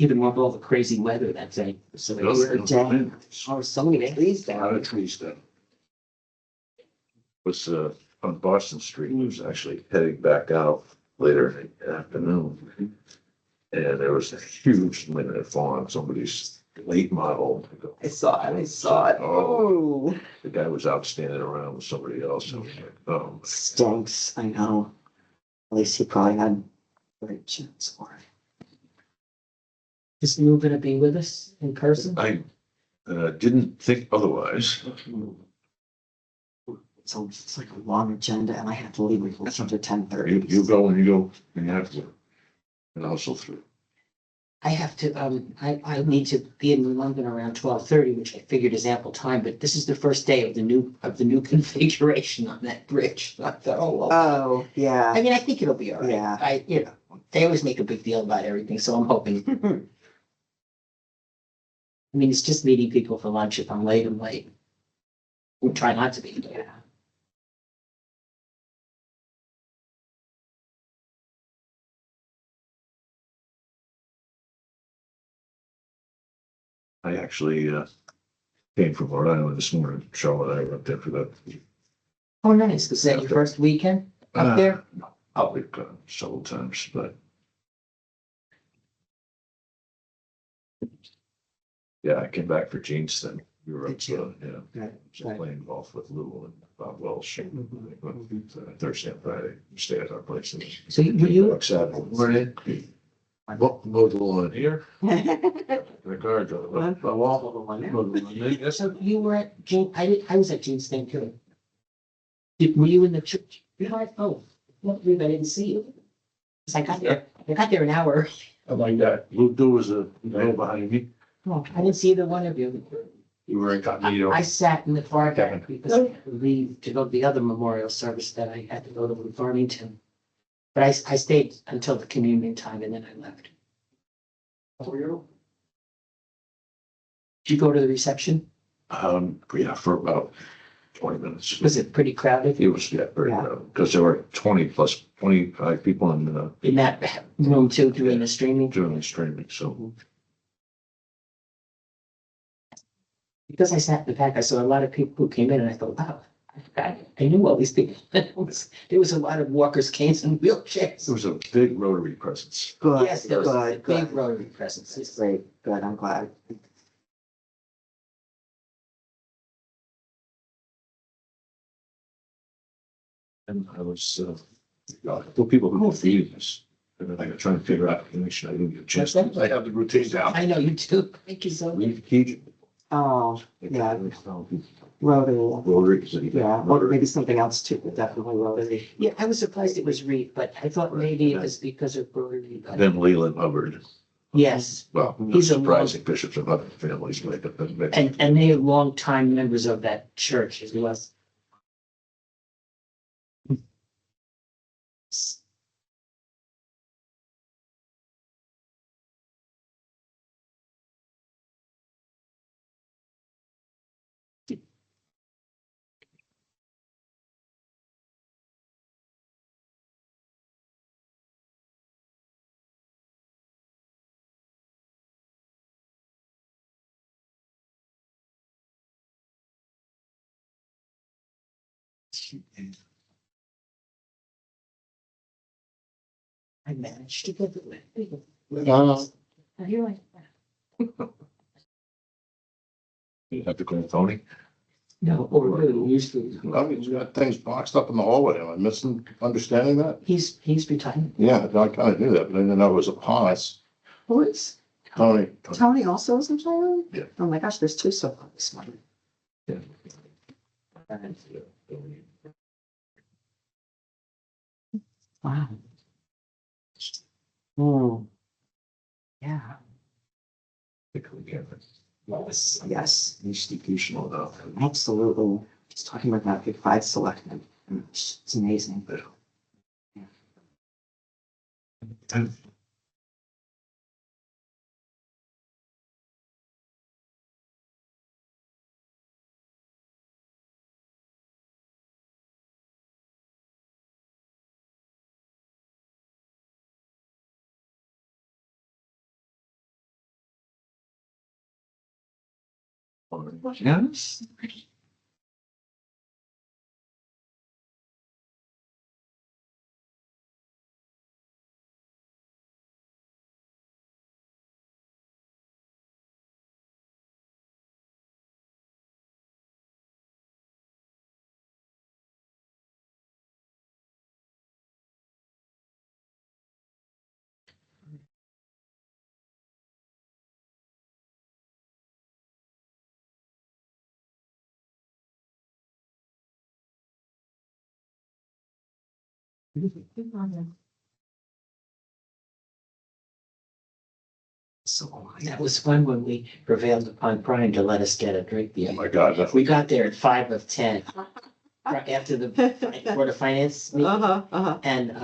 even with all the crazy weather that day. So Yes, we were it was down. wind. Oh, so many trees A lot down. of trees down. Was on Boston Street, was actually heading back out later in the afternoon. And there was a huge limited fall on somebody's late model. I saw it. I saw it. Oh. Oh, The guy was out standing around with somebody else. I was like, oh, stinks. I know. At least he probably had a great chance for it. Is Lou gonna be with us in person? I didn't think otherwise. So it's like a long agenda and I have to leave after 10:30. You go and you go and you have to. And also through. I have to, I need to be in London around 12:30, which I figured is ample time, but this is the first day of the new configuration on that bridge. I thought, oh, well. Oh, yeah. I mean, I think it'll be all right. Yeah. They always make a big deal about everything, so I'm hoping. I mean, it's just meeting people for lunch. If I'm late, I'm late. We'll try not to be. Yeah. I actually came from Rhode Island this morning. Charlotte, I went there for that. Oh, nice. Is that your first weekend up there? I'll be several times, but. Yeah, I came back for Jean's thing. We were up, Did you? yeah, Right, just right. playing golf with Lou and Bob Welsh. Mhm. Thursday and Friday, we stay at our place. So were you, Saturday. Morning. Mowed the lawn here. The car drove up the wall. Mowed the lawn there. Yes, so you were at Jean, I was at Jean's thing too. Were you in the church? Oh, I didn't see you. 'Cause I got there an hour early. I like that. Lou was a man behind me. Oh, I didn't see either one of you. You were incognito. I sat in the far back because I had to leave to go to the other memorial service that I had to go to in Farmington. But I stayed until the communion time and then I left. Did you go to the reception? Yeah, for about 20 minutes. Was it pretty crowded It was, yeah, very Yeah. crowded, because there were 20 plus 25 people in that room too, doing the streaming? doing the streaming, so. Because I sat in the back, I saw a lot of people who came in and I thought, wow, I knew all these people. There was a lot of walkers, canes and wheelchairs. There was a big Rotary presence. Good, Yes, there was a good, big good. rotary presence. That's great. Good, I'm glad. And I was, for people who were feeding this, and then I got trying to figure out, make sure I didn't get a chance. What's that? I have the routine down. I know you do. Thank you so much. Leave key. Oh, yeah, Rotary. Rotary. Yeah, or maybe something else too, but definitely Rotary. Yeah, I was surprised it was Reed, but I thought maybe it was because of Rotary. but- Then Leland Hubbard. Yes, Well, not He's a surprising bishops of other families make it. and they are longtime members of that church as well. I managed to get it. You're like, You have to call Tony. no, or really, usually, I mean, you got things boxed up in the hallway. Am I misunderstanding that? he's retired. Yeah, I kind of knew that, but I didn't know it was a pause. Who is, Tony, Tony also is in Thailand? Yeah. Oh my gosh, there's two so far this morning. Yeah. Wow. Hmm. Yeah, yes, Institutional enough. absolutely. Just talking about that big five selectmen. It's amazing. And Yes. So, That was fun when we prevailed upon Brian to let us get a drink. Oh my God, that's We got there at 5 of 10 right after the Board of Finance meeting. uh-huh. And,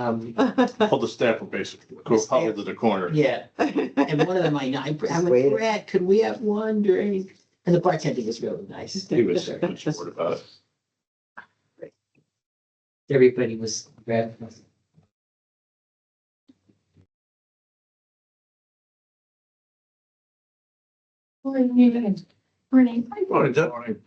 all the staff were basically huddled in the corner. yeah, and one of them, I'm like, waiting. Brad, could we have one drink? And the bartender was really nice. He was very much worried about it. Everybody was, Brad. Morning. Morning, Doug. Morning.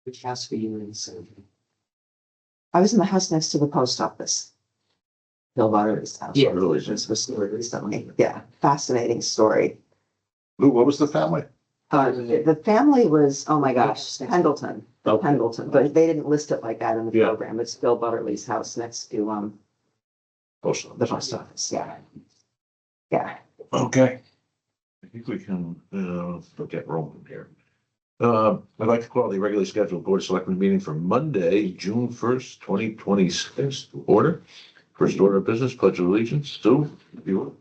Which house were you in? So I was in the house next to the post office. Bill Butter's house. Yeah. Really? This was recently. Yeah, fascinating story. Lou, what was the family? The family was, oh my gosh, Pendleton, Okay. Pendleton, but they didn't list it like that in the Yeah. program. It's Bill Butterly's house next to, Post the office. post office. Yeah. Yeah. Okay. I think we can, get rolling here. I'd like to call the regularly scheduled Board of Selectmen meeting for Monday, June 1st, 2026 to order. First order of business, pledge of allegiance. Sue, if you will.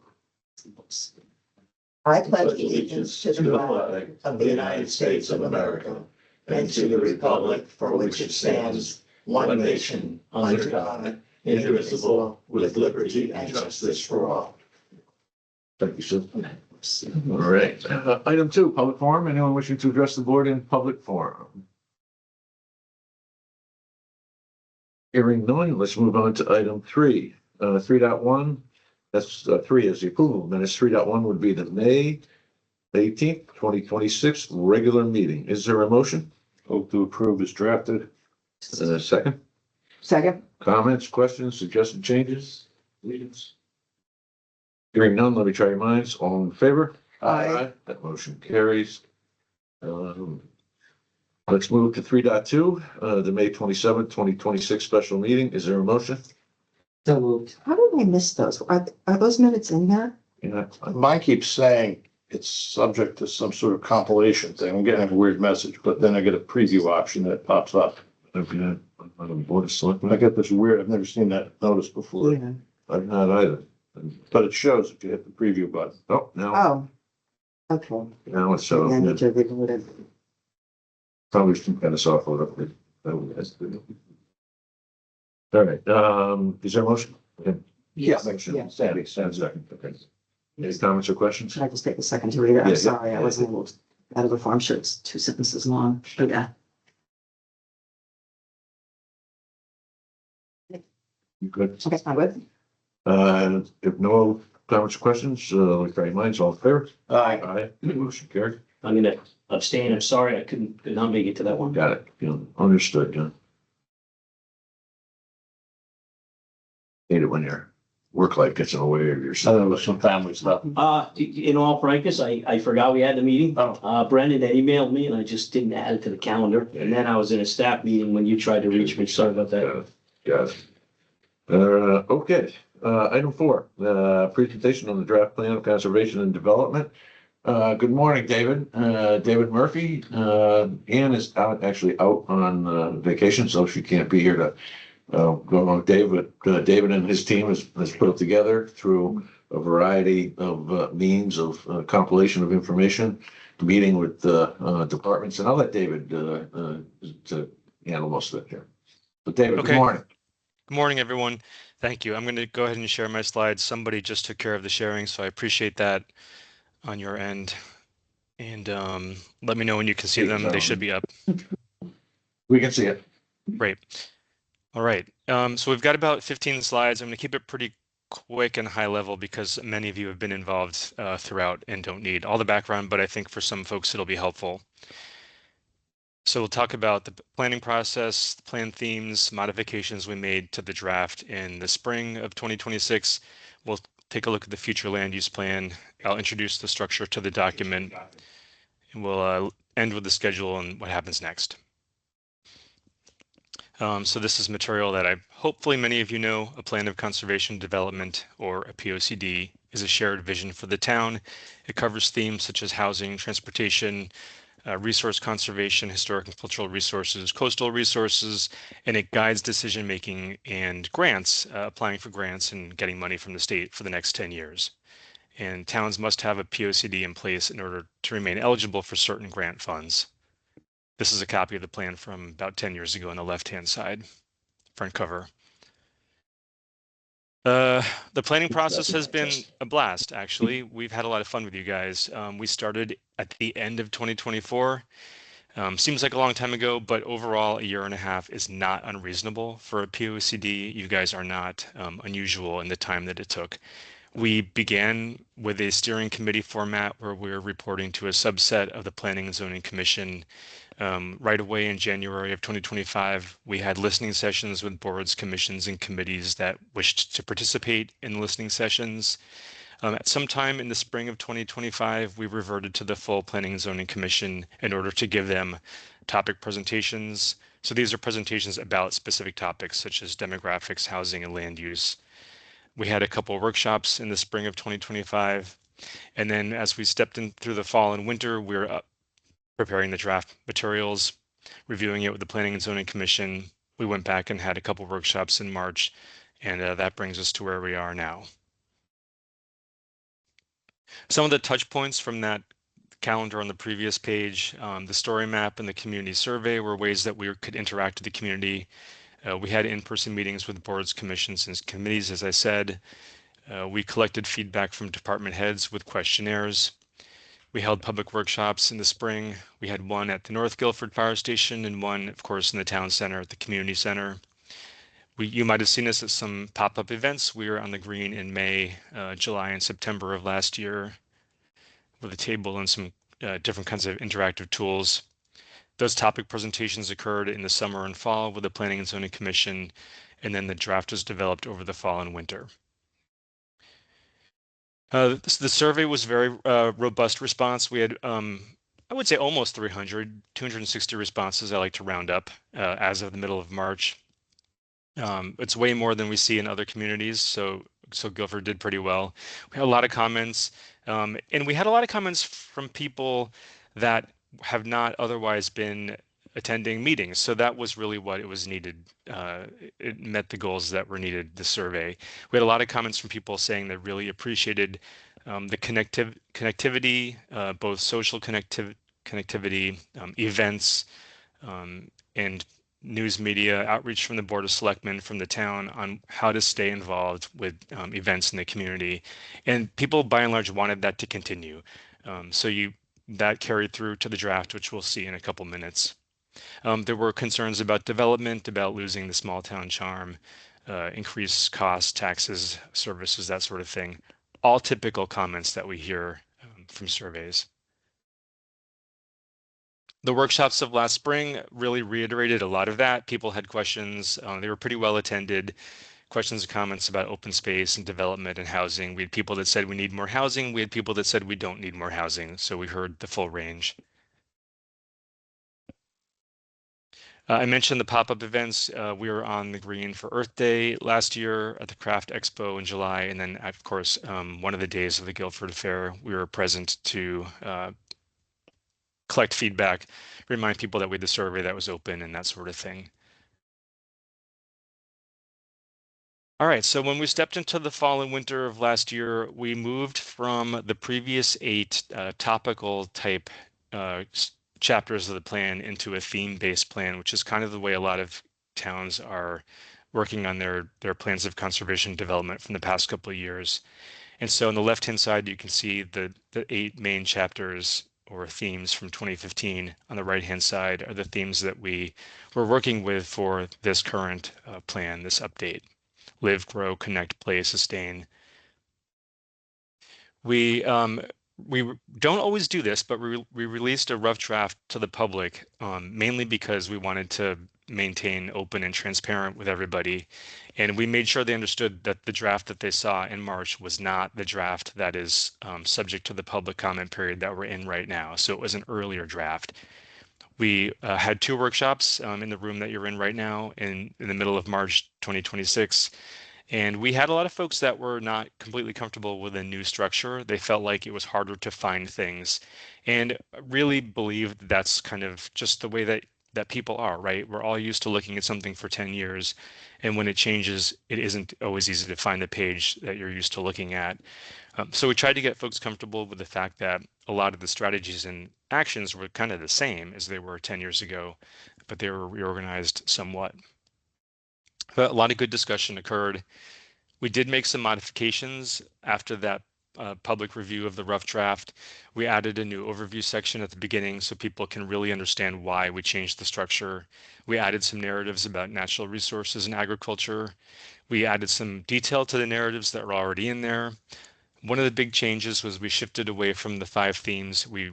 I pledge allegiance to the flag of the United States of America and to the republic for which it stands, one nation, under God, indivisible, with liberty and justice for all. Thank you, Sue. All right. Item 2, public forum. Anyone wishing to address the board in public forum? Hearing none, let's move on to item 3. 3.1, that's 3 is the approval of minutes. 3.1 would be the May 18th, 2026 regular meeting. Is there a motion? Hope to approve is drafted. Second, Second. comments, questions, suggested changes? Leads? Hearing none, let me try your minds. All in favor? Aye. That motion carries. Let's move to 3.2, the May 27th, 2026 special meeting. Is there a motion? So moved. How did I miss those? Are those minutes in there? Yeah. Mine keeps saying it's subject to some sort of compilation thing. I'm getting a weird message, but then I get a preview option that pops up. I've got on the Board of I Selectmen. get this weird, I've never seen that notice before, Yeah. I've not either. but it shows if you hit the preview button. Oh, now, Oh. Okay. now it's, I need to reload it. probably some kind of software update. That would have to do. All right, is there a motion? Yes. Motion. Yeah. Sandy, second, okay. Any comments or questions? Should I just take a second to read it? Yeah, I'm yeah, sorry, I yeah. wasn't able to, out of the form, sure, it's 2 sentences long. Yeah. You good? Okay, I'm good. If no comments or questions, like try your minds, all in favor? Aye. Aye, motion carried. I'm gonna abstain. I'm sorry, I could not make it to that one. Got it, understood, John. Hate it when your work life gets in the way of your. So there was some family stuff. In all frankness, I forgot we had the meeting. Oh. Brendan had emailed me and I just didn't add it to the calendar. And then I was in a staff meeting when you tried to reach me. Sorry about that. Got it. Okay, item 4, presentation on the draft plan of conservation and development. Good morning, David. David Murphy. Ann is actually out on vacation, so she can't be here to go on. David and his team has put it together through a variety of means of compilation of information, meeting with departments, and I'll let David to handle most of it here. But David, good Okay. morning. Good morning, everyone. Thank you. I'm going to go ahead and share my slides. Somebody just took care of the sharing, so I appreciate that on your end. And let me know when you can see them. They should be up. We can see it. Great. All right. So we've got about 15 slides. I'm going to keep it pretty quick and high level because many of you have been involved throughout and don't need all the background, but I think for some folks it'll be helpful. So we'll talk about the planning process, the plan themes, modifications we made to the draft in the spring of 2026. We'll take a look at the future land use plan. I'll introduce the structure to the document, and we'll end with the schedule and what happens next. So this is material that hopefully many of you know. A plan of conservation development, or a POCD, is a shared vision for the town. It covers themes such as housing, transportation, resource conservation, historic and cultural resources, coastal resources, and it guides decision making and grants, applying for grants and getting money from the state for the next 10 years. And towns must have a POCD in place in order to remain eligible for certain grant funds. This is a copy of the plan from about 10 years ago on the left-hand side, front cover. The planning process has been a blast, actually. We've had a lot of fun with you guys. We started at the end of 2024. Seems like a long time ago, but overall, a year and a half is not unreasonable for a POCD. You guys are not unusual in the time that it took. We began with a steering committee format where we're reporting to a subset of the Planning and Zoning Commission. Right away in January of 2025, we had listening sessions with boards, commissions, and committees that wished to participate in listening sessions. At some time in the spring of 2025, we reverted to the full Planning and Zoning Commission in order to give them topic presentations. So these are presentations about specific topics such as demographics, housing, and land use. We had a couple of workshops in the spring of 2025. And then as we stepped in through the fall and winter, we're preparing the draft materials, reviewing it with the Planning and Zoning Commission. We went back and had a couple of workshops in March, and that brings us to where we are now. Some of the touch points from that calendar on the previous page, the story map and the community survey were ways that we could interact with the community. We had in-person meetings with boards, commissions, and committees, as I said. We collected feedback from department heads with questionnaires. We held public workshops in the spring. We had one at the North Guilford Fire Station and one, of course, in the town center at the community center. You might have seen us at some pop-up events. We were on the green in May, July, and September of last year with a table and some different kinds of interactive tools. Those topic presentations occurred in the summer and fall with the Planning and Zoning Commission, and then the draft was developed over the fall and winter. The survey was very robust response. We had, I would say, almost 300, 260 responses. I like to round up as of the middle of March. It's way more than we see in other communities, so Guilford did pretty well. We had a lot of comments, and we had a lot of comments from people that have not otherwise been attending meetings. So that was really what it was needed. It met the goals that were needed, the survey. We had a lot of comments from people saying they really appreciated the connectivity, both social connectivity, events, and news media outreach from the Board of Selectmen, from the town, on how to stay involved with events in the community. And people by and large wanted that to continue. That carried through to the draft, which we'll see in a couple minutes. There were concerns about development, about losing the small town charm, increased costs, taxes, services, that sort of thing. All typical comments that we hear from surveys. The workshops of last spring really reiterated a lot of that. People had questions. They were pretty well attended. Questions and comments about open space and development and housing. We had people that said we need more housing. We had people that said we don't need more housing. So we heard the full range. I mentioned the pop-up events. We were on the green for Earth Day last year at the Craft Expo in July. And then, of course, one of the days of the Guilford Fair, we were present to collect feedback, remind people that we had the survey that was open and that sort of thing. All right, so when we stepped into the fall and winter of last year, we moved from the previous 8 topical type chapters of the plan into a theme-based plan, which is kind of the way a lot of towns are working on their plans of conservation development from the past couple of years. And so on the left-hand side, you can see the 8 main chapters or themes from 2015. On the right-hand side are the themes that we were working with for this current plan, this update. Live, grow, connect, play, sustain. We don't always do this, but we released a rough draft to the public, mainly because we wanted to maintain open and transparent with everybody. And we made sure they understood that the draft that they saw in March was not the draft that is subject to the public comment period that we're in right now. So it was an earlier draft. We had 2 workshops in the room that you're in right now in the middle of March 2026. And we had a lot of folks that were not completely comfortable with a new structure. They felt like it was harder to find things, and really believed that's kind of just the way that people are, right? We're all used to looking at something for 10 years, and when it changes, it isn't always easy to find the page that you're used to looking at. So we tried to get folks comfortable with the fact that a lot of the strategies and actions were kind of the same as they were 10 years ago, but they were reorganized somewhat. But a lot of good discussion occurred. We did make some modifications after that public review of the rough draft. We added a new overview section at the beginning so people can really understand why we changed the structure. We added some narratives about natural resources and agriculture. We added some detail to the narratives that were already in there. One of the big changes was we shifted away from the 5 themes. We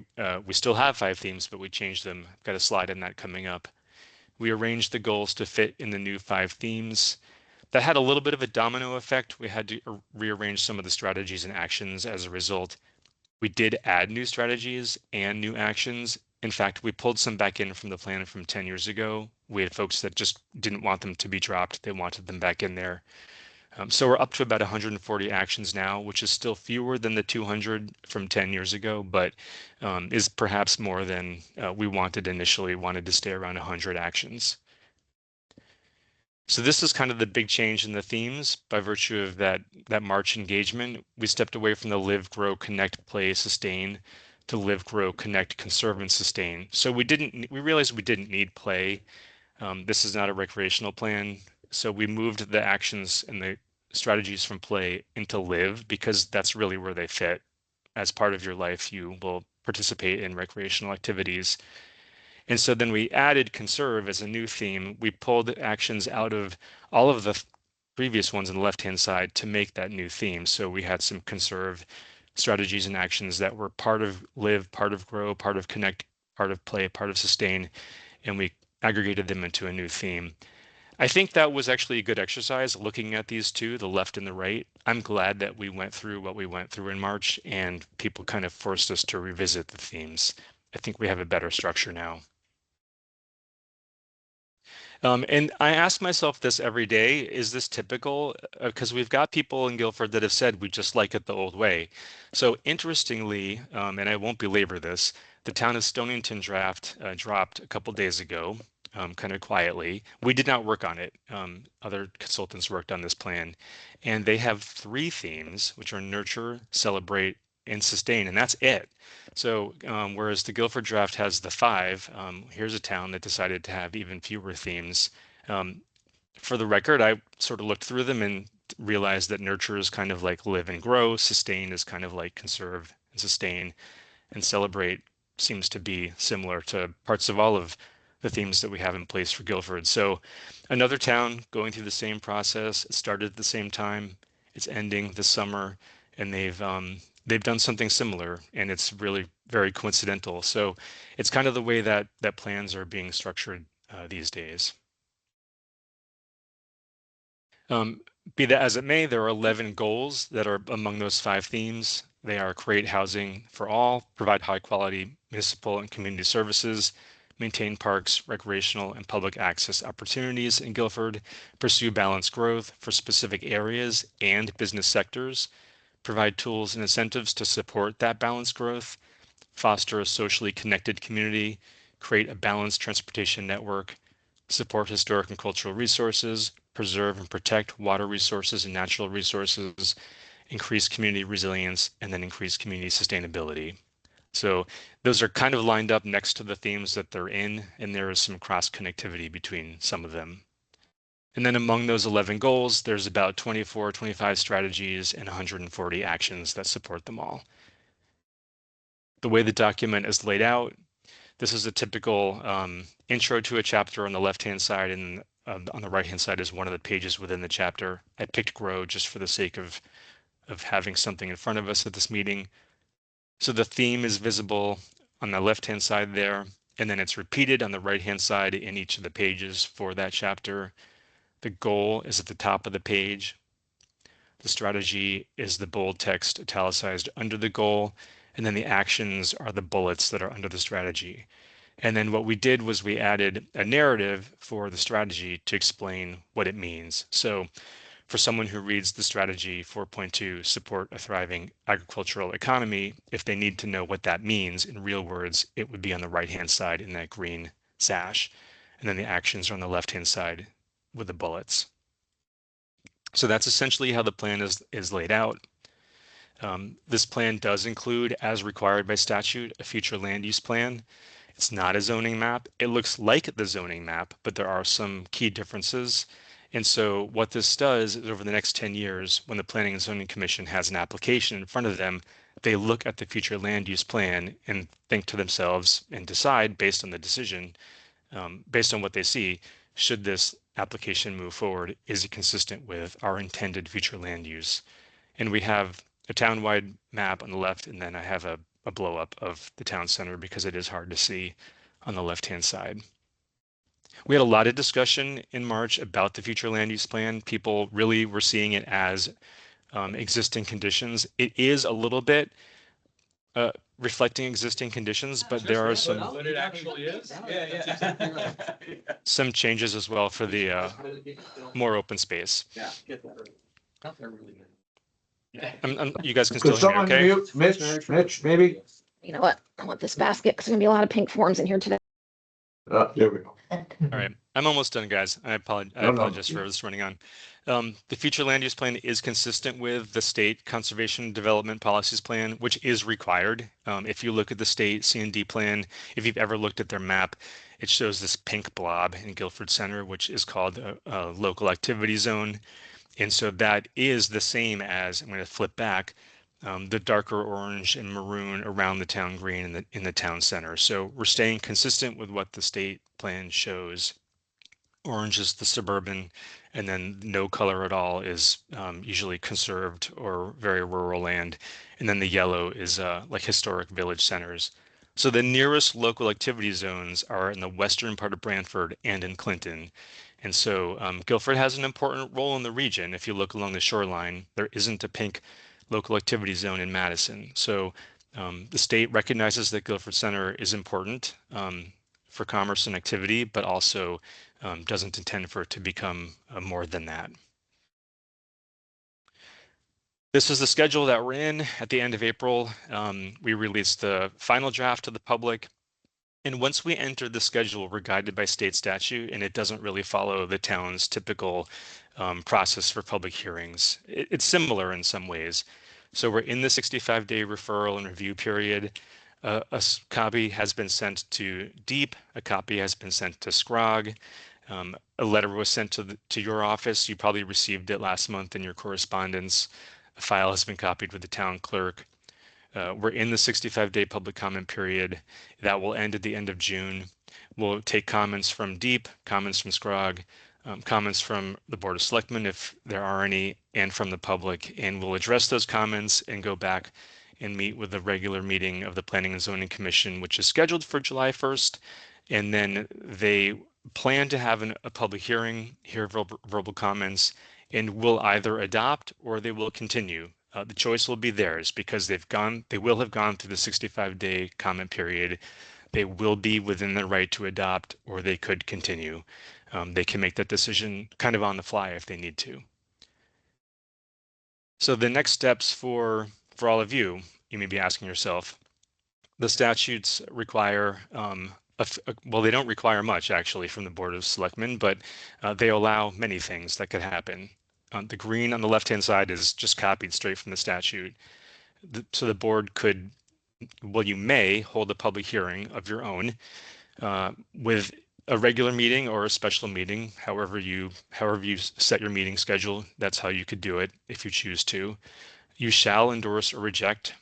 still have 5 themes, but we changed them. I've got a slide on that coming up. We arranged the goals to fit in the new 5 themes. That had a little bit of a domino effect. We had to rearrange some of the strategies and actions as a result. We did add new strategies and new actions. In fact, we pulled some back in from the plan from 10 years ago. We had folks that just didn't want them to be dropped. They wanted them back in there. So we're up to about 140 actions now, which is still fewer than the 200 from 10 years ago, but is perhaps more than we wanted initially, wanted to stay around 100 actions. So this is kind of the big change in the themes by virtue of that March engagement. We stepped away from the live, grow, connect, play, sustain to live, grow, connect, conserve, and sustain. So we realized we didn't need play. This is not a recreational plan. So we moved the actions and the strategies from play into live because that's really where they fit. As part of your life, you will participate in recreational activities. And so then we added conserve as a new theme. We pulled actions out of all of the previous ones on the left-hand side to make that new theme. So we had some conserve strategies and actions that were part of live, part of grow, part of connect, part of play, part of sustain, and we aggregated them into a new theme. I think that was actually a good exercise looking at these 2, the left and the right. I'm glad that we went through what we went through in March and people kind of forced us to revisit the themes. I think we have a better structure now. And I ask myself this every day, is this typical? Because we've got people in Guilford that have said we just like it the old way. So interestingly, and I won't belabor this, the town of Stonington draft dropped a couple days ago, kind of quietly. We did not work on it. Other consultants worked on this plan. And they have 3 themes, which are nurture, celebrate, and sustain, and that's it. So whereas the Guilford draft has the 5, here's a town that decided to have even fewer themes. For the record, I sort of looked through them and realized that nurture is kind of like live and grow, sustain is kind of like conserve and sustain, and celebrate seems to be similar to parts of all of the themes that we have in place for Guilford. So another town going through the same process. It started at the same time. It's ending this summer, and they've done something similar, and it's really very coincidental. So it's kind of the way that plans are being structured these days. Be that as it may, there are 11 goals that are among those 5 themes. They are create housing for all, provide high quality municipal and community services, maintain parks, recreational and public access opportunities in Guilford, pursue balanced growth for specific areas and business sectors, provide tools and incentives to support that balanced growth, foster a socially connected community, create a balanced transportation network, support historic and cultural resources, preserve and protect water resources and natural resources, increase community resilience, and then increase community sustainability. So those are kind of lined up next to the themes that they're in, and there is some cross connectivity between some of them. And then among those 11 goals, there's about 24, 25 strategies and 140 actions that support them all. The way the document is laid out, this is a typical intro to a chapter on the left-hand side, and on the right-hand side is one of the pages within the chapter. I picked Grow just for the sake of having something in front of us at this meeting. So the theme is visible on the left-hand side there, and then it's repeated on the right-hand side in each of the pages for that chapter. The goal is at the top of the page. The strategy is the bold text italicized under the goal, and then the actions are the bullets that are under the strategy. And then what we did was we added a narrative for the strategy to explain what it means. So for someone who reads the strategy 4.2, support a thriving agricultural economy, if they need to know what that means in real words, it would be on the right-hand side in that green sash. And then the actions are on the left-hand side with the bullets. So that's essentially how the plan is laid out. This plan does include, as required by statute, a future land use plan. It's not a zoning map. It looks like the zoning map, but there are some key differences. And so what this does is over the next 10 years, when the Planning and Zoning Commission has an application in front of them, they look at the future land use plan and think to themselves and decide based on the decision, based on what they see, should this application move forward? Is it consistent with our intended future land use? And we have a townwide map on the left, and then I have a blow up of the town center because it is hard to see on the left-hand side. We had a lot of discussion in March about the future land use plan. People really were seeing it as existing conditions. It is a little bit reflecting existing conditions, but there are some But it actually is. some changes as well for the more open space. You guys can still Could hear me someone okay? mute Mitch, maybe? You know what? I want this basket because there's gonna be a lot of pink forms in here today. There we go. All right, I'm almost done, guys. I No. apologize for this running on. The future land use plan is consistent with the state conservation development policies plan, which is required. If you look at the state C&D plan, if you've ever looked at their map, it shows this pink blob in Guilford Center, which is called a local activity zone. And so that is the same as, I'm going to flip back, the darker orange and maroon around the town green in the town center. So we're staying consistent with what the state plan shows. Orange is the suburban, and then no color at all is usually conserved or very rural land. And then the yellow is like historic village centers. So the nearest local activity zones are in the western part of Brantford and in Clinton. And so Guilford has an important role in the region. If you look along the shoreline, there isn't a pink local activity zone in Madison. So the state recognizes that Guilford Center is important for commerce and activity, but also doesn't intend for it to become more than that. This is the schedule that we're in. At the end of April, we released the final draft to the public. And once we enter the schedule, we're guided by state statute, and it doesn't really follow the town's typical process for public hearings. It's similar in some ways. So we're in the 65-day referral and review period. A copy has been sent to Deep, a copy has been sent to Scrog. A letter was sent to your office. You probably received it last month in your correspondence. A file has been copied with the town clerk. We're in the 65-day public comment period. That will end at the end of June. We'll take comments from Deep, comments from Scrog, comments from the Board of Selectmen if there are any, and from the public, and we'll address those comments and go back and meet with the regular meeting of the Planning and Zoning Commission, which is scheduled for July 1st. And then they plan to have a public hearing, hear verbal comments, and will either adopt or they will continue. The choice will be theirs because they will have gone through the 65-day comment period. They will be within their right to adopt, or they could continue. They can make that decision kind of on the fly if they need to. So the next steps for all of you, you may be asking yourself, the statutes require, well, they don't require much actually from the Board of Selectmen, but they allow many things that could happen. The green on the left-hand side is just copied straight from the statute. So the board could, well, you may hold a public hearing of your own with a regular meeting or a special meeting, however you set your meeting schedule, that's how you could do it if you choose to. You shall endorse or reject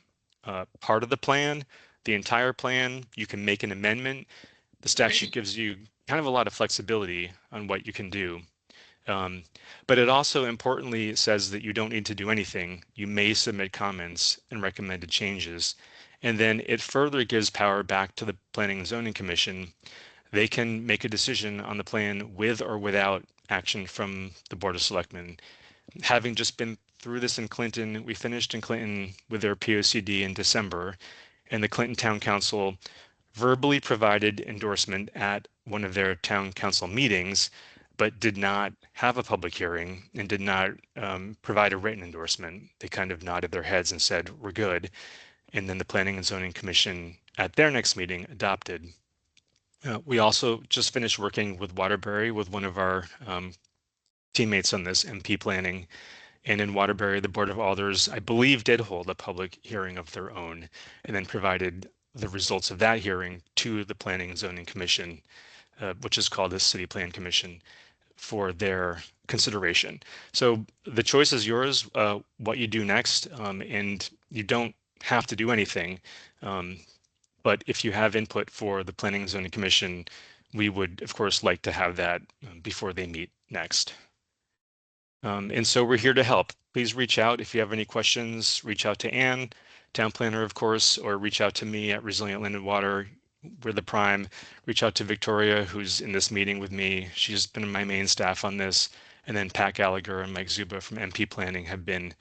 part of the plan, the entire plan. You can make an amendment. The statute gives you kind of a lot of flexibility on what you can do. But it also importantly says that you don't need to do anything. You may submit comments and recommended changes. And then it further gives power back to the Planning and Zoning Commission. They can make a decision on the plan with or without action from the Board of Selectmen. Having just been through this in Clinton, we finished in Clinton with their POCD in December, and the Clinton Town Council verbally provided endorsement at one of their town council meetings, but did not have a public hearing and did not provide a written endorsement. They kind of nodded their heads and said, we're good. And then the Planning and Zoning Commission at their next meeting adopted. We also just finished working with Waterbury with one of our teammates on this MP planning. And in Waterbury, the Board of Alders, I believe, did hold a public hearing of their own and then provided the results of that hearing to the Planning and Zoning Commission, which is called the City Plan Commission, for their consideration. So the choice is yours, what you do next, and you don't have to do anything. But if you have input for the Planning and Zoning Commission, we would, of course, like to have that before they meet next. And so we're here to help. Please reach out if you have any questions. Reach out to Ann, town planner, of course, or reach out to me at Resilient Land and Water. We're the prime. Reach out to Victoria, who's in this meeting with me. She's been my main staff on this. And then Pat Gallagher and Mike Zuba from MP Planning have been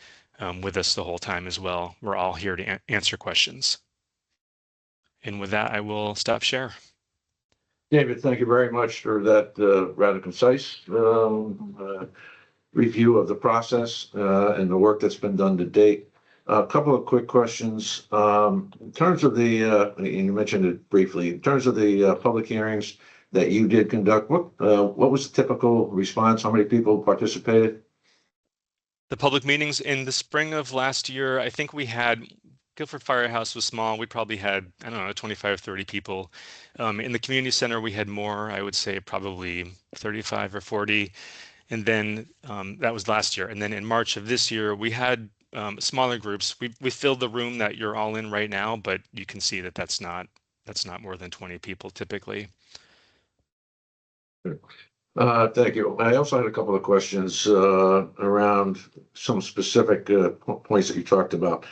with us the whole time as well. We're all here to answer questions. And with that, I will stop share. David, thank you very much for that rather concise review of the process and the work that's been done to date. A couple of quick questions. In terms of the, and you mentioned it briefly, in terms of the public hearings that you did conduct, what was the typical response? How many people participated? The public meetings in the spring of last year, I think we had, Guilford Firehouse was small. We probably had, I don't know, 25 or 30 people. In the community center, we had more, I would say probably 35 or 40. And then that was last year. And then in March of this year, we had smaller groups. We filled the room that you're all in right now, but you can see that that's not more than 20 people typically. Thank you. I also had a couple of questions around some specific points that you talked about.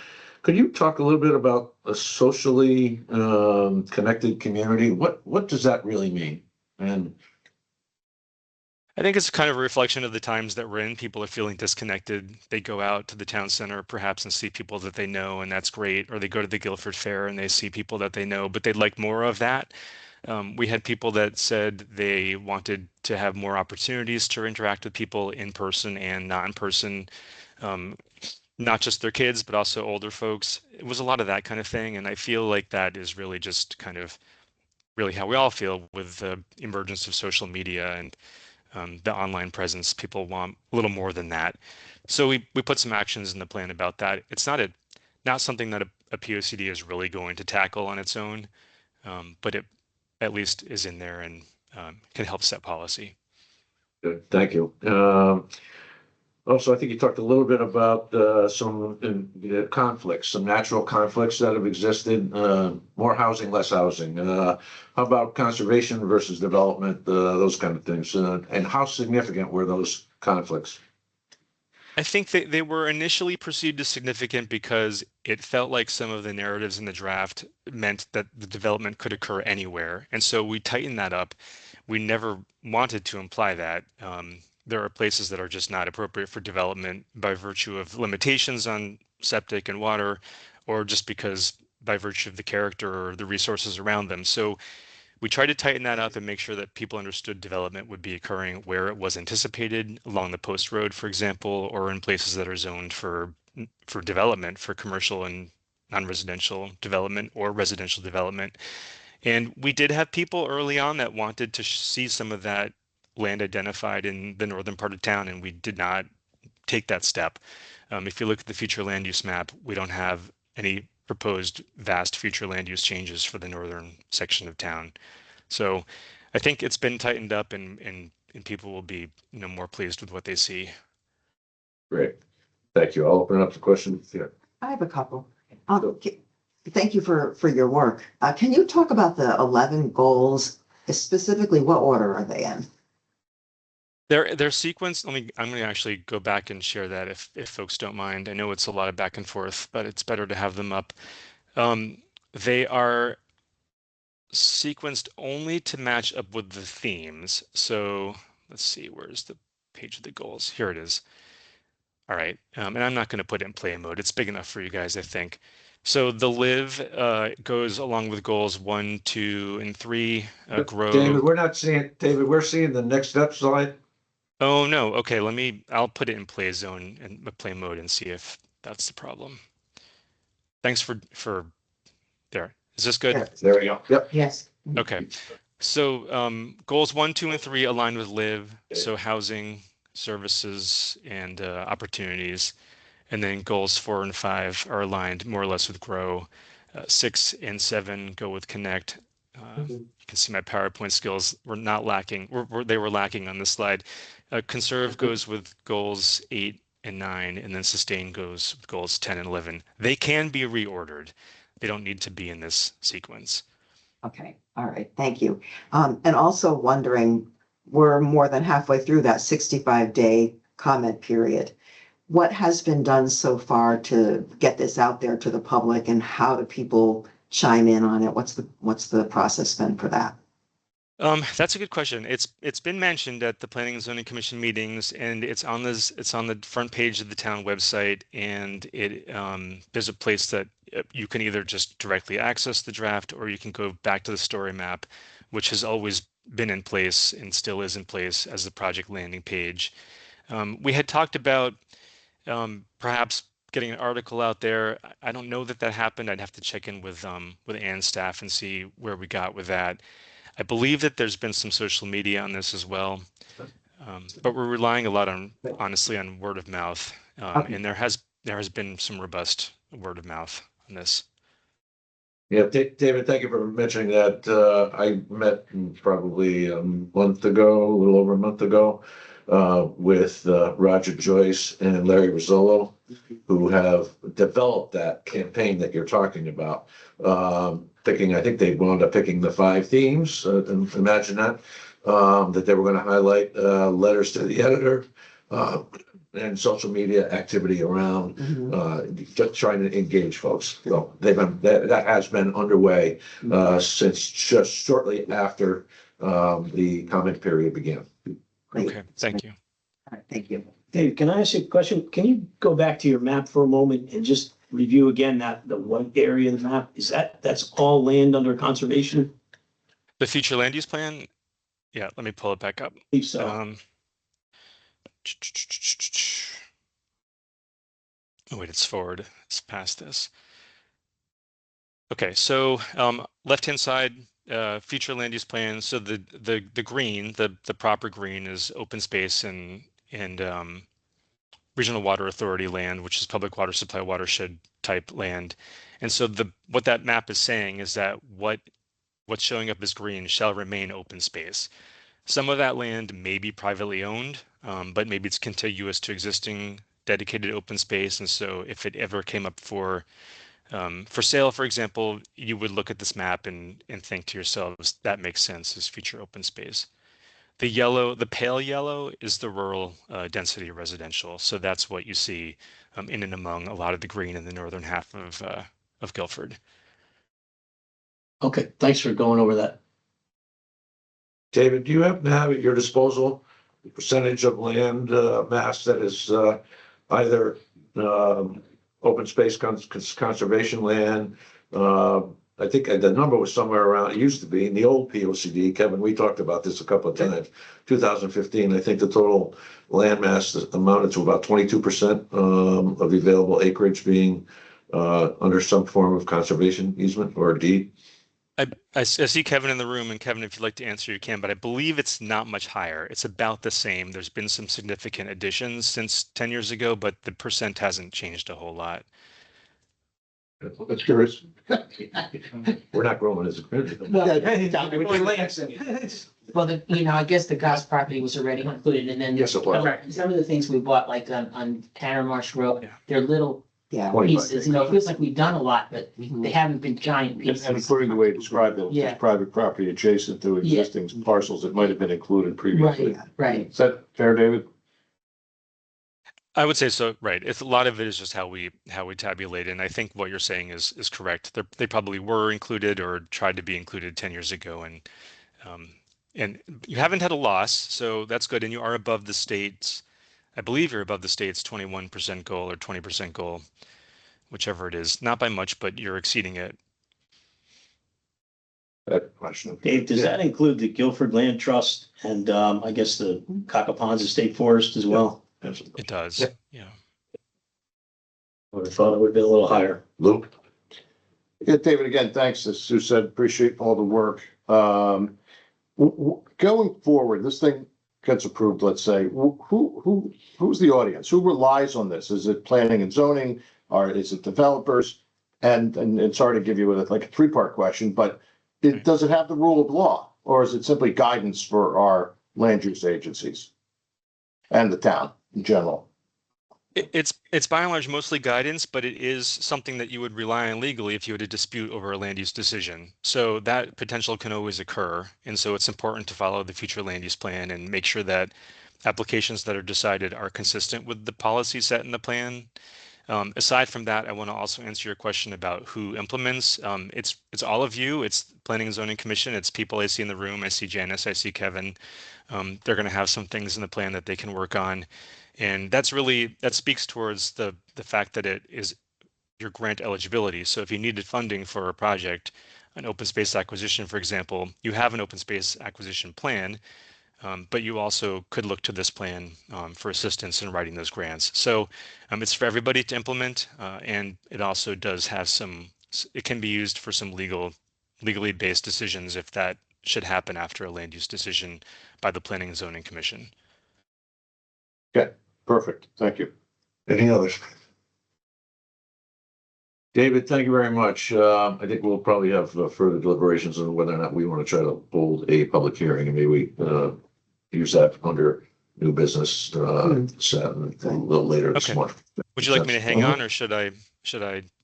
Could you talk a little bit about a socially connected community? What does that really mean? And I think it's kind of a reflection of the times that we're in. People are feeling disconnected. They go out to the town center perhaps and see people that they know, and that's great. Or they go to the Guilford Fair and they see people that they know, but they'd like more of that. We had people that said they wanted to have more opportunities to interact with people in person and not in person, not just their kids, but also older folks. It was a lot of that kind of thing. And I feel like that is really just kind of really how we all feel with the emergence of social media and the online presence. People want a little more than that. So we put some actions in the plan about that. It's not something that a POCD is really going to tackle on its own, but it at least is in there and can help set policy. good, thank you. Also, I think you talked a little bit about some conflicts, some natural conflicts that have existed, more housing, less housing. How about conservation versus development, those kind of things? And how significant were those conflicts? I think that they were initially perceived as significant because it felt like some of the narratives in the draft meant that the development could occur anywhere. And so we tightened that up. We never wanted to imply that. There are places that are just not appropriate for development by virtue of limitations on septic and water, or just because by virtue of the character or the resources around them. So we tried to tighten that up and make sure that people understood development would be occurring where it was anticipated, along the post road, for example, or in places that are zoned for development, for commercial and non-residential development or residential development. And we did have people early on that wanted to see some of that land identified in the northern part of town, and we did not take that step. If you look at the future land use map, we don't have any proposed vast future land use changes for the northern section of town. So I think it's been tightened up and people will be, more pleased with what they see. Great. Thank you. I'll open it up to questions. Yeah. I have a couple. Thank you for your work. Can you talk about the 11 goals? Specifically, what order are they in? They're sequenced. I'm going to actually go back and share that if folks don't mind. I know it's a lot of back and forth, but it's better to have them up. They are sequenced only to match up with the themes. So let's see, where's the page of the goals? Here it is. All right, and I'm not going to put it in play mode. It's big enough for you guys, I think. So the live goes along with goals 1, 2, and 3. Grow. David, we're seeing the next step slide. Oh no. Okay, I'll put it in play zone and play mode and see if that's the problem. Thanks for there. Is this good? Yes. There we go. Yep. Yes. Okay. So goals 1, 2, and 3 align with live. So housing, services, and opportunities. And then goals 4 and 5 are aligned more or less with grow. 6 and 7 go with connect. You can see my PowerPoint skills were not lacking. They were lacking on this slide. Conserve goes with goals 8 and 9, and then sustain goes with goals 10 and 11. They can be reordered. They don't need to be in this sequence. Okay, all right, thank you. And also wondering, we're more than halfway through that 65-day comment period. What has been done so far to get this out there to the public, and how do people chime in on it? What's the process been for that? That's a good question. It's been mentioned at the Planning and Zoning Commission meetings, and it's on the front page of the town website, and there's a place that you can either just directly access the draft, or you can go back to the story map, which has always been in place and still is in place as the project landing page. We had talked about perhaps getting an article out there. I don't know that happened. I'd have to check in with Ann's staff and see where we got with that. I believe that there's been some social media on this as well, but we're relying a lot honestly, on word of mouth, and there has been some robust word of mouth on this. Yeah, David, thank you for mentioning that. I met probably a month ago, a little over a month ago, with Roger Joyce and Larry Rizzolo, who have developed that campaign that you're talking about. I think they wound up picking the 5 themes, imagine that they were going to highlight letters to the editor, and social media activity around just trying to engage folks. So that has been underway since just shortly after the comment period began. Great. Okay, thank you. All right, thank you. Dave, can I ask you a question? Can you go back to your map for a moment and just review again the one area of the map? That's all land under conservation? The future land use plan. Yeah, let me pull it back up. I believe so. Oh wait, it's forward. It's past this. Okay, so left-hand side, future land use plan. So the green, the proper green is open space and regional water authority land, which is public water supply watershed type land. And so what that map is saying is that what's showing up as green shall remain open space. Some of that land may be privately owned, but maybe it's contiguous to existing dedicated open space. And so if it ever came up for sale, for example, you would look at this map and think to yourselves, that makes sense as future open space. The pale yellow is the rural density residential. So that's what you see in and among a lot of the green in the northern half of Guilford. Okay, thanks for going over that. David, do you happen to have at your disposal the percentage of land mass that is either open space conservation land? I think the number was somewhere around, it used to be in the old POCD, Kevin, we talked about this a couple of times, 2015, I think the total land mass amounted to about 22% of the available acreage being under some form of conservation easement or deed. I see Kevin in the room, and Kevin, if you'd like to answer, you can, but I believe it's not much higher. It's about the same. There's been some significant additions since 10 years ago, but the percent hasn't changed a whole lot. That's curious. We're not growing as a community. Well, I guess the Goss property was already included, and then. Yes, it was. Right, some of the things we bought, like on Tanner Marsh Road, Yeah. they're little Yeah. 25 pieces, it feels like we've done a lot, but they haven't been giant And pieces. according to the way you described it, Yeah. it's private property adjacent to Yeah. existing parcels that might have been included previously. Right, right. Is that fair, David? I would say so, right. It's a lot of it is just how we tabulate, and I think what you're saying is correct. They probably were included or tried to be included 10 years ago, um, and you haven't had a loss, so that's good. And you are above the state's, I believe you're above the state's 21% goal or 20% goal, whichever it is. Not by much, but you're exceeding it. That question. Dave, does that include the Guilford Land Trust and, I guess the Cacapons Estate Forest as well? Absolutely. It does. Yeah. Yeah. I would have thought it would have been a little higher. Luke? Yeah, David, again, thanks. As Sue said, appreciate all the work. Going forward, this thing gets approved, let's say, who's the audience? Who relies on this? Is it planning and zoning, or is it developers? And sorry to give you like a three-part question, but does it have the rule of law, or is it simply guidance for our land use agencies and the town in general? It's by and large mostly guidance, but it is something that you would rely on legally if you had a dispute over a land use decision. So that potential can always occur. And so it's important to follow the future land use plan and make sure that applications that are decided are consistent with the policy set in the plan. Aside from that, I want to also answer your question about who implements. It's all of you. It's Planning and Zoning Commission. It's people I see in the room. I see Janice. I see Kevin. They're going to have some things in the plan that they can work on. And that speaks towards the fact that it is your grant eligibility. So if you needed funding for a project, an open space acquisition, for example, you have an open space acquisition plan, but you also could look to this plan for assistance in writing those grants. So it's for everybody to implement, and it also does have it can be used for some legally based decisions if that should happen after a land use decision by the Planning and Zoning Commission. Okay, perfect. Thank you. Any others? David, thank you very much. I think we'll probably have further deliberations on whether or not we want to try to hold a public hearing, and maybe we use that under new business set a little later this Okay. month. Would you like me to hang on, or should I?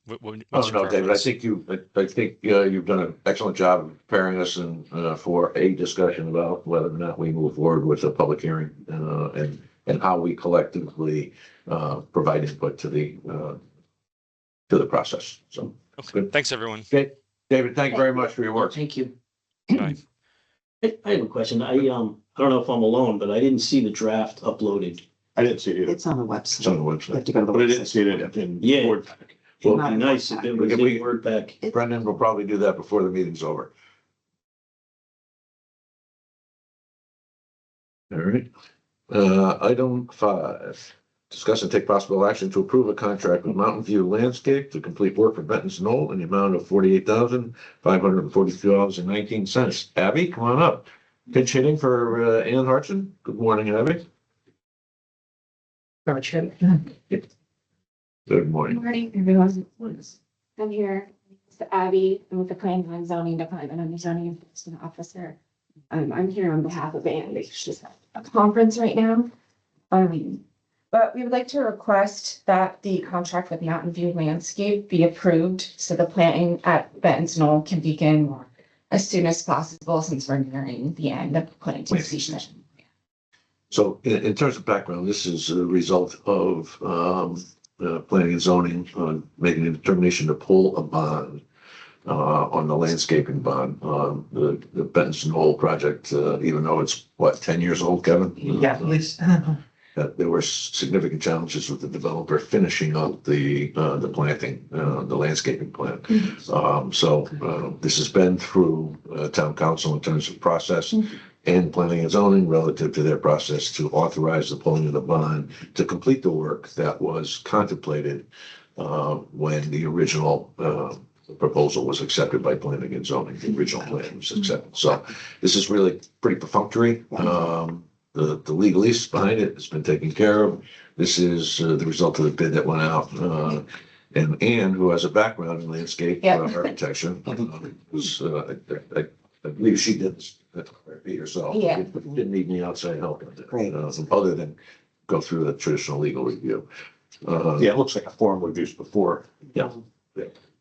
What's Oh, your no, David, I preference? think you've done an excellent job of preparing us and for a discussion about whether or not we move forward with a public hearing and how we collectively provide input to the process. So, Okay. good. Thanks, everyone. Okay, David, thank you very much for your work. Thank you. Bye. I have a question. I don't know if I'm alone, but I didn't see the draft uploaded. I didn't see it either, It's on the It's on website. the You have website. to go to the but I didn't website. see it in. Yeah. board pack. It would Not be in nice if it was We- in Word back. Brendan will probably do that before the meeting's over. All right. Item 5, discuss and take possible action to approve a contract with Mountain View Landscape to complete work for Benton's Knoll in the amount of $48,542.19. Abby, come on up. Pinch hitting for Ann Hartson. Good morning, Abby. Gotcha. Good Good morning. morning, everyone. I'm here with Abby, I'm with the Planning and Zoning Department. I'm the zoning enforcement officer. I'm here on behalf of Ann. She's just at a conference right now. But we would like to request that the contract with Mountain View Landscape be approved so the planting at Benton's Knoll can begin as soon as possible since we're nearing the end of planting season. So in terms of background, this is a result of planning and zoning making a determination to pull a bond on the landscaping bond. The Benton's Knoll project, even though it's 10 years old, Kevin? Yeah, please. There were significant challenges with the developer finishing up the planting, the landscaping plan. So this has been through town council in terms of process and planning and zoning relative to their process to authorize the pulling of the bond to complete the work that was contemplated when the original proposal was accepted by planning and zoning. The original plan was accepted. So this is really pretty perfunctory. The legalese behind it has been taken care of. This is the result of the bid that went out And Ann, who has a background in landscape Yep. architecture, was, I believe she did this herself. Yeah. Didn't need any outside help with it. Great. Other than go through the traditional legal review. Yeah, it looks like a form we've used before. Yeah.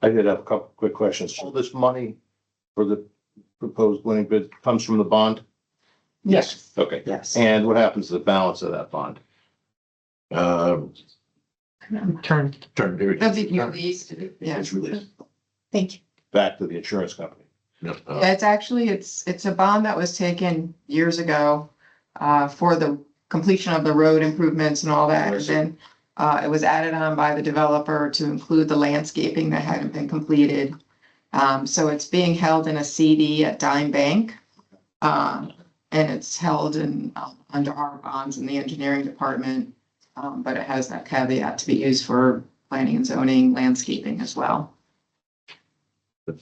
I did have a couple quick questions. All this money for the proposed winning bid comes from the bond? Yes. Okay. Yes. And what happens to the balance of that bond? Turn. Turn period. That'd be released, yeah. It's released. Thank you. Back to the insurance company? No, Yeah, it's actually, it's a bond that was taken years ago for the completion of the road improvements and all that. And then it was added on by the developer to include the landscaping that hadn't been completed. So it's being held in a CD at Dime Bank. And it's held in, under our bonds in the engineering department. But it has that caveat to be used for planning and zoning, landscaping as well. So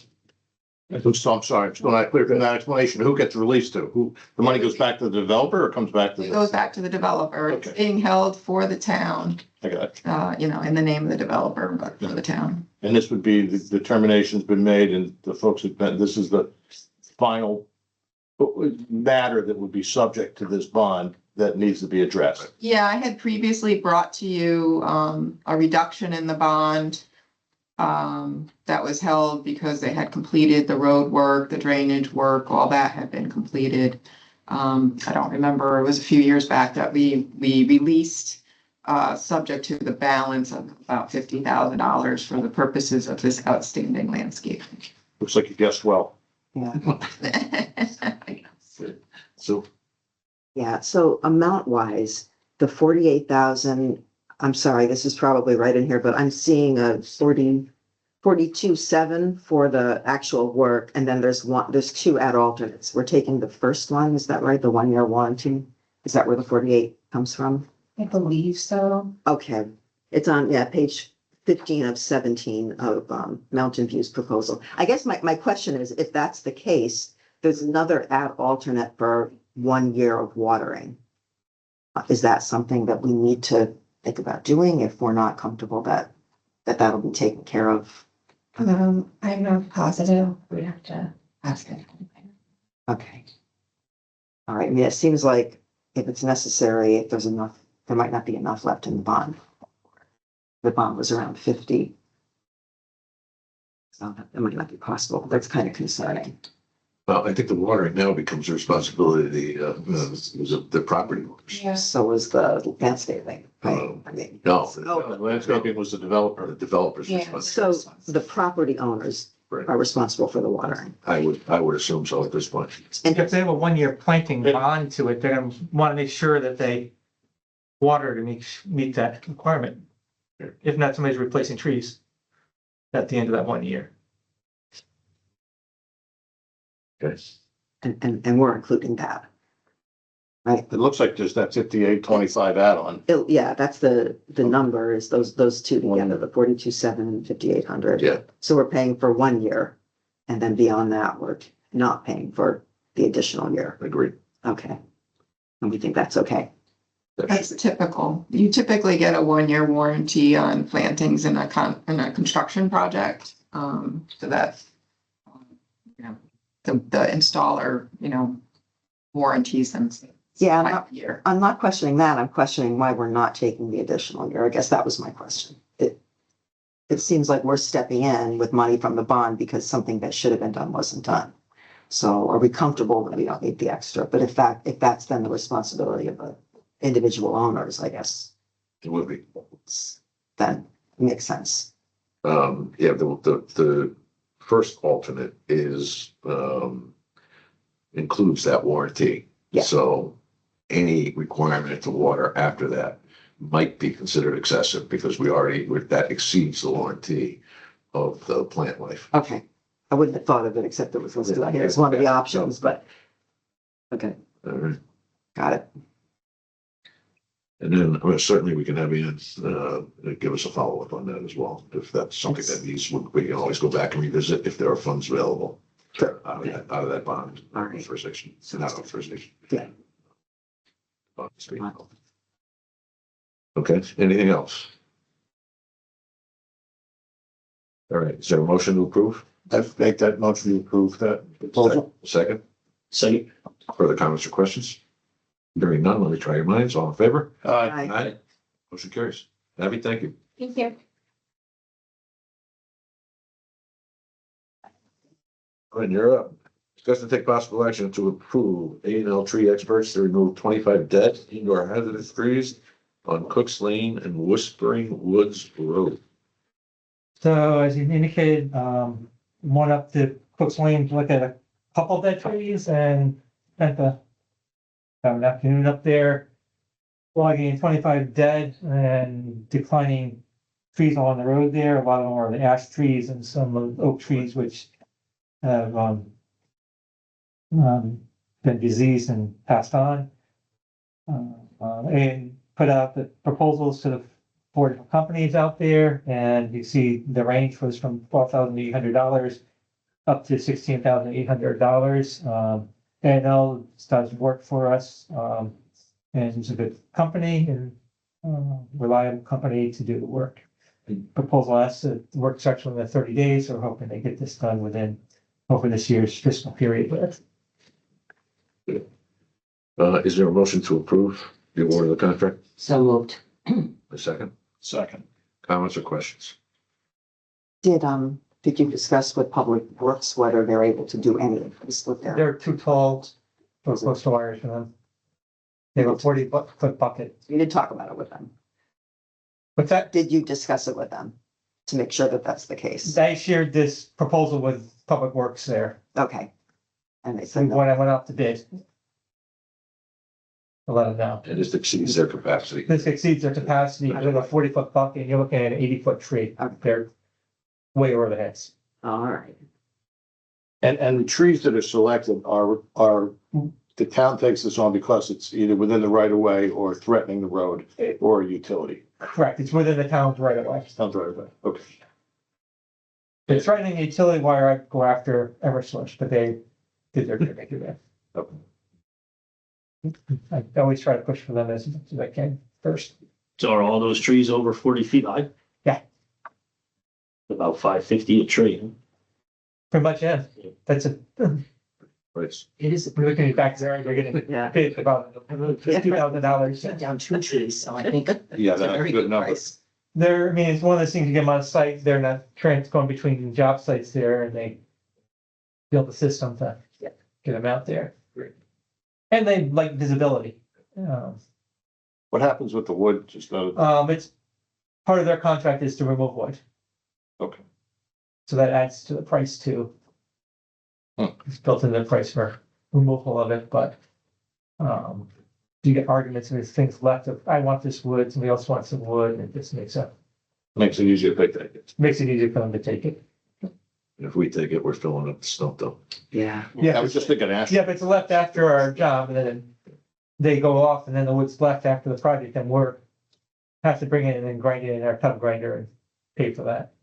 I'm sorry, it's not clear from that explanation. Who gets released to? Who, the money goes back to the developer or comes back to It the? goes back to the developer. It's Okay. being held for the town, I got it. in the name of the developer, but for the town. And this would be, the determination's been made and the folks have been, this is the final matter that would be subject to this bond that needs to be addressed. Yeah, I had previously brought to you, a reduction in the bond. That was held because they had completed the road work, the drainage work, all that had been completed. I don't remember, it was a few years back that we released, subject to the balance of about $50,000 for the purposes of this outstanding landscape. Looks like you guessed well. Yeah. So, Yeah, so amount wise, the 48,000, I'm sorry, this is probably right in here, but I'm seeing a 42.7 for the actual work, and then there's two ad alternates. We're taking the first one, is that right? The 1 year warranty? Is that where the 48 comes from? I believe so. Okay, it's on, yeah, page 15 of 17 of Mountain View's proposal. I guess my question is, if that's the case, there's another ad alternate for 1 year of watering. Is that something that we need to think about doing if we're not comfortable that'll be taken care of? I'm not positive. We'd have to ask it. Okay. All right, I mean, it seems like if it's necessary, if there's enough, there might not be enough left in the bond. The bond was around 50. So that might not be possible. That's kind of concerning. well, I think the watering now becomes the responsibility of the property owners. Yeah. So was the landscaping, right? I mean, No. Landscaping was the developer. The developer's Yeah. responsibility. so the property owners Right. are responsible for the watering. I would assume so at this point. And If they have a 1 year planting bond to it, they're gonna wanna make sure that they water to meet that requirement. If not, somebody's replacing trees at the end of that 1 year. Okay. and we're including that. Right? It looks like there's that 5825 add-on. Yeah, that's the number is those two together, the 42.7 and 5,800. Yeah. So we're paying for 1 year. And then beyond that, we're not paying for the additional year. Agreed. Okay. And we think that's okay. That's typical. You typically get a 1 year warranty on plantings in a construction project. So that, the installer, warranties them. Yeah, by a year. I'm not questioning that. I'm questioning why we're not taking the additional year. I guess that was my question. It seems like we're stepping in with money from the bond because something that should have been done wasn't done. So are we comfortable that we don't need the extra? But if that's then the responsibility of the individual owners, I guess, It would be. then it makes sense. Yeah, the first alternate is, includes that warranty. Yeah. So any requirement to water after that might be considered excessive because that exceeds the warranty of the plant life. Okay. I wouldn't have thought of it except it was listed on here as one of the options, but okay, All right. got it. And then certainly we can have Ian, give us a follow-up on that as well. If that's something that we can always go back and revisit if there are funds available. Sure. Out of that bond. All right. Authorization, not authorization. Yeah. Okay, anything else? All right, is there a motion to approve? I make that motion to approve that proposal. Second, Second, further comments or questions? Hearing none, let me try your minds. All in favor? Aye. Aye. Motion carries. Abby, thank you. Thank you. All right, you're up. Discuss and take possible action to approve A&L tree experts to remove 25 dead indoor hazardous trees on Cooks Lane and Whispering Woods Road. So as you indicated, went up to Cook's Lane to look at a couple dead trees and spent an afternoon up there. Logging 25 dead and declining trees along the road there. A lot of them are the ash trees and some of the oak trees which have been diseased and passed on. And put out the proposals to the 4 different companies out there, and you see the range was from $12,800 up to $16,800. A&L does work for us, and it's a good company and reliable company to do the work. The proposal has to work starts within 30 days. We're hoping they get this done within over this year's fiscal period. Is there a motion to approve the award of the contract? So moved. A second, Second. comments or questions? Did you discuss with Public Works whether they're able to do any of this with their? They're too tall for coastal wires for them. They have a 40-foot bucket. You did talk about it with them. What's that? Did you discuss it with them to make sure that that's the case? I shared this proposal with Public Works there. Okay. And they So said, no. when I went out to bid. To let them know. It just exceeds their capacity. This exceeds their capacity with a 40-foot bucket, and you're looking at an 80-foot tree. They're way over the heads. All right. And the trees that are selected are, the town takes this on because it's either within the right of way or threatening the road or a utility. Correct. It's within the town's right of way. Sounds right away. Okay. It's threatening the utility wire. I'd go after Eversource, but they did their make it there. Okay. I always try to push for them as much as I can first. so are all those trees over 40 feet high? Yeah. About 550 a tree. Pretty much, yeah. That's a, Right. It is. we're looking at back there, they're getting Yeah. bid about $2,000. Cut down 2 trees, so I think. Yeah, it's a that's a very good number. price. They're, I mean, it's one of those things you get them on site, they're not going between job sites there, and they build a system to get them out there. Great. And they like visibility. What happens with the wood? Just It's part of their contract is to remove wood. Okay. So that adds to the price too. Hmm. It's built in the price for removal of it, but you get arguments and there's things left of, I want this wood, somebody else wants some wood, and it just makes it easier to pick that. easier for them to take it. If we take it, we're filling up the stump though. Yeah. I was just thinking ash. Yeah, if it's left after our job and then they go off and then the wood's left after the project, then have to bring it in and grind it in our tub grinder and pay for that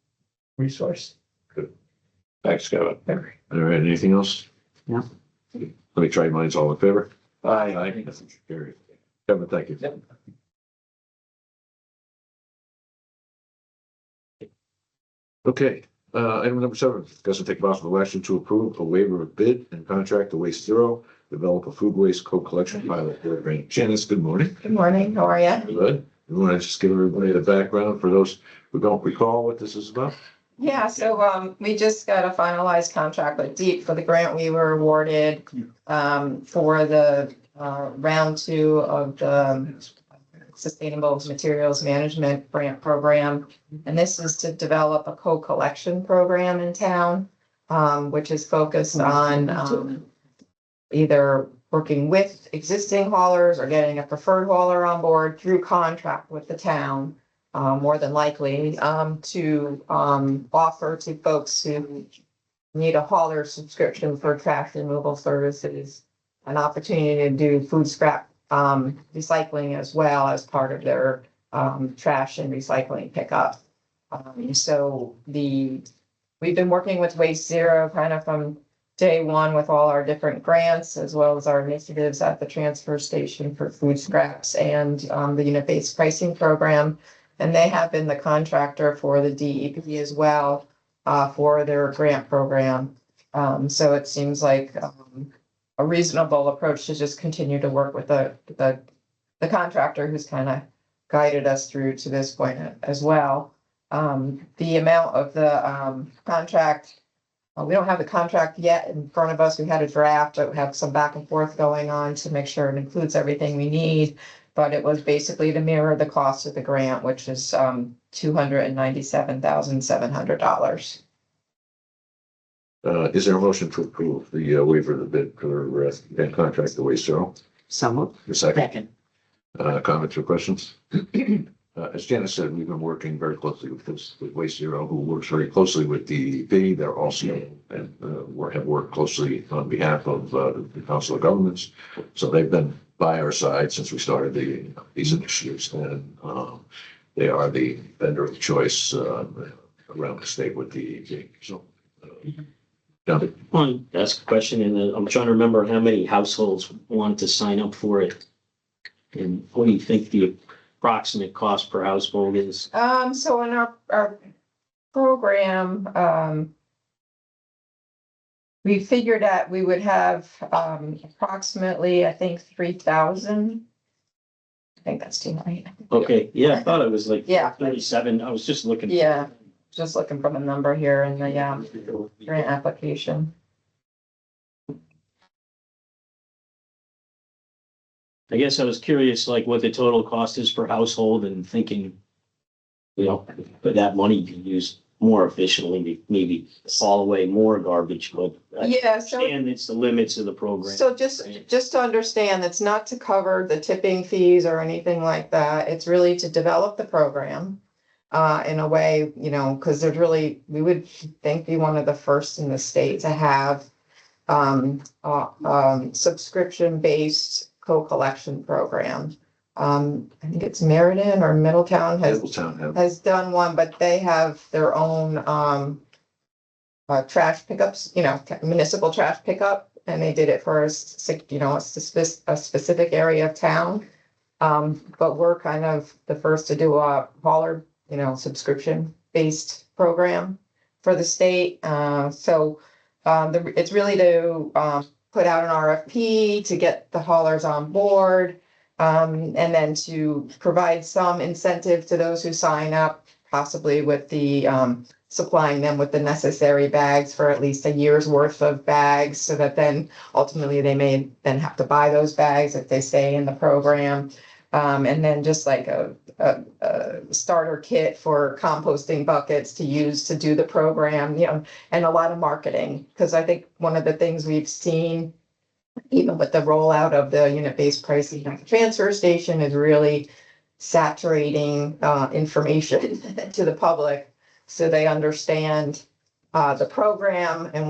resource. Thanks, Kevin. All right, anything else? No. Let me try minds. All in favor? Aye. Carried. Kevin, thank you. Okay, item number 7, discuss and take possible action to approve a waiver of bid and contract to Waste Zero, develop a food waste co-collection pilot program. Janice, good morning. Good morning, how are you? Good. You want to just give everybody the background for those who don't recall what this is about? Yeah, so we just got a finalized contract with Deep for the grant we were awarded for the round 2 of the Sustainable Materials Management Grant Program. And this is to develop a co-collection program in town, which is focused on either working with existing haulers or getting a preferred hauler on board through contract with the town. More than likely, to offer to folks who need a hauler subscription for trash removal services, an opportunity to do food scrap recycling as well as part of their trash and recycling pickup. We've been working with Waste Zero kind of from day one with all our different grants, as well as our initiatives at the transfer station for food scraps and the unit-based pricing program. And they have been the contractor for the DEP as well. for their grant program. So it seems like, a reasonable approach to just continue to work with the contractor who's kind of guided us through to this point as well. The amount of the, contract, we don't have the contract yet in front of us. We had a draft, but we have some back and forth going on to make sure it includes everything we need. But it was basically to mirror the cost of the grant, which is $297,700. Is there a motion to approve the waiver of the bid for and contract the waste zero? Some, A second, Second, comments or questions? As Janice said, we've been working very closely with Waste Zero, who works very closely with DEP. They're also, and have worked closely on behalf of the Council of Governments. So they've been by our side since we started these initiatives, and they are the vendor of choice around the state with DEP. So, John? I want to ask a question, and I'm trying to remember how many households wanted to sign up for it. And what do you think the approximate cost per household is? So in our program, we figured that we would have, approximately, I think, 3,000. I think that's too right. Okay, yeah, I thought it was like Yeah. 37. I was just looking. Yeah. Just looking for the number here in the, grant application. I guess I was curious, like, what the total cost is per household, and thinking, but that money you can use more efficiently, maybe haul away more garbage, but I Yeah, so. understand it's the limits of the program. So just to understand, it's not to cover the tipping fees or anything like that. It's really to develop the program. In a way, because there's really, we would think be one of the first in the state to have subscription-based co-collection program. I think it's Meriden or Middletown has done one, but they have their own trash pickups, municipal trash pickup, and they did it for a specific area of town. But we're kind of the first to do a hauler, subscription-based program for the state. It's really to put out an RFP to get the haulers on board, and then to provide some incentive to those who sign up, possibly with the supplying them with the necessary bags for at least a year's worth of bags, so that then ultimately they may then have to buy those bags if they stay in the program. And then just like a starter kit for composting buckets to use to do the program, and a lot of marketing. Because I think one of the things we've seen, even with the rollout of the unit-based pricing at the transfer station, is really saturating information to the public so they understand the program and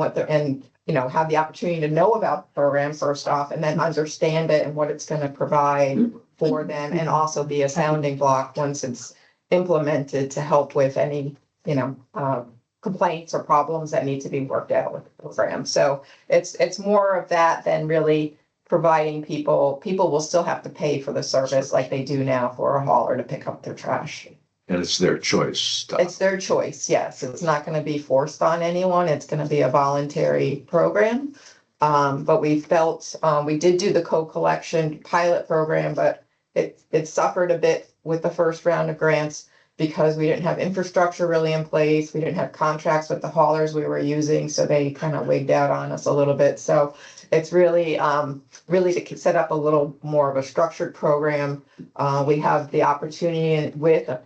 have the opportunity to know about the program first off, and then understand it and what it's going to provide for them, and also be a sounding block once it's implemented to help with any, complaints or problems that need to be worked out with the program. So it's more of that than really providing people will still have to pay for the service like they do now for a hauler to pick up their trash. And it's their choice. It's their choice, yes. It's not going to be forced on anyone. It's going to be a voluntary program. But we felt, we did do the co-collection pilot program, but it suffered a bit with the first round of grants because we didn't have infrastructure really in place. We didn't have contracts with the haulers we were using, so they kind of wigged out on us a little bit. So it's really to set up a little more of a structured program. We have the opportunity with a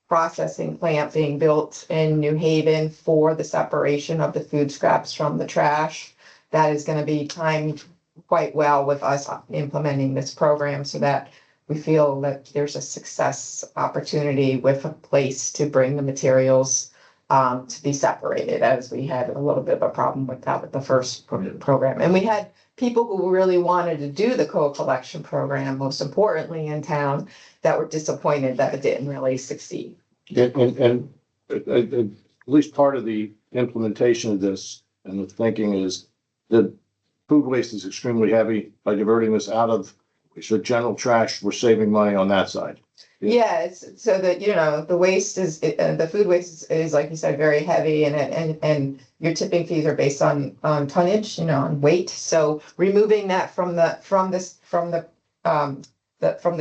processing plant being built in New Haven for the separation of the food scraps from the trash. That is going to be timed quite well with us implementing this program, so that we feel that there's a success opportunity with a place to bring the materials to be separated, as we had a little bit of a problem with that with the first program. And we had people who really wanted to do the co-collection program, most importantly in town, that were disappointed that it didn't really succeed. And at least part of the implementation of this and the thinking is that food waste is extremely heavy. By diverting this out of the general trash, we're saving money on that side. Yeah, it's so that, the waste the food waste is, like you said, very heavy and your tipping fees are based on tonnage, on weight. So removing that from the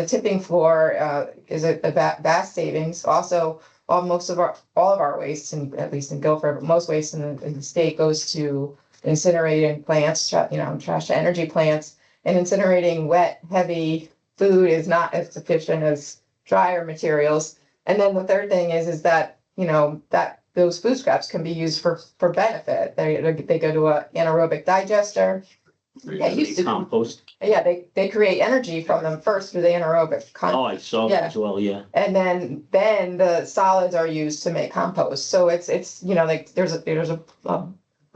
tipping floor, is a vast savings. Also, all of our waste, and at least in Guilford, but most waste in the state goes to incinerating plants, trash to energy plants, and incinerating wet, heavy food is not as efficient as drier materials. And then the third thing is that, that those food scraps can be used for benefit. They go to an anaerobic digester. Yeah, used to, Compost. yeah, they create energy from them first through the anaerobic. Oh, I saw that as well, yeah. And then the solids are used to make compost. So it's, like there's a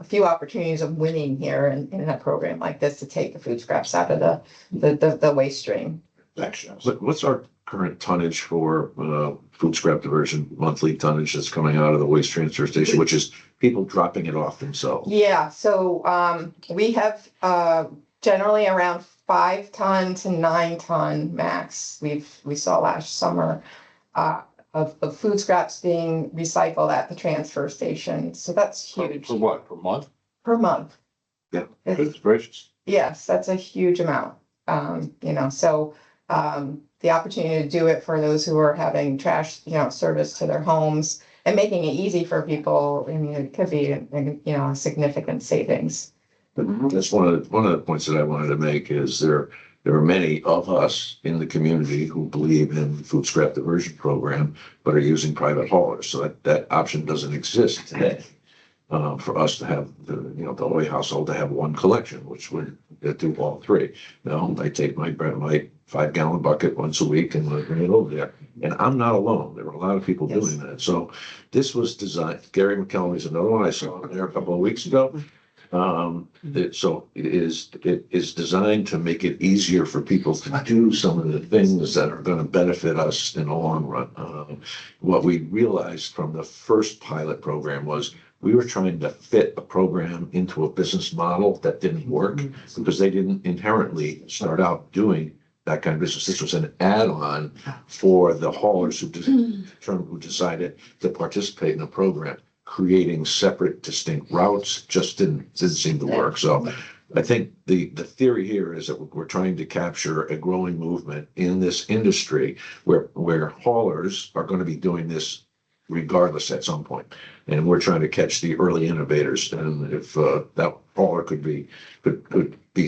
few opportunities of winning here in a program like this to take the food scraps out of the waste stream. What's our current tonnage for food scrap diversion, monthly tonnage that's coming out of the waste transfer station, which is people dropping it off themselves? Yeah, so we have generally around 5 ton to 9 ton max. We saw last summer of food scraps being recycled at the transfer station. So that's huge. For what, per month? Per month. Yeah. Goodness gracious. Yes, that's a huge amount. So the opportunity to do it for those who are having trash, service to their homes and making it easy for people, it could be, a significant savings. That's one of the points that I wanted to make is there are many of us in the community who believe in the food scrap diversion program, but are using private haulers. So that option doesn't exist today. For us to have the Hoy household to have one collection, which would do all three. I take my 5-gallon bucket once a week and bring it over there. And I'm not alone. There were a lot of people doing that. So this was designed. Gary McKelvey is another one I saw there a couple of weeks ago. It is designed to make it easier for people to do some of the things that are going to benefit us in the long run. What we realized from the first pilot program was we were trying to fit a program into a business model that didn't work because they didn't inherently start out doing that kind of business. This was an add-on for the haulers who decided to participate in the program. Creating separate, distinct routes just didn't seem to work. So I think the theory here is that we're trying to capture a growing movement in this industry where haulers are going to be doing this regardless at some point. And we're trying to catch the early innovators. And if that hauler could be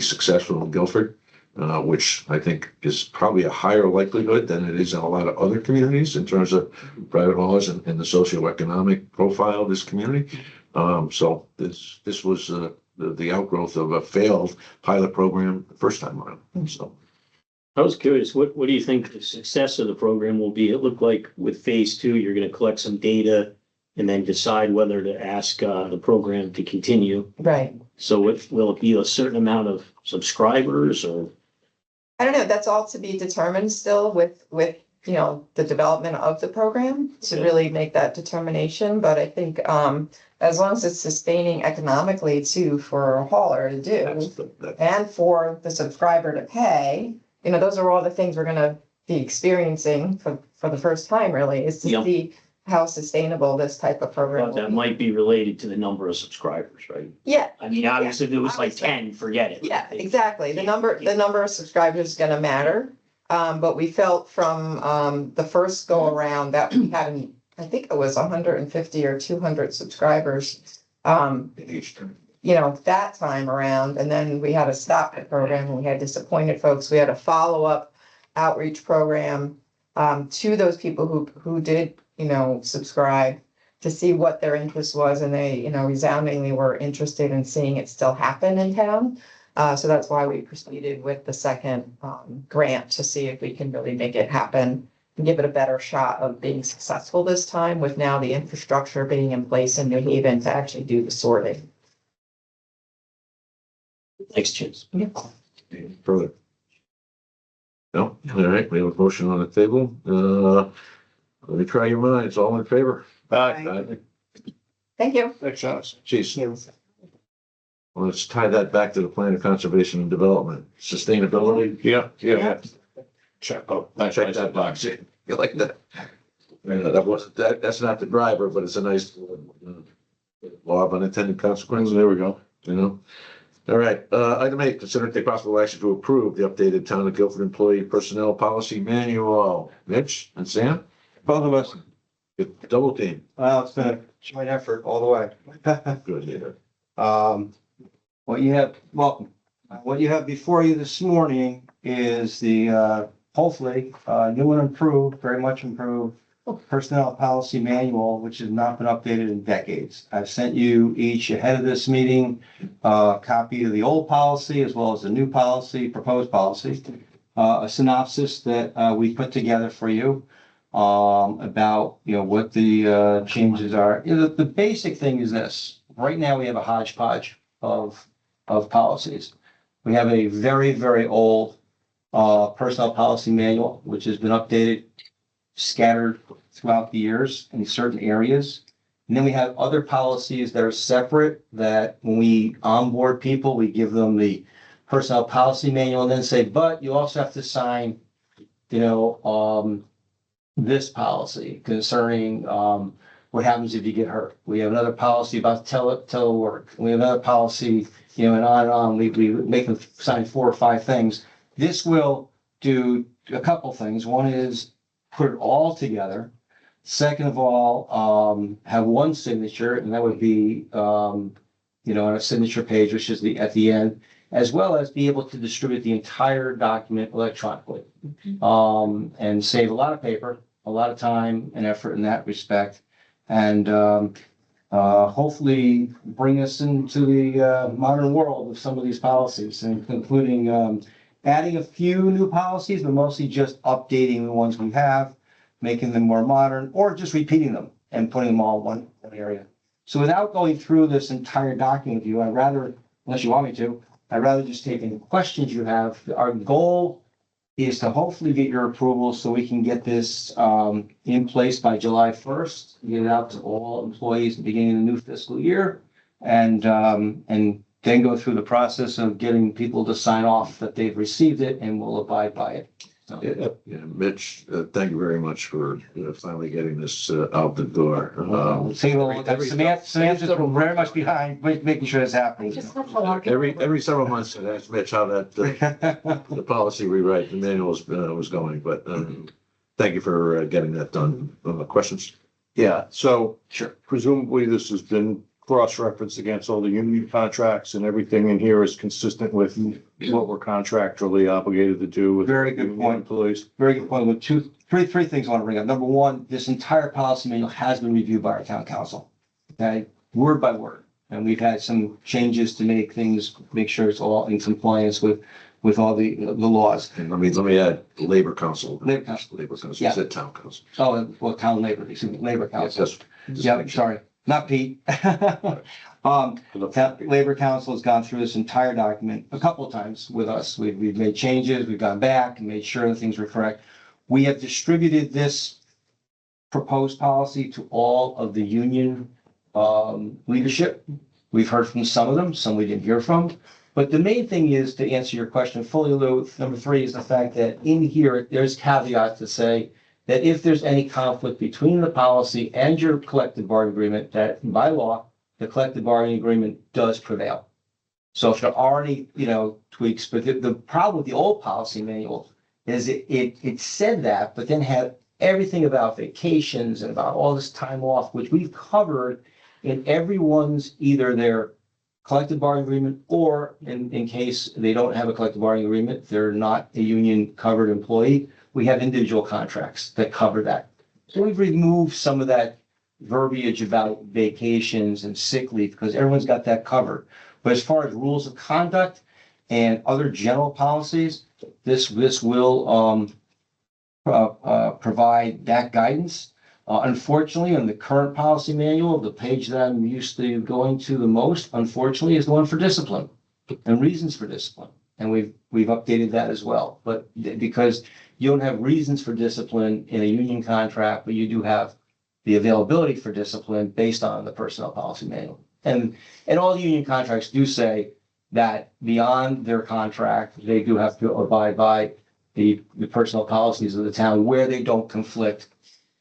successful in Guilford, which I think is probably a higher likelihood than it is in a lot of other communities in terms of private haulers and the socioeconomic profile of this community. So this was the outgrowth of a failed pilot program the first time around. So I was curious, what do you think the success of the program will be? It looked like with phase 2, you're going to collect some data and then decide whether to ask the program to continue. Right. So will it be a certain amount of subscribers or? I don't know, that's all to be determined still with the development of the program to really make that determination. But I think as long as it's sustaining economically too for a hauler to do and for the subscriber to pay, those are all the things we're gonna be experiencing for the first time really, is to see how sustainable this type of program But that will be. might be related to the number of subscribers, right? Yeah. I mean, obviously, if it was like Obviously. 10, forget it. Yeah, exactly. The number of subscribers is gonna matter. But we felt from the first go around that we had, I think it was 150 or 200 subscribers. That time around, and then we had to stop the program and we had disappointed folks. We had a follow-up outreach program to those people who did, subscribe to see what their interest was, and they, resoundingly were interested in seeing it still happen in town. So that's why we proceeded with the second grant to see if we can really make it happen and give it a better shot of being successful this time with now the infrastructure being in place in New Haven to actually do the sorting. Thanks, Chance. further. No, all right, we have a motion on the table. Let me try your minds, all in favor? Aye. Thank you. Thanks, Janice. Geez, let's tie that back to the plan of conservation and development, sustainability. Yeah. Check, thanks, Check that box. You like that? That wasn't, that's not the driver, but it's a nice law of unintended consequences. There we go. You know? All right, item 8, consider and take possible action to approve the updated Town of Guilford Employee Personnel Policy Manual. Mitch and Sam, Both of us. good double team. Well, it's been a joint effort all the way. Good, yeah. What you have, welcome. What you have before you this morning is the, hopefully, new and improved, very much improved personnel policy manual, which has not been updated in decades. I've sent you each ahead of this meeting, a copy of the old policy as well as the new policy, proposed policy, a synopsis that, we put together for you, about, what the, changes are. The basic thing is this. Right now, we have a hodgepodge of policies. We have a very, very old personnel policy manual, which has been updated, scattered throughout the years in certain areas. And then we have other policies that are separate, that when we onboard people, we give them the personnel policy manual and then say, but you also have to sign, this policy concerning what happens if you get hurt. We have another policy about telework. We have another policy, and on and on. We make them sign 4 or 5 things. This will do a couple things. One is put it all together. Second of all, have one signature, and that would be, on a signature page, which is at the end, as well as be able to distribute the entire document electronically. And save a lot of paper, a lot of time and effort in that respect. And hopefully bring us into the modern world of some of these policies, and including adding a few new policies, but mostly just updating the ones we have, making them more modern, or just repeating them and putting them all in one area. So without going through this entire document with you, I'd rather, unless you want me to, I'd rather just take any questions you have. Our goal is to hopefully get your approval so we can get this in place by July 1st, get it out to all employees at the beginning of the new fiscal year, and then go through the process of getting people to sign off that they've received it and will abide by it. So, Yeah, Mitch, thank you very much for finally getting this out the door. Samantha's very much behind making sure it's happening. Just have to walk it Every over. several months, I ask Mitch how that the policy rewrite, the manual was going, but thank you for getting that done. Questions? Yeah, so Sure. presumably this has been cross-referenced against all the union contracts, and everything in here is consistent with what we're contractually obligated to do with Very good union point. employees. Very good point. With three things I want to bring up. Number one, this entire policy manual has been reviewed by our town council. Okay, word by word. And we've had some changes to make sure it's all in compliance with all the laws. And let me add, Labor Council. Labor Council. Labor Council, Yeah. you said Town Council. Oh, well, town labor, Labor Yes, Council. just Yeah, make sure. sorry, not Pete. Labor Council has gone through this entire document a couple of times with us. We've made changes, we've gone back and made sure that things were correct. We have distributed this proposed policy to all of the union leadership. We've heard from some of them, some we didn't hear from. But the main thing is, to answer your question fully, Lou, number 3 is the fact that in here, there's caveats to say that if there's any conflict between the policy and your collective bargaining agreement, that by law, the collective bargaining agreement does prevail. So if there are any, tweaks, but the problem with the old policy manual is it said that, but then had everything about vacations and about all this time off, which we've covered in everyone's, either their collective bargaining agreement, or in case they don't have a collective bargaining agreement, they're not a union covered employee, we have individual contracts that cover that. So we've removed some of that verbiage about vacations and sick leave, because everyone's got that covered. But as far as rules of conduct and other general policies, this will provide that guidance. Unfortunately, in the current policy manual, the page that I'm used to going to the most, unfortunately, is the one for discipline and reasons for discipline. And we've updated that as well. But because you don't have reasons for discipline in a union contract, but you do have the availability for discipline based on the personnel policy manual. And all union contracts do say that beyond their contract, they do have to abide by the personnel policies of the town where they don't conflict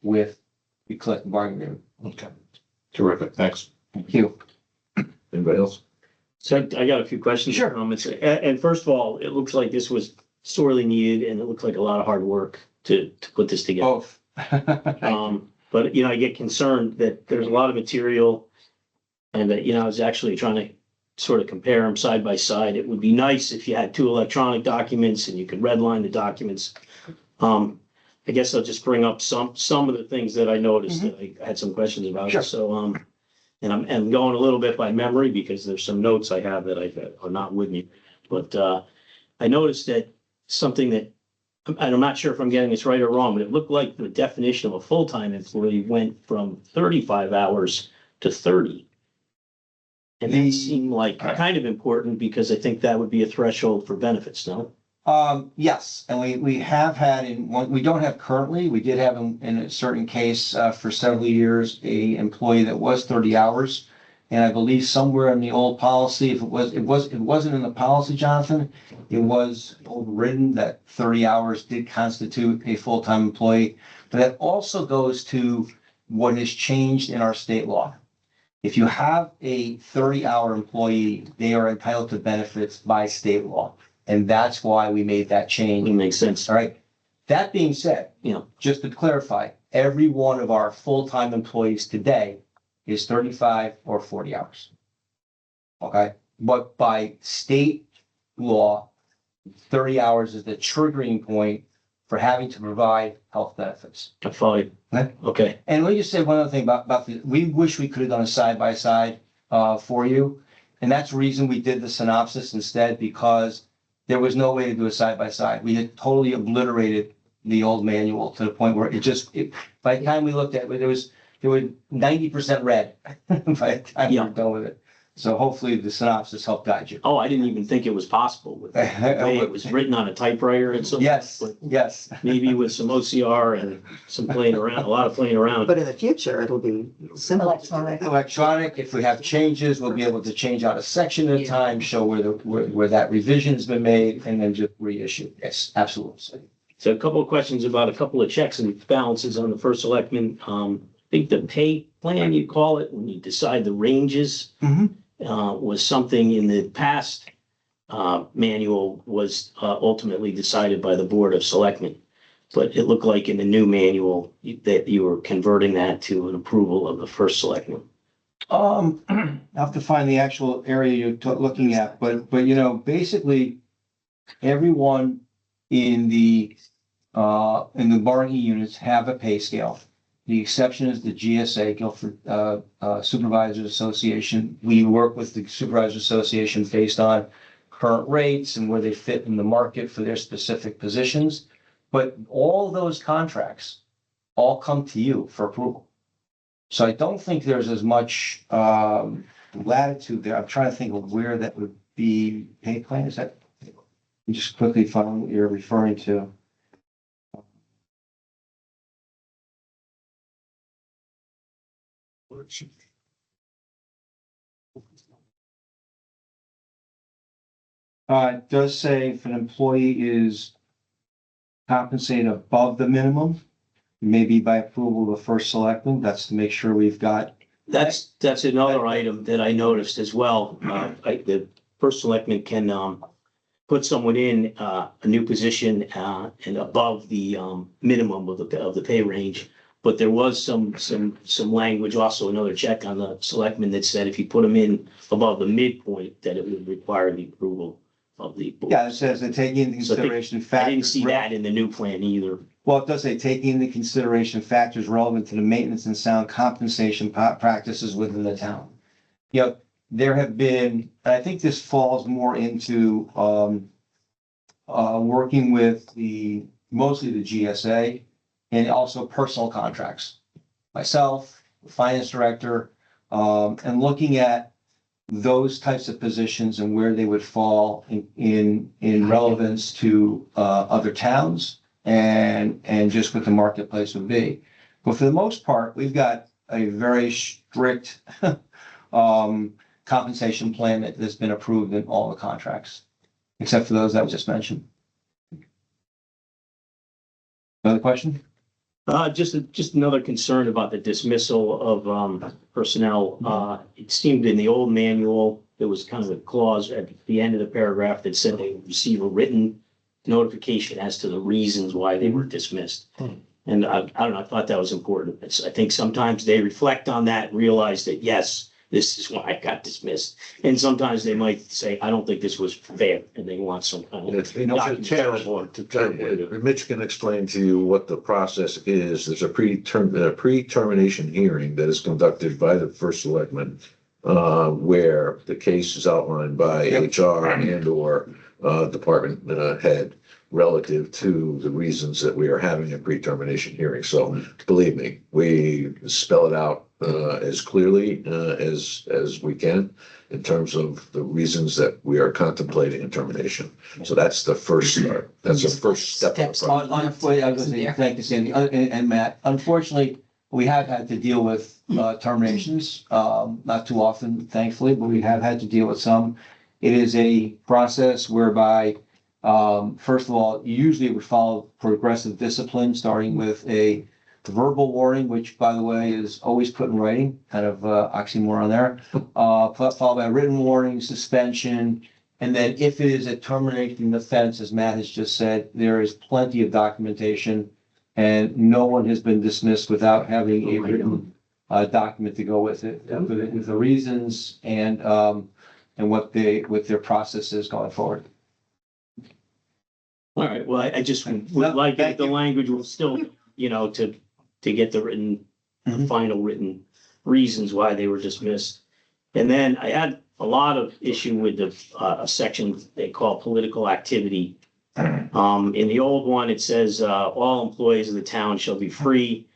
with the collective bargaining agreement. Okay. Terrific. Thanks. Thank you. Anybody else? So I got a few questions. Sure. Comments. And first of all, it looks like this was sorely needed and it looked like a lot of hard work to put this together. Both. Thank you. But I get concerned that there's a lot of material and that, I was actually trying to sort of compare them side by side. It would be nice if you had two electronic documents and you could redline the documents. I guess I'll just bring up some of the things that I noticed that I had some questions about. Sure. So, and I'm going a little bit by memory because there's some notes I have that are not with me. But, I noticed that something that, and I'm not sure if I'm getting this right or wrong, but it looked like the definition of a full-time employee went from 35 hours to 30. And that seemed like kind of important because I think that would be a threshold for benefits, no? Yes, and we have had we don't have currently, we did have in a certain case, for several years, a employee that was 30 hours. And I believe somewhere in the old policy, if it wasn't in the policy, Jonathan, it was overridden that 30 hours did constitute a full-time employee. But that also goes to what has changed in our state law. If you have a 30-hour employee, they are entitled to benefits by state law. And that's why we made that change. It makes sense. All right. That being said, just to clarify, every one of our full-time employees today is 35 or 40 hours. Okay. But by state law, 30 hours is the triggering point for having to provide health benefits. I follow you. Okay. And let me just say one other thing about we wish we could have done a side-by-side for you. And that's the reason we did the synopsis instead, because there was no way to do a side-by-side. We had totally obliterated the old manual to the point where by the time we looked at it, there was 90% red by the time we were done with it. So hopefully the synopsis helped guide you. Oh, I didn't even think it was possible with the way it was written on a typewriter and so. Yes, But yes. maybe with some OCR and some playing around, a lot of playing around. But in the future, it'll be simple. Electronic, if we have changes, we'll be able to change out a section at a time, show where that revision has been made, and then just reissue. Yes, absolutely. So a couple of questions about a couple of checks and balances on the first selectman. I think the pay plan, you call it, when you decide the ranges, was something in the past manual was ultimately decided by the Board of Selectmen. But it looked like in the new manual that you were converting that to an approval of the first selectman. I'll have to find the actual area you're looking at, but basically everyone in the bargaining units have a pay scale. The exception is the GSA, Guilford Supervisors Association. We work with the Supervisors Association based on current rates and where they fit in the market for their specific positions. But all those contracts all come to you for approval. So I don't think there's as much latitude there. I'm trying to think of where that would be. Pay plan, is that? Just quickly find what you're referring to. It does say if an employee is compensated above the minimum, maybe by approval of the first selectman, that's to make sure we've got. That's another item that I noticed as well. The first selectman can put someone in a new position and above the minimum of the pay range. But there was some language, also another check on the selectmen that said if you put them in above the midpoint, that it would require the approval of the board. Yeah, it says that taking into consideration factors. I didn't see that in the new plan either. Well, it does say taking into consideration factors relevant to the maintenance and sound compensation practices within the town. There have been, and I think this falls more into working with mostly the GSA and also personal contracts. Myself, the finance director, and looking at those types of positions and where they would fall in relevance to other towns and just what the marketplace would be. But for the most part, we've got a very strict compensation plan that's been approved in all the contracts, except for those that I just mentioned. Another question? Just another concern about the dismissal of personnel. It seemed in the old manual, there was kind of a clause at the end of the paragraph that said they would receive a written notification as to the reasons why they were dismissed. And I don't know, I thought that was important. I think sometimes they reflect on that and realize that, yes, this is why I got dismissed. And sometimes they might say, I don't think this was fair, and they want some kind of. It's terrible. Mitch can explain to you what the process is. There's a pre-termination hearing that is conducted by the first selectman, where the case is outlined by HR and or department head relative to the reasons that we are having a pre-termination hearing. So believe me, we spell it out as clearly as we can in terms of the reasons that we are contemplating a termination. So that's the first start. That's the first step. Steps. Unfortunately, I was gonna say, thank you, Sandy, and Matt. Unfortunately, we have had to deal with terminations, not too often, thankfully, but we have had to deal with some. It is a process whereby, first of all, usually it would follow progressive discipline, starting with a verbal warning, which, by the way, is always put in writing, kind of oxymoron there, followed by a written warning, suspension, and then if it is a termination offense, as Matt has just said, there is plenty of documentation, and no one has been dismissed without having a written document to go with it, with the reasons and what their process is going forward. All right, well, I just would like if the language will still, to get the written, the final written reasons why they were dismissed. And then I had a lot of issue with a section they call political activity. In the old one, it says, all employees of the town shall be free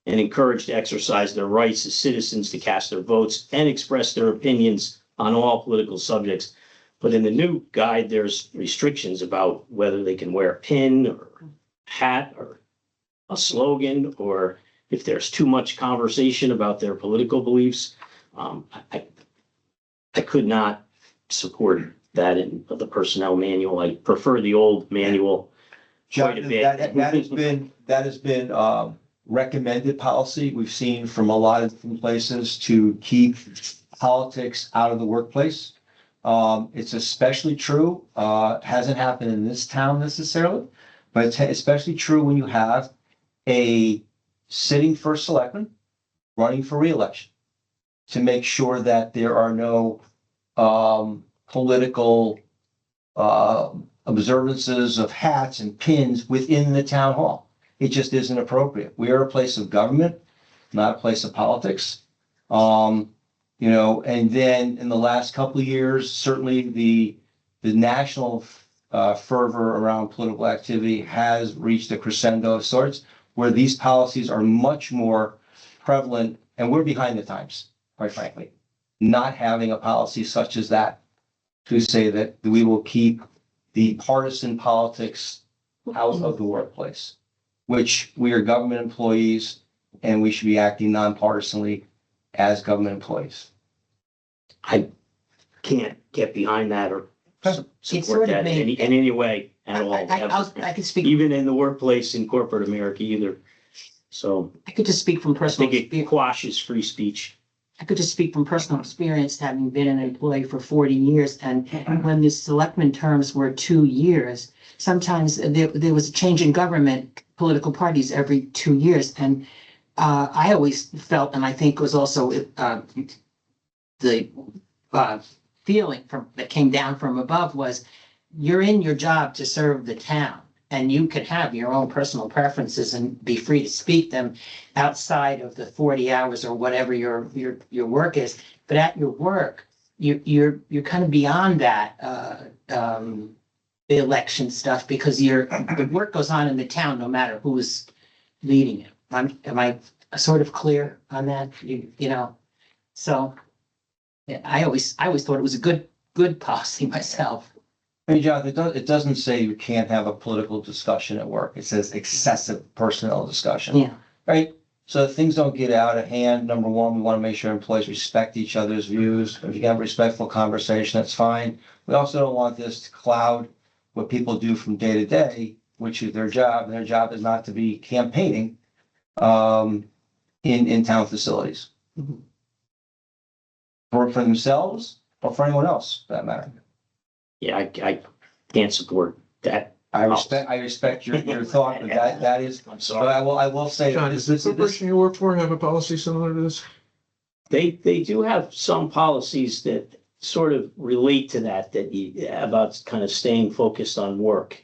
and encouraged to exercise their rights as citizens to cast their votes and express their opinions on all political subjects. But in the new guide, there's restrictions about whether they can wear a pin or hat or a slogan, or if there's too much conversation about their political beliefs. I could not support that in the personnel manual. I prefer the old manual quite a John, bit. that has been recommended policy. We've seen from a lot of different places to keep politics out of the workplace. It's especially true, hasn't happened in this town necessarily, but it's especially true when you have a sitting first selectman running for reelection to make sure that there are no political observances of hats and pins within the town hall. It just isn't appropriate. We are a place of government, not a place of politics. And then in the last couple of years, certainly the national fervor around political activity has reached a crescendo of sorts, where these policies are much more prevalent, and we're behind the times, quite frankly. Not having a policy such as that to say that we will keep the partisan politics out of the workplace, which we are government employees and we should be acting nonpartisanly as government employees. I can't get behind that or sort support of that in any way at all. I can speak, Even in the workplace in corporate America either. So I could just speak from I personal think it experience. quashes free speech. I could just speak from personal experience, having been an employee for 40 years. And when the selectman terms were 2 years, sometimes there was a change in government, political parties every 2 years. And I always felt, and I think was also the feeling that came down from above was, you're in your job to serve the town. And you could have your own personal preferences and be free to speak them outside of the 40 hours or whatever your work is. But at your work, you're kind of beyond that the election stuff, because the work goes on in the town no matter who's leading it. Am I sort of clear on that? So yeah, I always thought it was a good policy myself. Hey, John, it doesn't say you can't have a political discussion at work. It says excessive personnel discussion. Yeah. Right? So things don't get out of hand. Number one, we want to make sure employees respect each other's views. If you can have a respectful conversation, that's fine. We also don't want this to cloud what people do from day to day which is their job, and their job is not to be campaigning in town facilities. Mhm. For themselves or for anyone else, for that matter. Yeah, I can't support that. I respect your thought, but that is, I'm but sorry. I will say. John, that does the this- corporation you work for have a policy similar to this? They do have some policies that sort of relate to about kind of staying focused on work.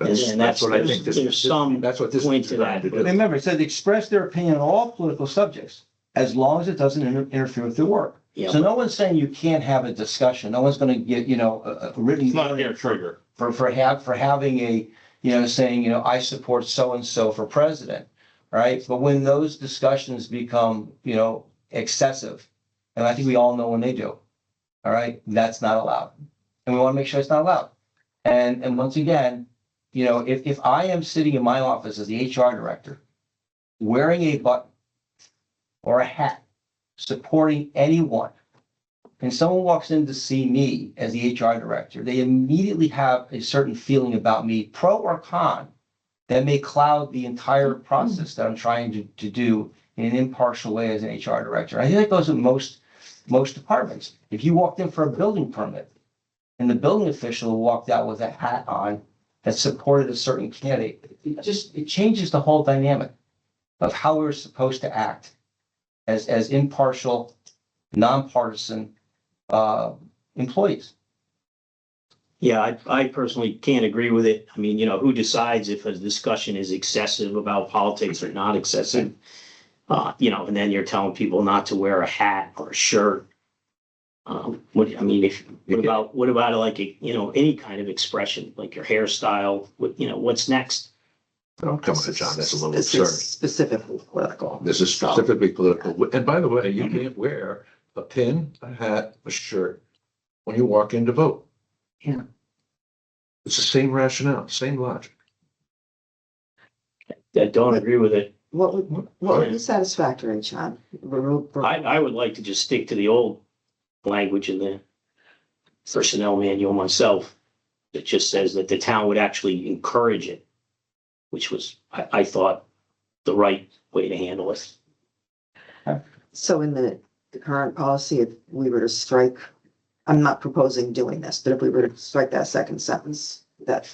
And That's what I think. there's some That's what this point is to designed to that, do. Remember, it says express their opinion on all political subjects, as long as it doesn't interfere with their work. Yeah. So no one's saying you can't have a discussion. No one's gonna get, a written. It's not their trigger. For having a, saying, I support so-and-so for president, right? But when those discussions become, excessive, and I think we all know when they do, all right, that's not allowed. And we want to make sure it's not allowed. And once again, if I am sitting in my office as the HR director, wearing a button or a hat, supporting anyone, and someone walks in to see me as the HR director, they immediately have a certain feeling about me, pro or con, that may cloud the entire process that I'm trying to do in an impartial way as an HR director. I think that goes with most departments. If you walked in for a building permit and the building official walked out with a hat on that supported a certain candidate, it changes the whole dynamic of how we're supposed to act as impartial, nonpartisan employees. Yeah, I personally can't agree with it. I mean, who decides if a discussion is excessive about politics or not excessive? And then you're telling people not to wear a hat or a shirt. What about like, any kind of expression, like your hairstyle, what's next? Oh, come on, John, that's a little This absurd. is specifically political. This is specifically political. And by the way, you can't wear a pin, a hat, a shirt when you walk in to vote. Yeah. It's the same rationale, same logic. I don't agree with it. What would be satisfactory, John? I would like to just stick to the old language in the personnel manual myself. That just says that the town would actually encourage it, which was, I thought, the right way to handle it. So in the current policy, if we were to strike, I'm not proposing doing this, but if we were to strike that second sentence,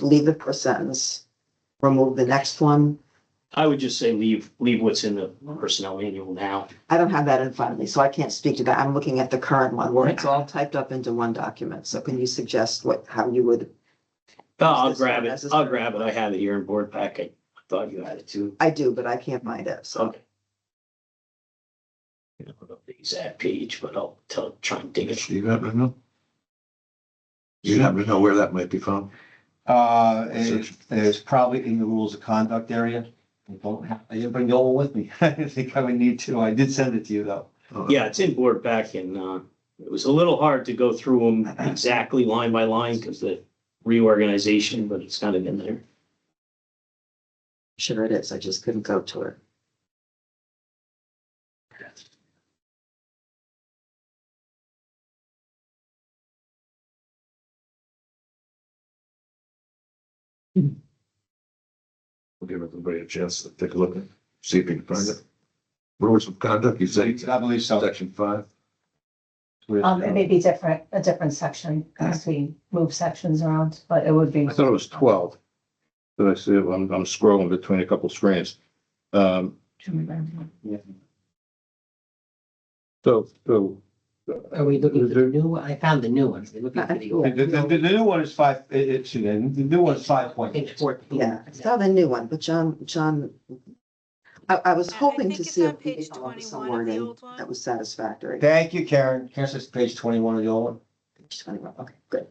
leave the first sentence, remove the next one. I would just say leave what's in the personnel manual now. I don't have that in front of me, so I can't speak to that. I'm looking at the current one where it's all typed up into one document. So can you suggest how you would? I'll this grab one it. as a I'll start? grab it. I have it here in board packet. I thought you had it too. I do, but I can't find it, so. Okay. I don't know the exact page, but I'll try and dig it. You happen to know? You happen to know where that might be found? It's probably in the rules of conduct area. I didn't bring the old one with me. I didn't think I would need to. I did send it to you though. Yeah, it's in board back and it was a little hard to go through them exactly line by line because the reorganization, but it's kind of in there. Sure it is. I just couldn't go to it. We'll give everybody a chance to take a look and see if you can find it. Rules of conduct, you say, I believe so. section 5. It may be a different section, as we move sections around, but it would be. I thought it was 12. Did I see it? I'm scrolling between a couple screens. So Are we looking for the new one? I found the new one. We're looking for the old. The new one is the new one is 5.6. Page 14. Yeah, I saw the new one, but John, I was hoping to think it's see on if we page could come up with some 21 of the wording old one. that was satisfactory. Thank you, Karen. Karen says page 21 of the old one. Page 21, okay, good.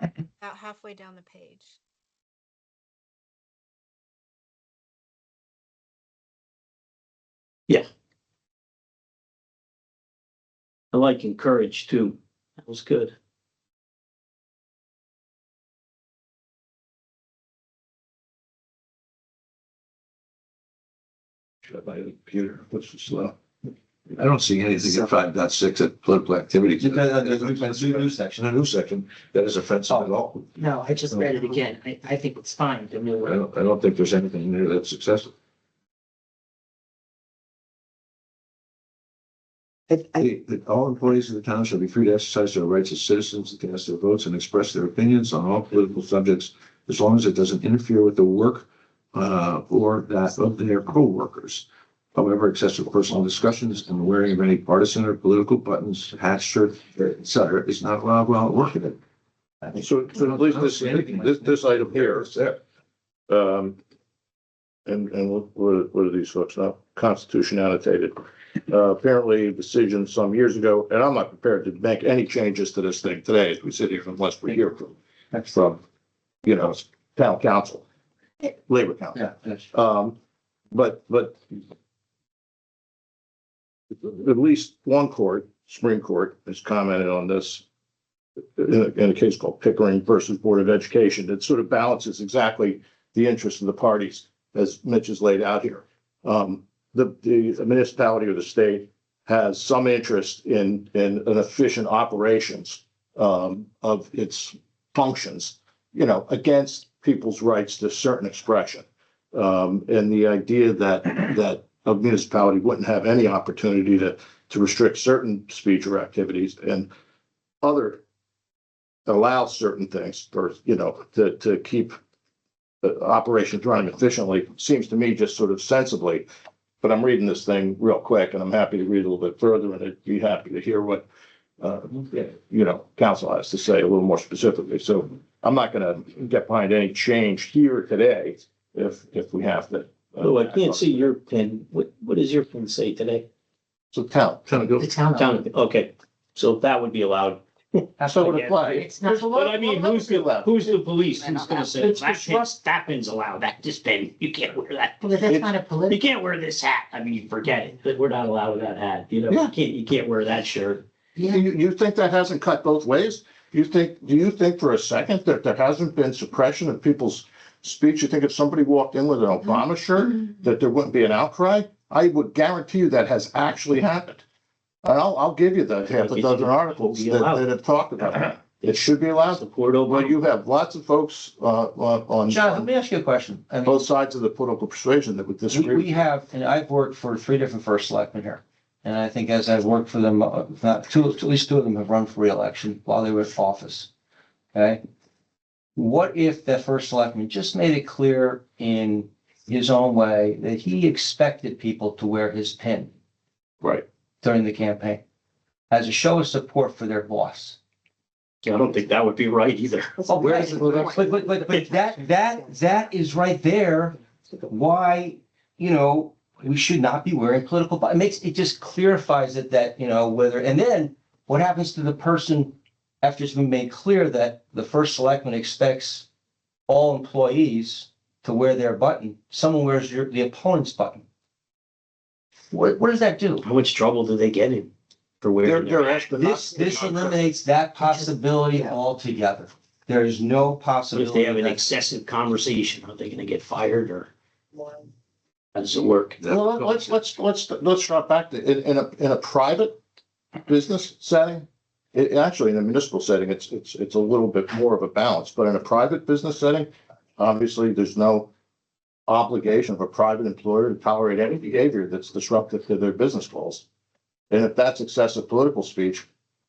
About halfway down the page. I like encourage too. That was good. Shut my computer, what's so slow? I don't see anything in 5.6 at political activities. There's a new section. In a new section that is offensive at all. No, I just read it again. I think it's fine, the new one. I don't think there's anything in there that's excessive. That all employees of the town shall be free to exercise their rights as citizens to cast their votes and express their opinions on all political subjects, as long as it doesn't interfere with the work or that of their co-workers. However, excessive personal discussions and the wearing of any partisan or political buttons, hats, shirts, etc., is not allowed while working. So at least this item here is there. And what are these folks now? Constitution annotated. Apparently decision some years ago, and I'm not prepared to make any changes to this thing today as we sit here unless we hear from, town council, labor council. Yeah. But at least one court, Supreme Court, has commented on this in a case called Pickering versus Board of Education. It sort of balances exactly the interests of the parties as Mitch has laid out here. The municipality or the state has some interest in an efficient operations of its functions, against people's rights to certain expression. And the idea that a municipality wouldn't have any opportunity to restrict certain speech or activities and allow certain things or, to keep the operations running efficiently seems to me just sort of sensibly. But I'm reading this thing real quick and I'm happy to read a little bit further and I'd be happy to hear what, council has to say a little more specifically. So I'm not going to get behind any change here today if we have to. Oh, I can't see your pen. What does your pen say today? So town. The town. Okay, so that would be allowed. So would apply. It's not. But I mean, who's the police? Who's gonna say that pen's allowed, this pen, you can't wear that. Well, that's kind of You political. can't wear this hat. I mean, forget it, that we're not allowed that hat, Yeah. you can't wear that shirt. You think that hasn't cut both ways? Do you think for a second that there hasn't been suppression of people's speech? You think if somebody walked in with an Obama shirt, that there wouldn't be an outcry? I would guarantee you that has actually happened. I'll give you the half a dozen articles that have talked about that. It should be allowed. Support Well, Obama. you have lots of folks on John, let me ask you a question. I mean, both sides of the political persuasion that would disagree. we have, and I've worked for 3 different first selectmen here. And I think as I've worked for them, if not two, at least 2 of them have run for reelection while they were in office. Okay? What if that first selectman just made it clear in his own way that he expected people to wear his pin Right. during the campaign as a show of support for their boss? I don't think that would be right either. Oh, right. But that is right there. Why, we should not be wearing political, it just clarifies it that, whether, and then what happens to the person after it's been made clear that the first selectman expects all employees to wear their button, someone wears the opponent's button. What does that do? How much trouble do they get in for wearing their They're hat? asking This eliminates that possibility altogether. There is no What possibility. if they have an that- excessive conversation? Are they gonna get fired or how does it work? Well, let's drop back to, in a private business setting, actually in a municipal setting, it's a little bit more of a balance, but in a private business setting, obviously, there's no obligation of a private employer to tolerate any behavior that's disruptive to their business goals. And if that's excessive political speech,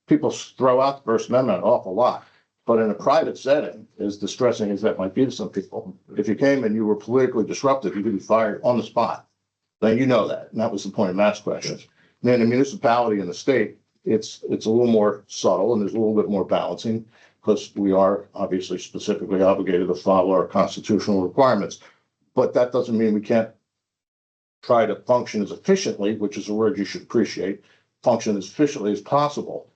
people throw out the First Amendment an awful lot. But in a private setting, as distressing as that might be to some people, if you came and you were politically disruptive, you could be fired on the spot. Then you know that, and that was the point of Matt's question. And in a municipality in the state, it's a little more subtle and there's a little bit more balancing because we are obviously specifically obligated to follow our constitutional requirements. But that doesn't mean we can't try to function as efficiently, which is a word you should appreciate, function as efficiently as possible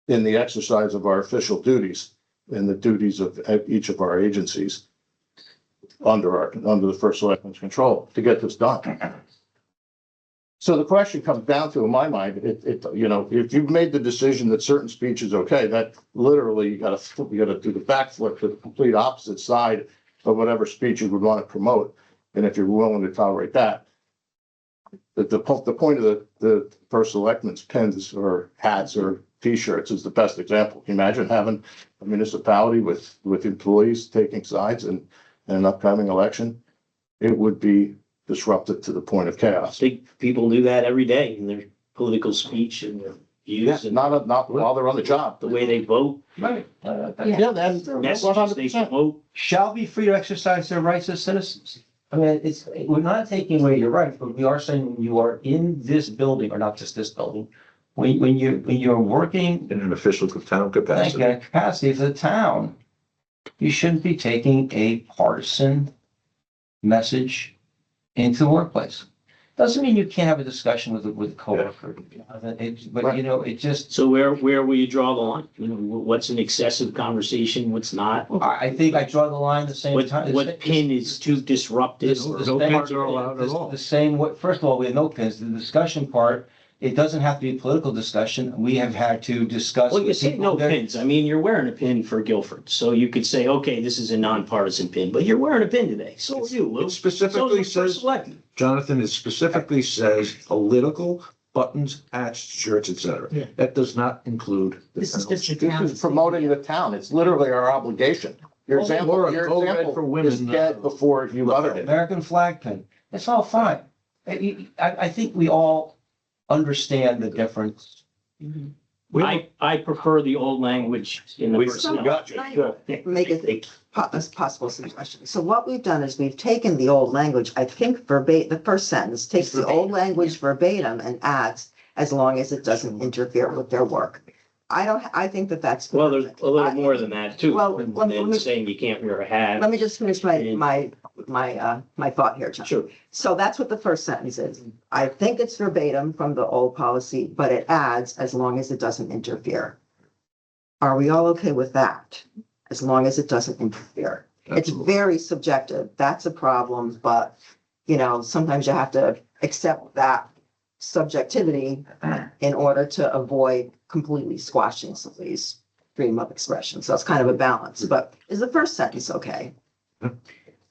in the exercise of our official duties and the duties of each of our agencies under the first selectman's control to get this done. So the question comes down to, in my mind, if you've made the decision that certain speech is okay, that literally you gotta do the backflip to the complete opposite side of whatever speech you would want to promote. And if you're willing to tolerate that, the point of the first selectmen's pins or hats or T-shirts is the best example. Can you imagine having a municipality with employees taking sides in an upcoming election? It would be disruptive to the point of I chaos. think people do that every day in their political speech and their views and Not while they're on the job. the way they vote. Right. Yeah. That's Messages they 100%. promote. shall be free to exercise their rights as citizens. I mean, we're not taking away your rights, but we are saying when you are in this building, or not just this building, when you're working In an official town in capacity. a capacity for the town, you shouldn't be taking a partisan message into the workplace. Doesn't mean you can't have a discussion with a coworker, but you know, it just, So where will you draw the line? You know, what's an excessive conversation, what's not? I think I draw the line the same time. What pin is too disruptive? This- or- this No thing- pins are allowed at all. The same way, first of all, we have no pins. The discussion part, it doesn't have to be a political discussion. We have had to discuss. Well, you with say people no that- pins. I mean, you're wearing a pin for Guilford, so you could say, okay, this is a nonpartisan pin, but you're wearing a pin today. So are you, Lou. It specifically So is the says, selectmen. Jonathan, it specifically says political buttons, hats, shirts, etc. Yeah. That does not include. the This is town. just a This town. is promoting the town. It's literally our obligation. Your example, Laura, your go red example for women, is dead before you uttered it. American flag pin. It's all fine. I think we all understand the difference. I prefer the old language in the We personnel. got you. Good. Make it a possible suggestion. So what we've done is we've taken the old language, I think verbatim, the first sentence takes the old language verbatim and adds, as long as it doesn't interfere with their work. I think that's. Well, there's perfect. a little I- more than that too. Well, And let me- then saying you can't wear a hat. Let me just finish my thought here, John. Sure. So that's what the first sentence is. I think it's verbatim from the old policy, but it adds, as long as it doesn't interfere. Are we all okay with that? As long as it doesn't interfere. It's Absolutely. very subjective. That's a problem, but, you know, sometimes you have to accept that subjectivity in order to avoid completely squashing somebody's freedom of expression. So it's kind of a balance, but is the first sentence okay?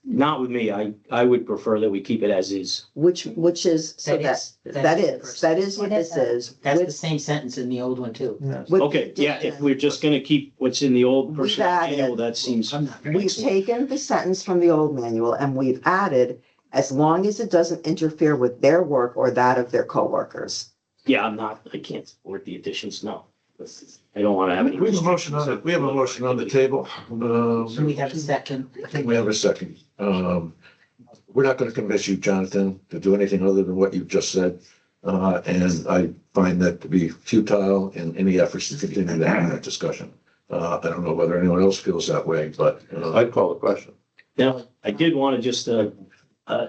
Not with me. I would prefer that we keep it as is. Which is, so That that is- that is what this is. That's the with- same sentence in the old one too. with Okay, yeah, if we're just gonna keep what's in the old We've personnel added- manual, that seems. We've taken the sentence from the old manual and we've added, as long as it doesn't interfere with their work or that of their coworkers. Yeah, I can't support the additions, no. I don't wanna have any. We have a motion on it. We have a motion on the table. So we have a second. I think we have a second. We're not going to convince you, Jonathan, to do anything other than what you've just said. And I find that to be futile in any efforts to continue to have that discussion. I don't know whether anyone else feels that way, but I'd call the question. Now, I did wanna just,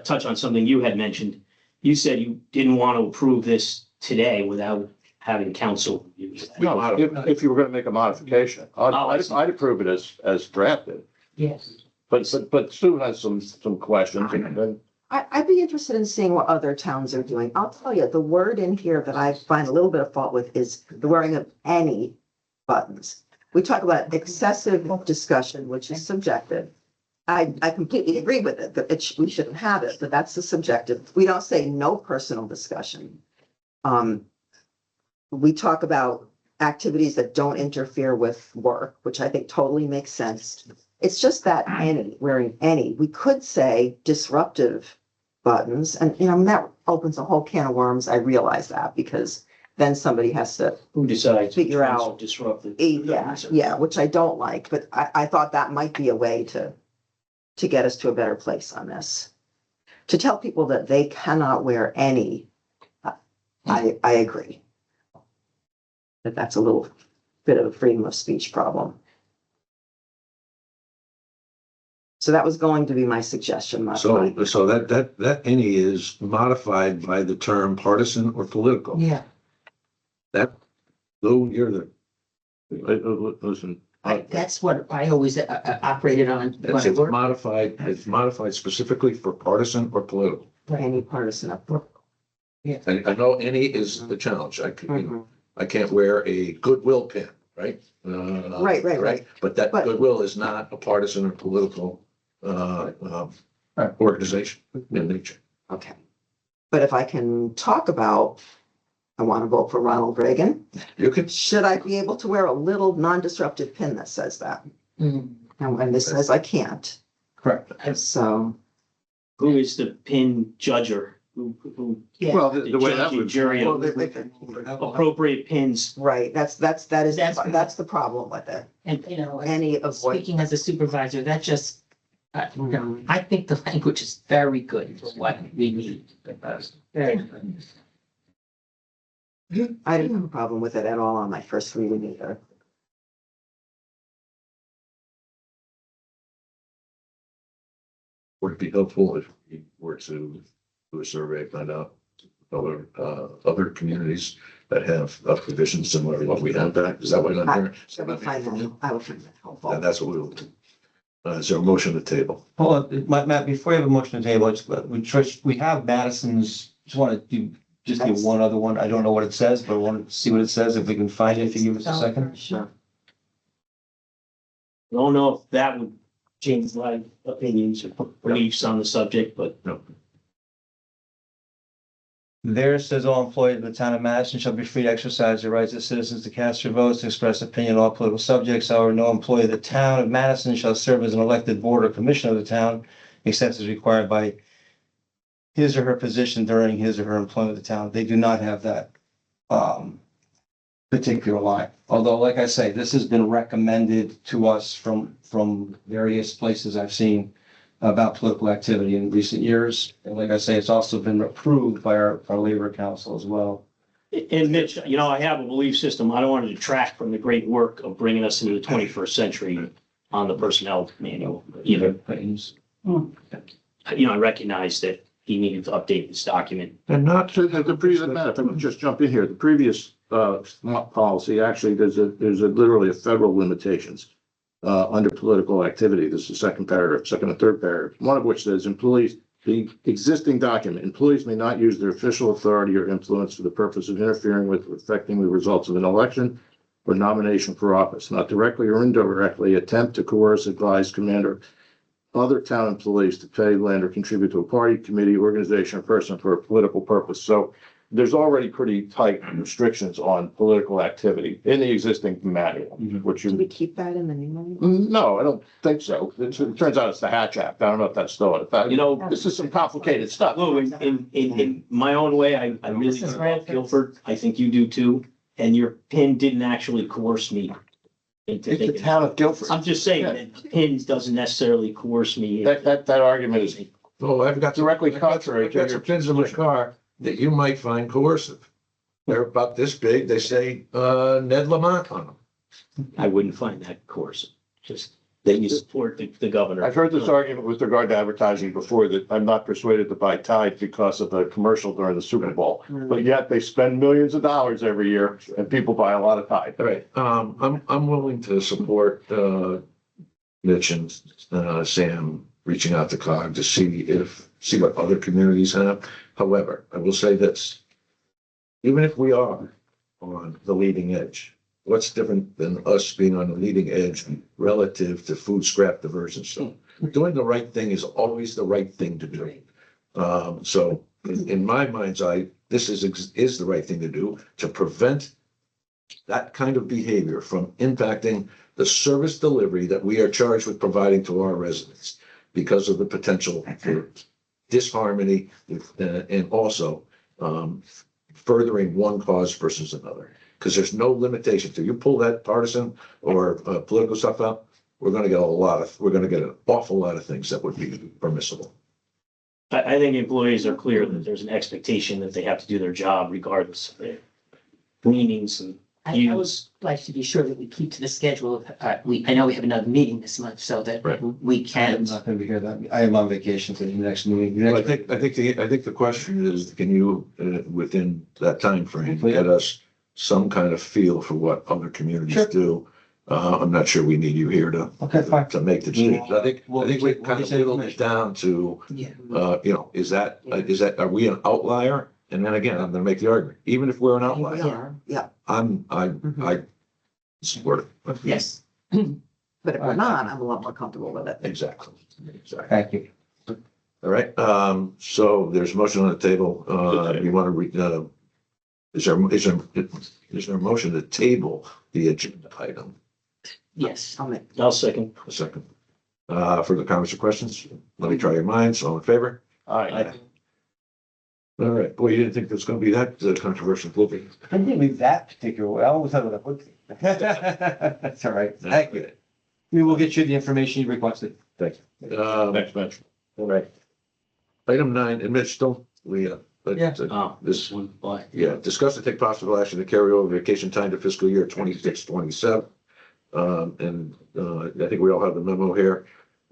touch on something you had mentioned. You said you didn't want to approve this today without having council review. No, if you were gonna make a modification, I see. I'd approve it as drafted. Yes. But Sue has some questions and then I'd be interested in seeing what other towns are doing. I'll tell you, the word in here that I find a little bit of fault with is the wearing of any buttons. We talk about excessive discussion, which is subjective. I completely agree with it, that we shouldn't have it, but that's the subjective. We don't say no personal discussion. We talk about activities that don't interfere with work, which I think totally makes sense. It's just that any, wearing any, we could say disruptive buttons, and you know, that opens a whole can of worms. I realize that because then somebody has to, Who decides? which Figure ones out- are Disruptive. yeah, which I don't like, but I thought that might be a way to get us to a better place on this. To tell people that they cannot wear any, I agree. That's a little bit of a freedom of speech problem. So that was going to be my suggestion. so that any is modified by the term partisan or political. Yeah. That, though, you're the, listen, That's what I always operated on when I worked. it's modified specifically for partisan or political. Any partisan up. I know any is the challenge. Mhm. I can't wear a goodwill pin, right? Right. But that But- goodwill is not a partisan or political organization in nature. Okay. But if I can talk about, I want to vote for Ronald Reagan, You can, should I be able to wear a little non-disruptive pin that says that? Mm. And when this says I can't, Correct. so. Who is the pin judger? Who Yeah. Well, the the way that judge and would. jury Well, of they- appropriate pins? Right, that's the problem with it. And, you know, Any of what. speaking as a supervisor, that just, I think the language is very good for what we need. Very good. I didn't have a problem with it at all on my first reading either. would it be helpful if we were to do a survey, find out other communities that have provisions similar to what we have? Is that what I'm hearing? I would find that helpful. And that's what we will do. Is there a motion to table? Hold on, Matt, before you have a motion to table, we have Madison's, just want to do, just give one other one. I don't know what it says, but I want to see what it says. If we can find it, if you give us a second. Sure. I don't know if that would change my opinions or beliefs on the subject, but There says all employees of the town of Madison shall be free to exercise their rights as citizens to cast their votes, to express opinion on all political subjects. However, no employee of the town of Madison shall serve as an elected board or commission of the town, except as required by his or her position during his or her employment of the town. They do not have that particular line. Although, like I say, this has been recommended to us from various places I've seen about political activity in recent years. And like I say, it's also been approved by our labor council as well. and Mitch, you know, I have a belief system. I don't want to detract from the great work of bringing us into the 21st century on the personnel manual either. You know, I recognize that he needed to update this document. And not So the previous, Matt, if I could just jump in here, the previous policy, actually, there's literally a federal limitations under political activity. This is the second paragraph, second and third paragraph, one of which says employees, the existing document, employees may not use their official authority or influence for the purpose of interfering with or affecting the results of an election or nomination for office, not directly or indirectly attempt to coerce, advise, command, or other town employees to pay, lend, or contribute to a party, committee, organization, or person for a political purpose. So there's already pretty tight restrictions on political activity in the existing manual, which Do you, we keep that in the new one? no, I don't think so. It turns out it's the Hatch Act. I don't know if that's still in effect. You know, This is some complicated stuff. Lou, in my own way, I really This is love right. Guilford. I think you do too. And your pin didn't actually coerce me into It's the thinking. town of Guilford. I'm just saying that pins doesn't necessarily coerce me. That argument is Oh, I've got directly contrary I've to got your some pins in my car that you might find coercive. They're about this big. They say, Ned Lamont on them. I wouldn't find that coercive, just that you support the governor. I've heard this argument with regard to advertising before, that I'm not persuaded to buy Tide because of the commercial during the Super Bowl. But yet they spend millions of dollars every year and people buy a lot of Tide. All right, I'm willing to support, Mitch and, Sam reaching out to COG to see what other communities have. However, I will say this. Even if we are on the leading edge, what's different than us being on the leading edge relative to food scrap diversion? So doing the right thing is always the right thing to do. So in my mind's eye, this is the right thing to do to prevent that kind of behavior from impacting the service delivery that we are charged with providing to our residents because of the potential for disharmony and also furthering one cause versus another. Because there's no limitation to you pull that partisan or political stuff out, we're going to get an awful lot of things that would be permissible. I think employees are clear that there's an expectation that they have to do their job regardless of their meetings and I views. would like to be sure that we keep to the schedule of, I know we have another meeting this month, so that Right. we I'm can. not gonna be here that, I am on vacation for the next meeting. Well, I think the question is, can you, within that timeframe, get us some kind of feel for what other communities Sure. do? I'm not sure we need you here to. Okay, fine. To make the decision. I think we We'll kind of say whittled it down to, Yeah. is that, are we an outlier? And then again, I'm gonna make the argument, even if we're an We outlier, are, yeah. I support it. Yes. But if we're not, I'm a lot more comfortable with it. Exactly. Thank you. All right, so there's a motion on the table. You want to read, is there a motion to table the agenda item? Yes. I'll second. A second. Further comments or questions? Let me try your minds. All in favor? Aye. All right. Boy, you didn't think it was going to be that controversial, did you? I didn't think that particular way. I always thought it would be. That's all right. Thank you. We will get you the information you requested. Thank you. Next mention. All right. Item 9, and Mitch, don't we, Yeah. Oh, this, one, why? yeah, discuss and take possible action to carry over vacation time to fiscal year 26-27. I think we all have the memo here.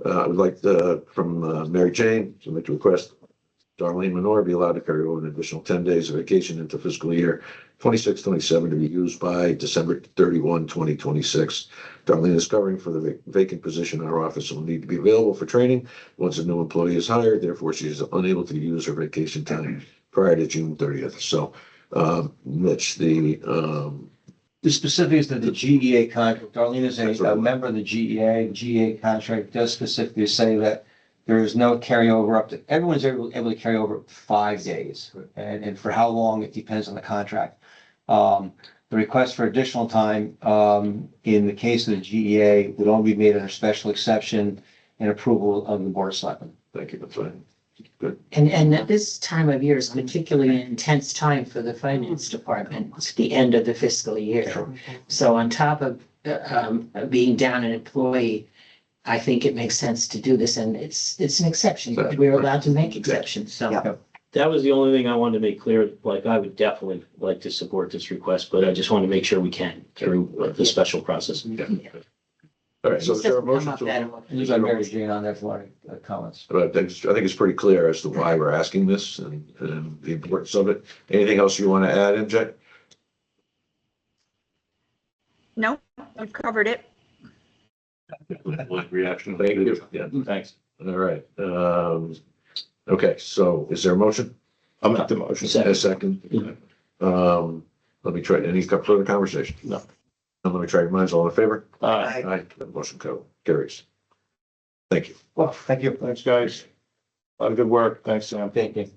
I would like from Mary Jane to make a request. Darlene Menor be allowed to carry over an additional 10 days of vacation into fiscal year 26-27 to be used by December 31, 2026. Darlene is covering for the vacant position in our office and will need to be available for training once a new employee is hired. Therefore, she is unable to use her vacation time prior to June 30th. So, Mitch, The specific is that the GEA contract, Darlene is That's a right. member of the GEA. GEA contract does specifically say that there is no carryover up to, everyone's able to carry over 5 days. And for how long, it depends on the contract. The request for additional time, in the case of the GEA, would only be made under special exception and approval of the Board of Selectmen. thank you, that's fine. Good. And at this time of year is particularly an intense time for the finance department. It's the end of the fiscal year. So on top of being down an employee, I think it makes sense to do this, and it's an exception, but we're allowed to make exceptions, so. Yeah. That was the only thing I wanted to make clear, like, I would definitely like to support this request, but I just want to make sure we can through the special process. All right, so is there a motion Just doesn't come up that to? Use our Mary Jane on there for comments. But I think it's pretty clear as to why we're asking this and the importance of it. Anything else you want to add, MJ? Nope, you've covered it. Reaction. Thank you. Yeah, Thanks. all right. Okay, so is there a motion? I'll make the motion. A second. Let me try, any further conversation? No. Let me try your minds, all in favor? Aye. Aye, the motion carries. Thank you. Well, thank you. Thanks, guys. A lot of good work. Thanks, Sam. Thank you.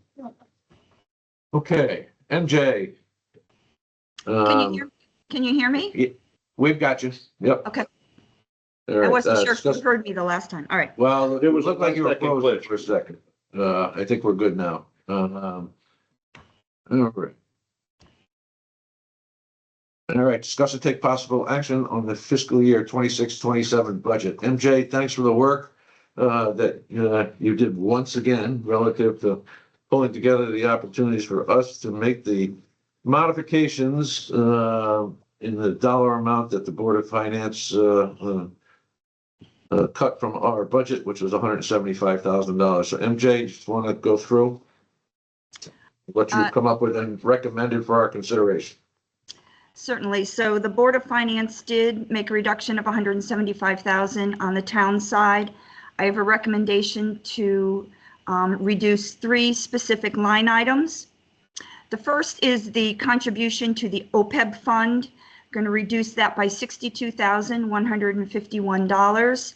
Okay, MJ. Can you hear me? We've got you. Yep. Okay. All I right, wasn't sure if discuss- you heard me the last time. All right. Well, it was looked a like you were second closed glitch. for a second. I think we're good now. All right. All right, discuss and take possible action on the fiscal year 26-27 budget. MJ, thanks for the work that you did once again relative to pulling together the opportunities for us to make the modifications in the dollar amount that the Board of Finance cut from our budget, which was $175,000. So MJ, just want to go through what you've come up with and recommended for our consideration. Certainly. So the Board of Finance did make a reduction of 175,000 on the town side. I have a recommendation to reduce 3 specific line items. The first is the contribution to the OPEB fund. Going to reduce that by $62,151.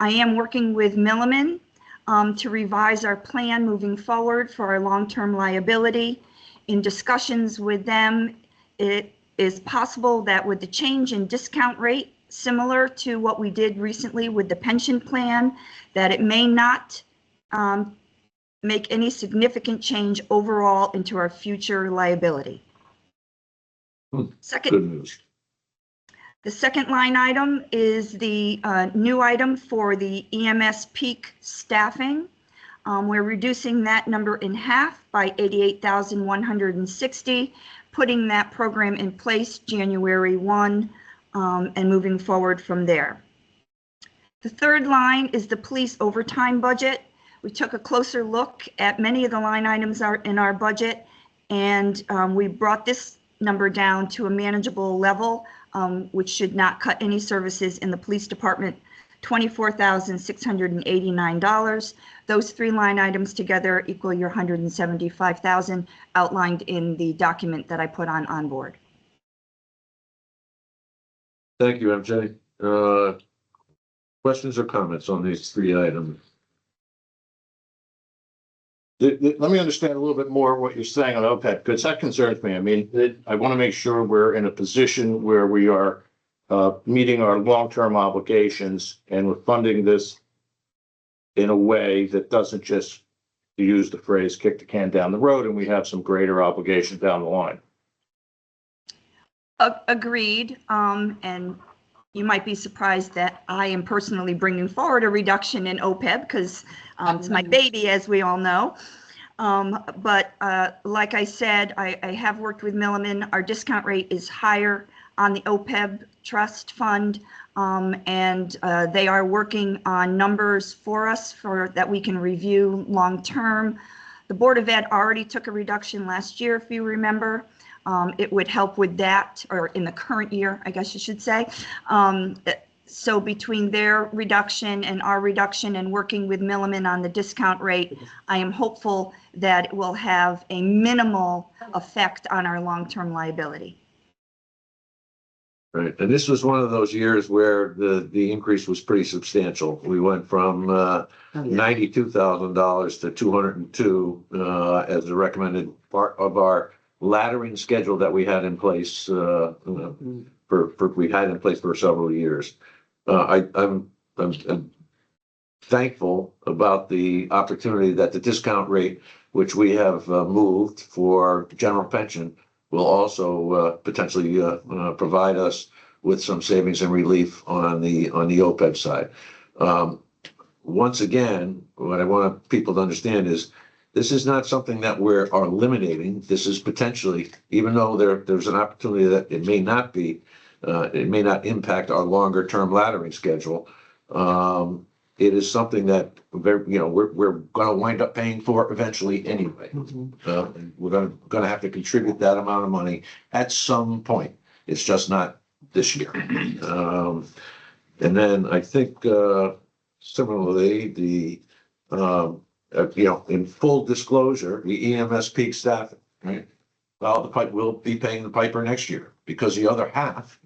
I am working with Milliman to revise our plan moving forward for our long-term liability. In discussions with them, it is possible that with the change in discount rate, similar to what we did recently with the pension plan, that it may not make any significant change overall into our future liability. Good news. The second line item is the new item for the EMS peak staffing. We're reducing that number in half by 88,160, putting that program in place January 1 and moving forward from there. The third line is the police overtime budget. We took a closer look at many of the line items in our budget, and we brought this number down to a manageable level, which should not cut any services in the police department, $24,689. Those 3 line items together equal your $175,000 outlined in the document that I put on board. Thank you, MJ. Questions or comments on these 3 items? Let me understand a little bit more what you're saying on OPEB, because that concerns me. I mean, I want to make sure we're in a position where we are meeting our long-term obligations and we're funding this in a way that doesn't just, to use the phrase, kick the can down the road, and we have some greater obligations down the line. Agreed. And you might be surprised that I am personally bringing forward a reduction in OPEB because it's my baby, as we all know. But like I said, I have worked with Milliman. Our discount rate is higher on the OPEB trust fund. And they are working on numbers for us that we can review long term. The Board of Ed already took a reduction last year, if you remember. It would help with that, or in the current year, I guess you should say. So between their reduction and our reduction and working with Milliman on the discount rate, I am hopeful that it will have a minimal effect on our long-term liability. Right, and this was one of those years where the increase was pretty substantial. We went from $92,000 to 202 as the recommended part of our laddering schedule that we had in place for several years. I'm thankful about the opportunity that the discount rate, which we have moved for general pension, will also potentially provide us with some savings and relief on the OPEB side. Once again, what I want people to understand is this is not something that we are eliminating. This is potentially, even though there's an opportunity that it may not be, it may not impact our longer term laddering schedule. It is something that we're going to wind up paying for eventually anyway. We're going to have to contribute that amount of money at some point. It's just not this year. And then I think similarly, in full disclosure, the EMS peak staffing, right? Well, the pipe will be paying the piper next year because the other half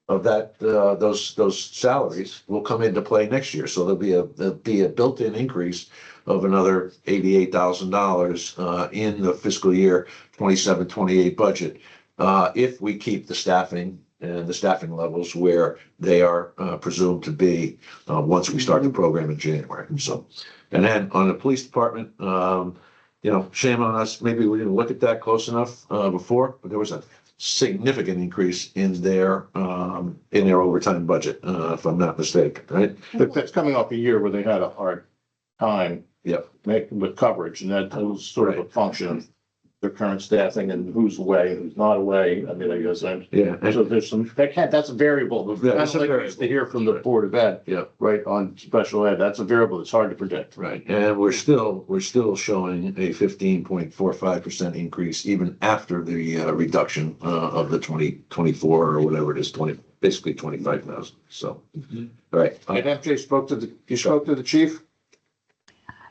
of that, those salaries will come into play next year. So there'll be a built-in increase of another $88,000 in the fiscal year 27-28 budget if we keep the staffing and the staffing levels where they are presumed to be once we start the program in January. So, and then on the police department, shame on us. Maybe we didn't look at that close enough before, but there was a significant increase in their overtime budget, if I'm not mistaken, right? But that's coming off a year where they had a hard time with coverage, and that was sort of a function of their current staffing and who's away, who's not away. I mean, I guess so there's some that's a variable. That's like we used to hear from the Board of Ed, right, on special ed. That's a variable that's hard to predict. Right, and we're still showing a 15.45% increase even after the reduction of the 2024 or whatever it is, basically 25,000. So, all right. And FJ spoke to the chief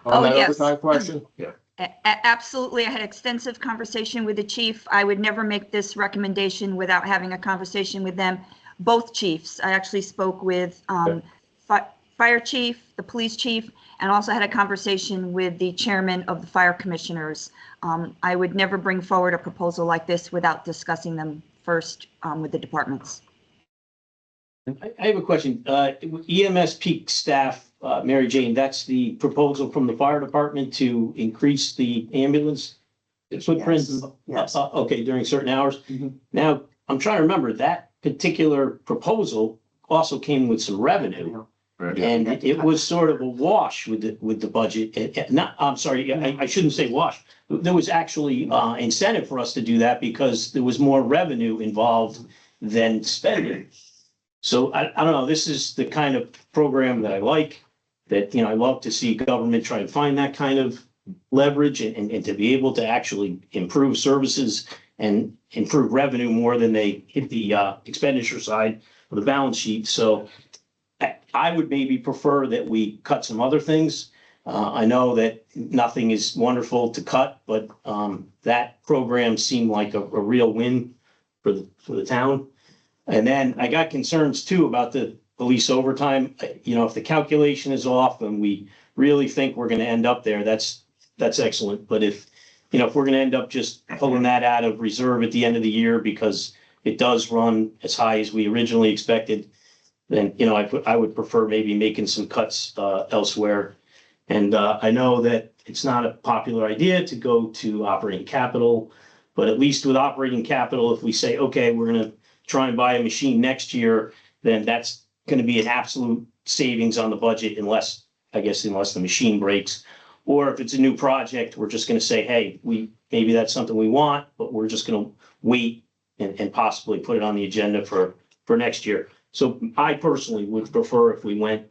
on that overtime question. Yeah. Absolutely. I had extensive conversation with the chief. I would never make this recommendation without having a conversation with them, both chiefs. I actually spoke with fire chief, the police chief, and also had a conversation with the chairman of the fire commissioners. I would never bring forward a proposal like this without discussing them first with the departments. I have a question. EMS peak staff, Mary Jane, that's the proposal from the fire department to increase the ambulance footprint? Yes. Okay, during certain hours. Mm-hmm. Now, I'm trying to remember, that particular proposal also came with some revenue. Right. And it was sort of a wash with the budget. I'm sorry, I shouldn't say wash. There was actually incentive for us to do that because there was more revenue involved than spending. So I don't know, this is the kind of program that I like, that, I love to see government try to find that kind of leverage and to be able to actually improve services and improve revenue more than they hit the expenditure side of the balance sheet. So I would maybe prefer that we cut some other things. I know that nothing is wonderful to cut, but that program seemed like a real win for the town. And then I got concerns too about the police overtime. If the calculation is off and we really think we're going to end up there, that's that's excellent. But if, you know, if we're gonna end up just pulling that out of reserve at the end of the year because it does run as high as we originally expected, then, you know, I would prefer maybe making some cuts elsewhere. And I know that it's not a popular idea to go to operating capital, but at least with operating capital, if we say, okay, we're gonna try and buy a machine next year, then that's gonna be an absolute savings on the budget unless the machine breaks. Or if it's a new project, we're just gonna say, hey, maybe that's something we want, but we're just gonna wait and possibly put it on the agenda for next year. So I personally would prefer if we went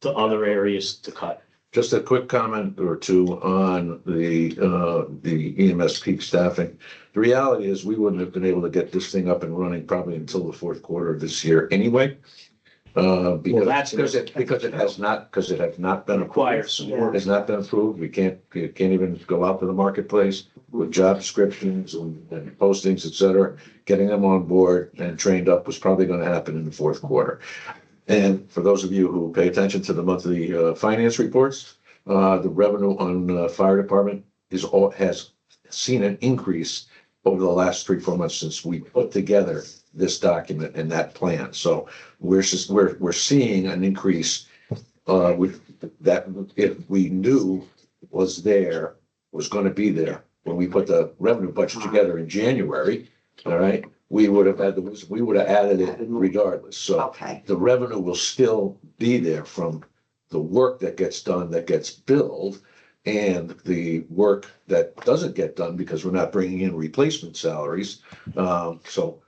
to other areas to cut. Just a quick comment or two on the EMS peak staffing. The reality is we wouldn't have been able to get this thing up and running probably until the fourth quarter of this year anyway. Because it has not been Requires some work. Has not been approved. You can't even go out to the marketplace with job descriptions and postings, et cetera. Getting them on board and trained up was probably going to happen in the fourth quarter. And for those of you who pay attention to the monthly finance reports, the revenue on fire department has seen an increase over the last 3-4 months since we put together this document and that plan. So we're seeing an increase with that if we knew was going to be there when we put the revenue budget together in January. All right, we would have added it regardless. So Okay. the revenue will still be there from the work that gets done, that gets billed, and the work that doesn't get done because we're not bringing in replacement salaries. So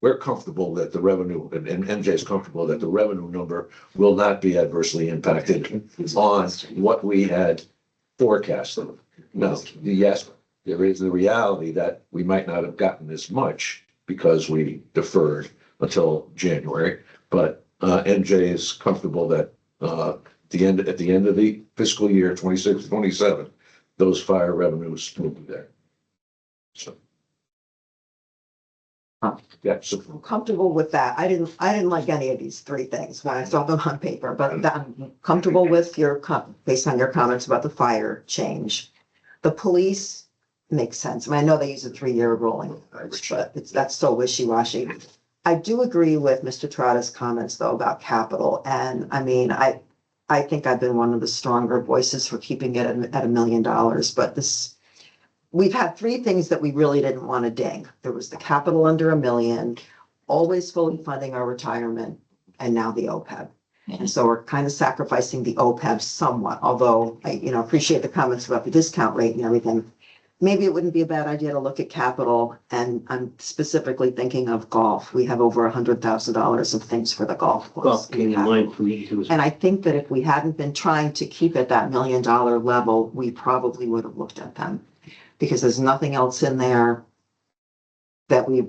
we're comfortable that the revenue, and MJ is comfortable that the revenue number will not be adversely impacted on what we had forecasted. Now, yes, there is the reality that we might not have gotten as much because we deferred until January, but MJ is comfortable that at the end of the fiscal year 26-27, those fire revenues will be there. So. Yeah, so I'm comfortable with that. I didn't like any of these three things when I saw them on paper, but I'm comfortable with based on your comments about the fire change. The police makes sense. I mean, I know they use a 3-year rolling, but that's so wishy-washy. I do agree with Mr. Trotta's comments though about capital. And I mean, I think I've been one of the stronger voices for keeping it at $1 million, but we've had 3 things that we really didn't want to ding. There was the capital under $1 million, always fully funding our retirement, and now the OPEB. And so we're kind of sacrificing the OPEB somewhat, although I, appreciate the comments about the discount rate and everything. Maybe it wouldn't be a bad idea to look at capital, and I'm specifically thinking of golf. We have over $100,000 of things for the golf course. Well, came in mind for me too. And I think that if we hadn't been trying to keep at that $1 million level, we probably would have looked at them. Because there's nothing else in there that we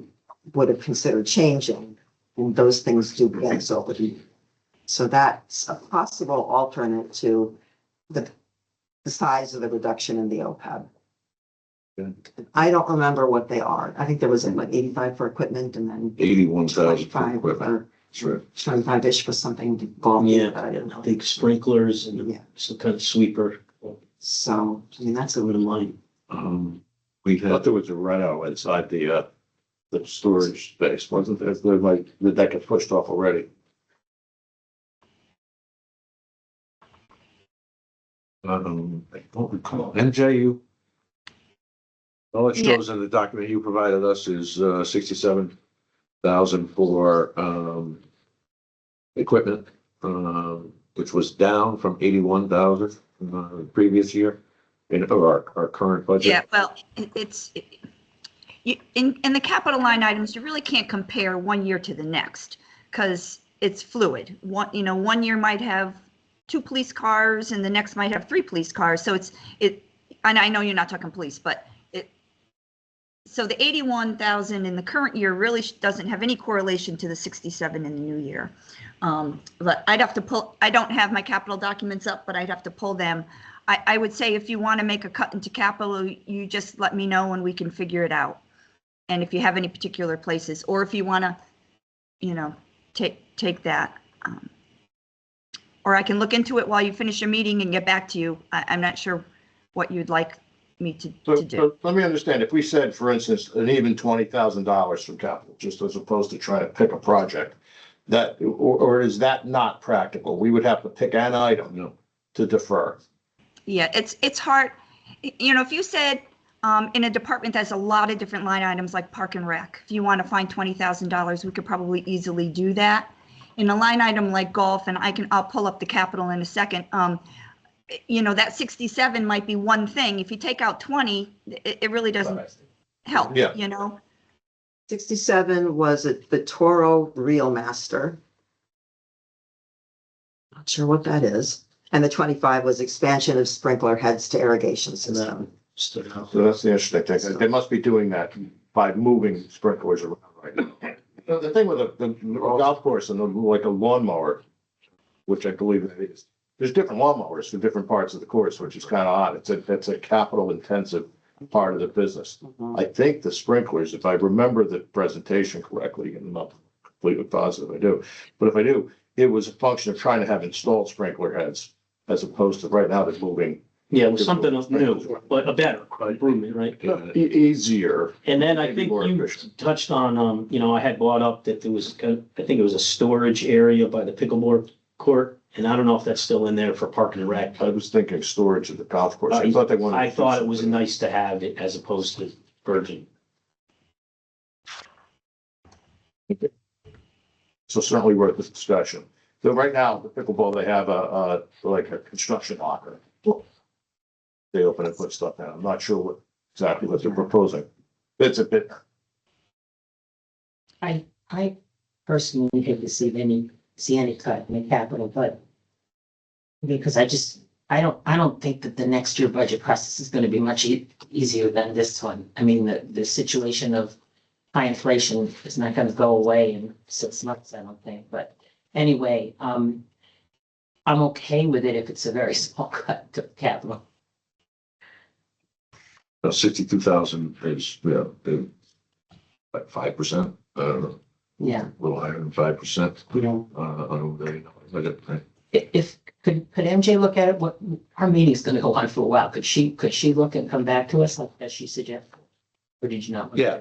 would have considered changing, and those things do get so. So that's a possible alternate to the size of the reduction in the OPEB. I don't remember what they are. I think there was like 85 for equipment and then 81,000 for 25 equipment. for 25-ish for something to golf. Yeah, But I didn't know. Big sprinklers and some kind of sweeper. So, I mean, that's I wouldn't mind. We I thought had, there was a Renault inside the storage space, wasn't there? Did that get pushed off already? I don't recall, MJ, all it shows in the document you provided us is 67,000 for equipment, which was down from 81,000 the previous year in our current budget. Yeah, well, in the capital line items, you really can't compare one year to the next because it's fluid. One year might have 2 police cars and the next might have 3 police cars. So and I know you're not talking police, but so the 81,000 in the current year really doesn't have any correlation to the 67 in the new year. But I'd have to I don't have my capital documents up, but I'd have to pull them. I would say if you want to make a cut into capital, you just let me know and we can figure it out. And if you have any particular places, or if you want to, take that. Or I can look into it while you finish your meeting and get back to you. I'm not sure what you'd like me to So, do. so let me understand, if we said, for instance, an even $20,000 from capital, just as opposed to trying to pick a project, that, or is that not practical? We would have to pick an item to defer. Yeah, it's hard. You know, if you said, in a department that's a lot of different line items like park and rec, if you want to find $20,000, we could probably easily do that. In a line item like golf, and I'll pull up the capital in a second. You know, that 67 might be one thing. If you take out 20, it really doesn't help, Yeah. you know? 67 was the Toro Reel Master. Not sure what that is. And the 25 was expansion of sprinkler heads to irrigation system. Stood out. So that's the interesting thing. They must be doing that by moving sprinklers around right now. The thing with the golf course and like a lawnmower, which I believe that is, there's different lawnmowers for different parts of the course, which is kind of odd. It's a capital intensive part of the business. I think the sprinklers, if I remember the presentation correctly, and I'm not completely positive I do, but if I do, it was a function of trying to have installed sprinkler heads as opposed to right now they're moving. Yeah, it was something new, but a better improvement, right? Easier. And then I Maybe think more you efficient. touched on, you know, I had brought up that there was, I think it was a storage area by the pickleball court. And I don't know if that's still in there for park and rec. I was thinking storage at the golf course. I thought they wanted. I to do thought it was something. nice to have it as opposed to virgin. So certainly worth the discussion. So right now, the pickleball, they have like a construction locker. They open and put stuff down. I'm not sure exactly what they're proposing. It's a bit, I personally hate to see any cut in the capital, but because I don't think that the next year budget process is gonna be much easier than this one. I mean, the situation of high inflation is not gonna go away in 6 months, I don't think, but anyway, I'm okay with it if it's a very small cut to capital. 62,000 is, like 5%, Yeah, a little higher than 5%, you know, on the budget. Right? if, could MJ look at it? What, our meeting's gonna go on for a while. Could she look and come back to us like as she suggested? Or did you not? Yeah,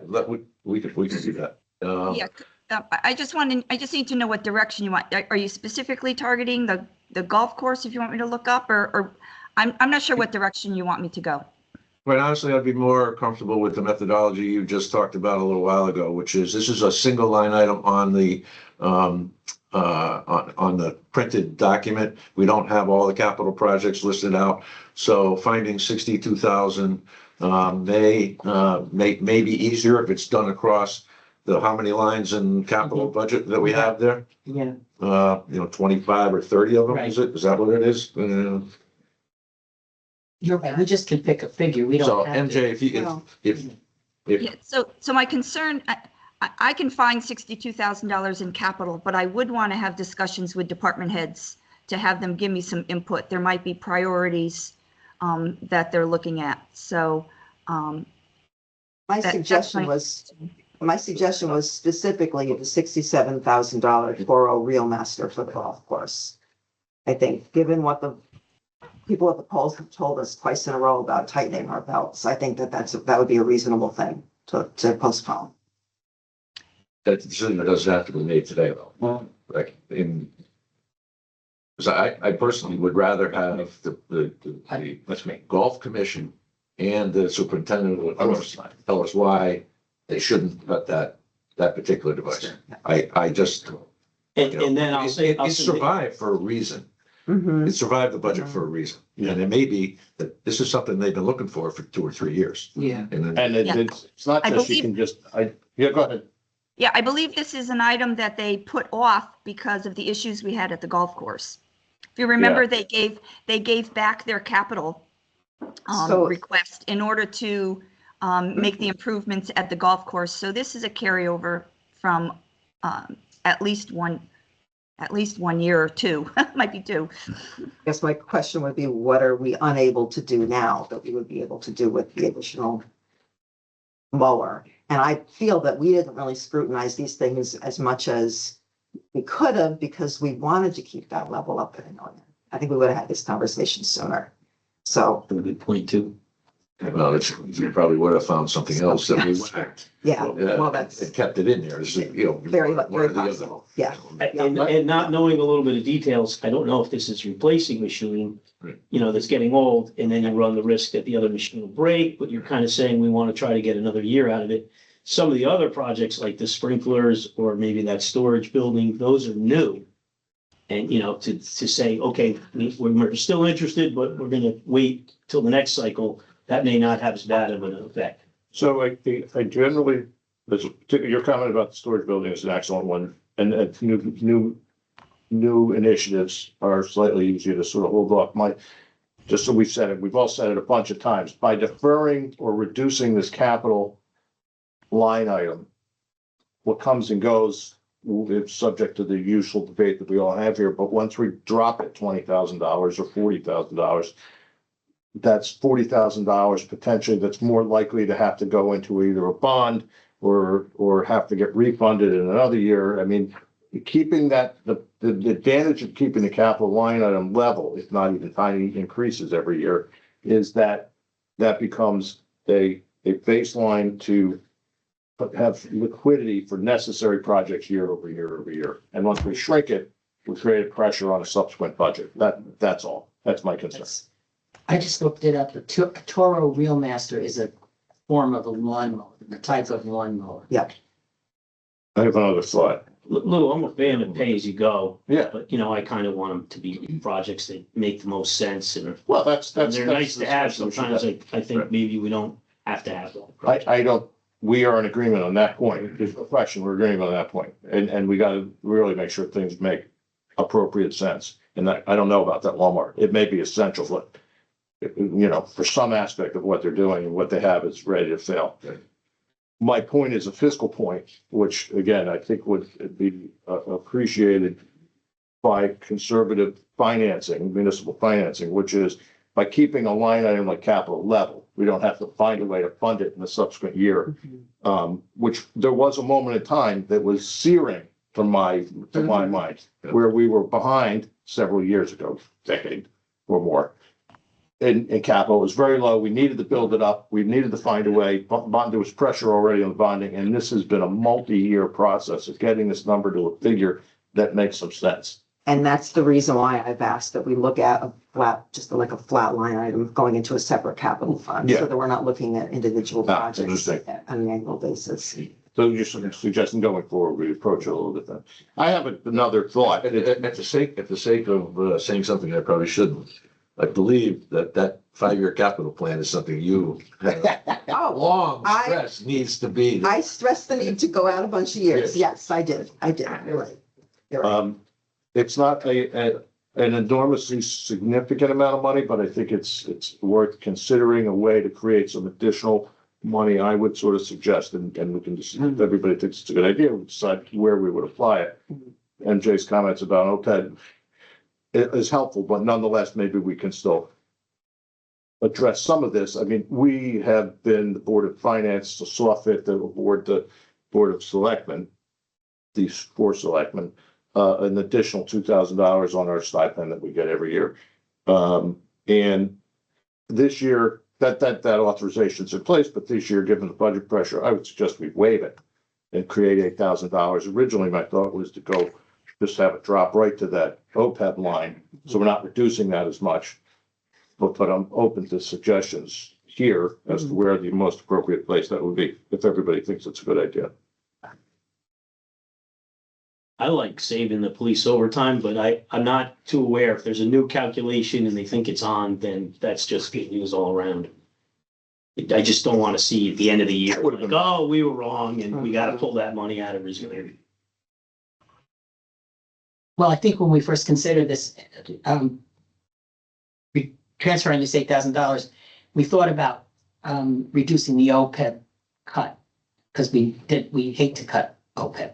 we could do that. Yeah, I just need to know what direction you want. Are you specifically targeting the golf course if you want me to look up, or I'm not sure what direction you want me to go. Quite honestly, I'd be more comfortable with the methodology you just talked about a little while ago, which is this is a single line item on the on the printed document. We don't have all the capital projects listed out, so finding 62,000 may be easier if it's done across the how many lines in capital budget that we have there. Yeah, 25 or 30 of them. Right. Is that what it is? you're right. We just can pick a figure. We So don't have MJ, to. if you No. if Yeah, so my concern, I can find $62,000 in capital, but I would want to have discussions with department heads to have them give me some input. There might be priorities that they're looking at. So My that's suggestion was specifically the $67,000 Toro Reel Master for the golf course. I think, given what the people at the polls have told us twice in a row about tightening our belts, I think that would be a reasonable thing to postpone. that decision doesn't have to be made today, though. Like because I personally would rather have the golf commission and the superintendent of the course tell us why they shouldn't cut that particular device. I just. And then I'll say. It survived for a reason. Mhm. It survived the budget for a reason. And it may be that this is something they've been looking for 2 or 3 years. Yeah. And then, and it's not I just you believe- can just, yeah, go ahead. yeah, I believe this is an item that they put off because of the issues we had at the golf course. If you remember, they gave back their capital So- request in order to make the improvements at the golf course. So this is a carryover from at least one year or two, might be 2. I guess my question would be, what are we unable to do now that we would be able to do with the additional mower? And I feel that we didn't really scrutinize these things as much as we could have because we wanted to keep that level up at $1 million. I think we would have had this conversation sooner. So, Good point too. Well, it's, you probably would have found something else that we whacked. yeah, well, that's It kept it in there, it's, you know. very, one or very the other. possible, yeah. And not knowing a little bit of details, I don't know if this is replacing machine, Right. you know, that's getting old, and then you run the risk that the other machine will break, but you're kind of saying we want to try to get another year out of it. Some of the other projects like the sprinklers or maybe that storage building, those are new. And, you know, to say, okay, we're still interested, but we're gonna wait till the next cycle, that may not have as bad of an effect. So I generally, your comment about the storage building is an excellent one, and new initiatives are slightly easier to sort of hold off. Just so we've said it, we've all said it a bunch of times, by deferring or reducing this capital line item, what comes and goes, it's subject to the usual debate that we all have here, but once we drop it $20,000 or $40,000, that's $40,000 potentially that's more likely to have to go into either a bond or have to get refunded in another year. I mean, keeping that, the advantage of keeping the capital line item level, if not even tiny increases every year, is that becomes a baseline to have liquidity for necessary projects year over year over year. And once we shrink it, we create pressure on a subsequent budget. That's all. That's my concern. I just looked it up. The Toro Realmaster is a form of a lawnmower, the type of lawnmower. Yeah, I have another thought. Lou, I'm a fan of pay as you go, Yeah, but you know, I kind of want them to be projects that make the most sense and well, that's. they're nice to have. Sometimes I think maybe we don't have to have them. I don't, we are in agreement on that point. There's no question, we're agreeing on that point. And we gotta really make sure things make appropriate sense. And I don't know about that Walmart. It may be essential, but you know, for some aspect of what they're doing and what they have is ready to fail. My point is a fiscal point, which again, I think would be appreciated by conservative financing, municipal financing, which is by keeping a line item like capital level. We don't have to find a way to fund it in the subsequent year. Which there was a moment in time that was searing to my mind, where we were behind several years ago, decade or more. And capital was very low. We needed to build it up. We needed to find a way. There was pressure already on the bonding, and this has been a multi-year process of getting this number to a figure that makes some sense. and that's the reason why I've asked that we look at a flat, just like a flat line item going into a separate capital fund. Yeah. So that we're not looking at individual projects understand. on an annual basis. So you're suggesting going forward, we approach it a little bit then. I have another thought. At the sake of saying something I probably shouldn't, I believe that 5-year capital plan is something you Oh, long I- stress needs to be. I stressed the need to go out a bunch of years. Yes, I did. You're right. You're right. It's not an enormously significant amount of money, but I think it's worth considering a way to create some additional money. I would sort of suggest, and we can just, if everybody thinks it's a good idea, we decide where we would apply it. MJ's comments about OPEB is helpful, but nonetheless, maybe we can still address some of this. I mean, we have been the Board of Finance to soft fit the Board of Selectmen, these 4 selectmen, an additional $2,000 on our stipend that we get every year. And this year, that authorization's in place, but this year, given the budget pressure, I would suggest we waive it and create $8,000. Originally, my thought was to go just have it drop right to that OPEB line, so we're not reducing that as much. But I'm open to suggestions here as to where the most appropriate place that would be, if everybody thinks it's a good idea. I like saving the police overtime, but I'm not too aware. If there's a new calculation and they think it's on, then that's just good news all around. I just don't want to see at the end of the year, like, oh, we were wrong and we got to pull that money out of reserve. Well, I think when we first considered this, transferring this $8,000, we thought about reducing the OPEB cut, because we hate to cut OPEB.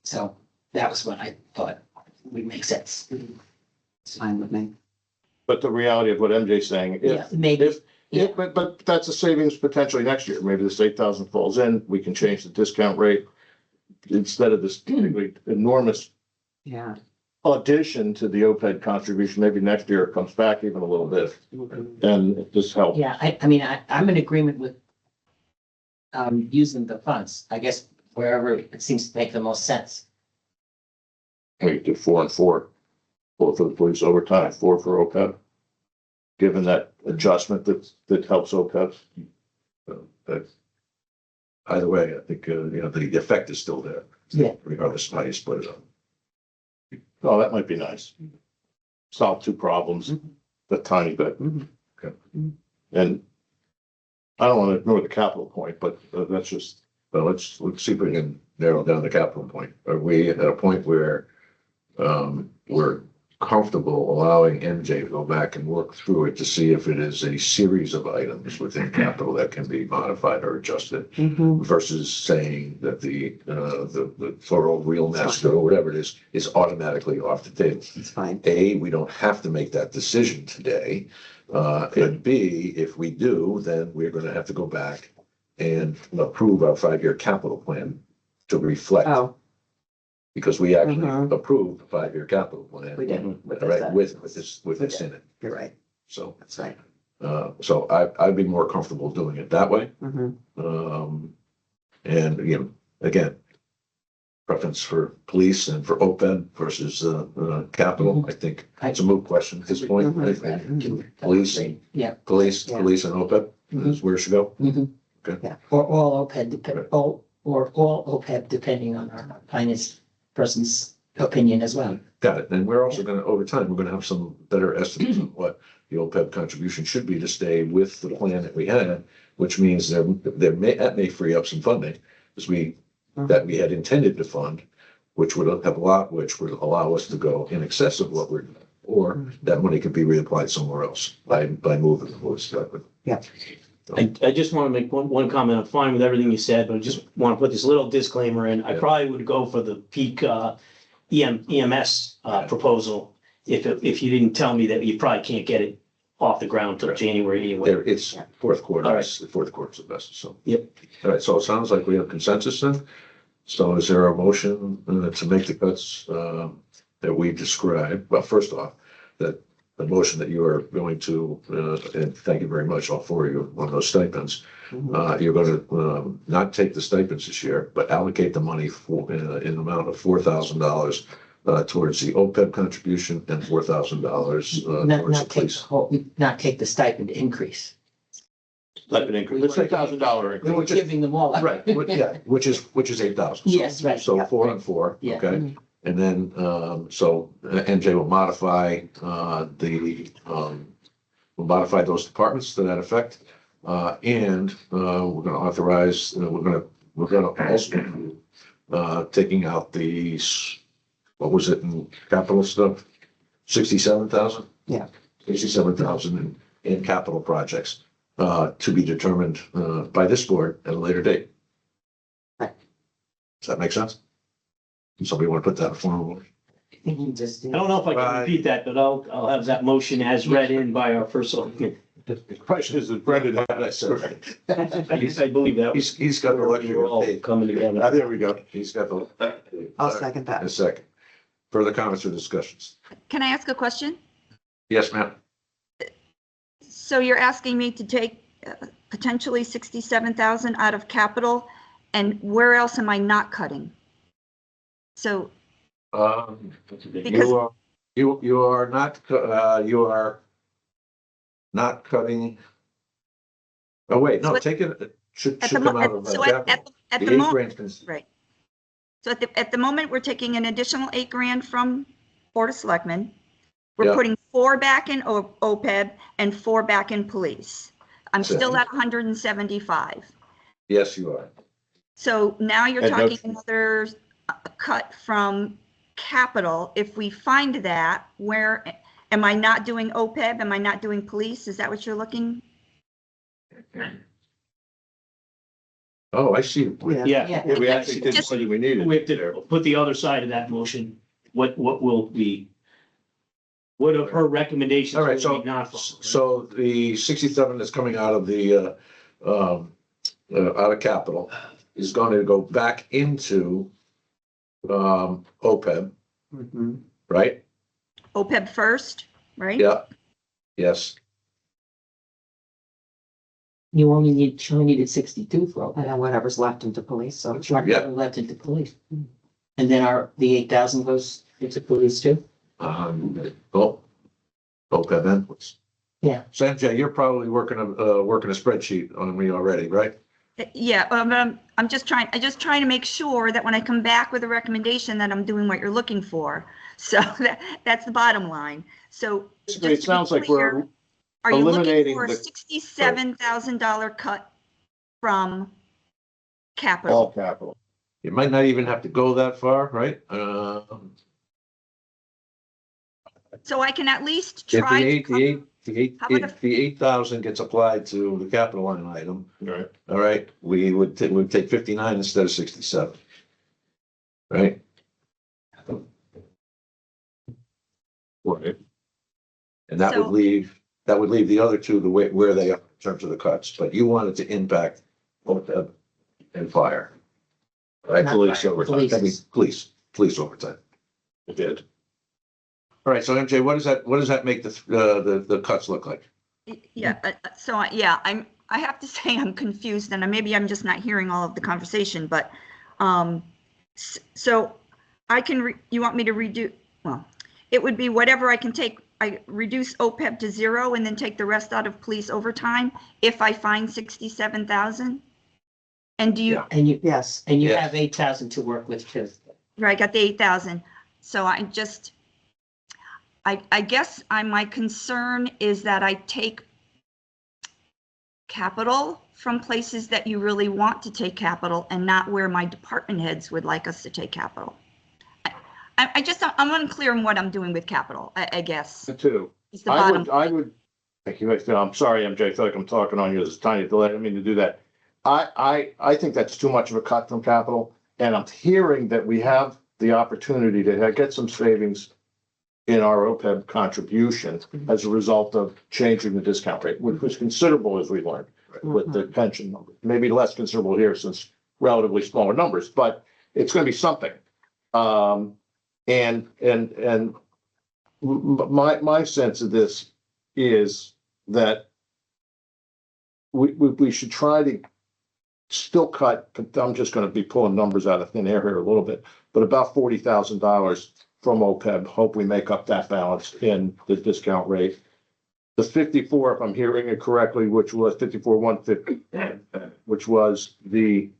So that was what I thought would make sense. It's fine with me. But the reality of what MJ's saying, Yeah, maybe. but that's a savings potentially next year. Maybe this 8,000 falls in, we can change the discount rate instead of this enormous Yeah. addition to the OPEB contribution, maybe next year it comes back even a little bit, and it just helps. Yeah, I mean, I'm in agreement with using the funds, I guess, wherever it seems to make the most sense. We do 4 and 4, 4 for the police overtime, 4 for OPEB. Given that adjustment that helps OPEB. But either way, I think, the effect is still there. Yeah. Regardless of how you split it up. Oh, that might be nice. Solve 2 problems, a tiny bit. Okay. And I don't want to ignore the capital point, but that's just, Well, let's see if we can narrow down the capital point. Are we at a point where we're comfortable allowing MJ to go back and work through it to see if it is a series of items within capital that can be modified or adjusted versus saying that the floral real master or whatever it is automatically off the table. It's fine. A, we don't have to make that decision today. And B, if we do, then we're gonna have to go back and approve our 5-year capital plan to reflect. Oh, Because we actually Mhm. approved the 5-year capital plan. we didn't. With Right, this, with this in it. You're right. So, That's right. so I'd be more comfortable doing it that way. And, again, preference for police and for OPEB versus, capital, I think it's a moot question at this point. I think Police, Yeah. police Yeah. and OPEB is where it should go. Or all OPEB, or all OPEB, depending on our finance person's opinion as well. Got it. And we're also gonna, over time, we're gonna have some better estimates on what the OPEB contribution should be to stay with the plan that we had, which means that may free up some funding, as that we had intended to fund, which would allow us to go in excess of what we're, or that money could be reapplied somewhere else by moving the voice. I just want to make one comment. I'm fine with everything you said, but I just want to put this little disclaimer in. I Yeah. probably would go for the peak EMS proposal if you didn't tell me that you probably can't get it off the ground till Right. January anyway. It's fourth quarter, All right. the fourth quarter's the best, so. Yep. All right, so it sounds like we have consensus then. So is there a motion to make the cuts that we described? Well, first off, that the motion that you are going to, and thank you very much, all 4 of you, on those stipends. You're gonna not take the stipends this year, but allocate the money in an amount of $4,000 towards the OPEB contribution and $4,000 towards the police. Not take the stipend increase. Stipend increase. It's $1,000 We were increase. giving them all. Right, yeah, which is 8,000. Yes, right. So Yeah. 4 and 4, Yeah. okay? And then, so MJ will modify we'll modify those departments to that effect. And we're gonna authorize, we're gonna also taking out what was it in capital stuff? 67,000? Yeah. 67,000 in capital projects, to be determined, by this board at a later date. Right. Does that make sense? Somebody want to put that in form? I think you just I did. don't know if I Right. can repeat that, but I'll have that motion as read in by our first selectman. The question is, Brendan had I said, I believe that. he's got the luxury We're of all tape. coming together. there we go. He's got the. I'll second In a that. second. Further comments or discussions? Can I ask a question? Yes, ma'am. So you're asking me to take potentially 67,000 out of capital, and where else am I not cutting? So, Because- You are not cutting. Oh, wait, no, So at- take it, should at the, come out mo- of so capital. at The the 8 moment, grand can- right. So at the moment, we're taking an additional 8 grand from Board of Selectmen. We're Yeah. putting 4 back in OPEB and 4 back in police. I'm That's it. still at 175. Yes, you are. So now you're And no- talking another cut from capital. If we find that, where, am I not doing OPEB? Am I not doing police? Is that what you're looking? Oh, I see. the point. Yeah. Yeah, we actually did Just- what we needed. We have to put the other side of that motion. What will be, what of her recommendations All right, will so, we not follow? so the 67 that's coming out of the, out of capital is going to go back into, OPEB. Mhm. right? OPEB first, right? Yeah. Yes. You only needed 62 for all And that. then whatever's left into police, so. Yeah. Left into police. And then the 8,000 goes into police too? Oh, OPEB then, please. Yeah. Sanjay, you're probably working a spreadsheet on me already, right? Yeah, I'm just trying to make sure that when I come back with a recommendation that I'm doing what you're looking for. So that's the bottom line. So Basically, it just to be sounds like clear, we're are you looking eliminating for a the- $67,000 cut from all capital? capital. You might not even have to go that far, right? So I can at least If try to How about if- the 8,000 gets applied to the capital line item, Right. all right, we'd take 59 instead of 67. Right? Right. And that would So- leave the other two the way, where they are in terms of the cuts, but you wanted to impact OPEB and fire. Right, Not police fire, overtime, police. police overtime. It did. All right, so MJ, what does that make the cuts look like? Yeah, yeah, I have to say I'm confused and maybe I'm just not hearing all of the conversation, but, so I can, you want me to redo, well, it would be whatever I can take, I reduce OPEB to 0 and then take the rest out of police overtime if I find 67,000? And do you, Yeah. And you Yes, Yes. have 8,000 to work with too. right, I got the 8,000. So I guess my concern is that I take capital from places that you really want to take capital and not where my department heads would like us to take capital. I'm unclear on what I'm doing with capital, I guess. Too. It's the bottom. I would, thank you. I'm sorry, MJ, I feel like I'm talking on you. There's a tiny delay. I didn't mean to do that. I think that's too much of a cut from capital. And I'm hearing that we have the opportunity to get some savings in our OPEB contribution as a result of changing the discount rate, which was considerable, as we learned, with the pension number. Maybe less considerable here since relatively smaller numbers, but it's going to be something. And my sense of this is that we should try to still cut. I'm just going to be pulling numbers out of thin air here a little bit, but about $40,000 from OPEB. Hope we make up that balance in the discount rate. The 54, if I'm hearing it correctly, which was 54,150, which was the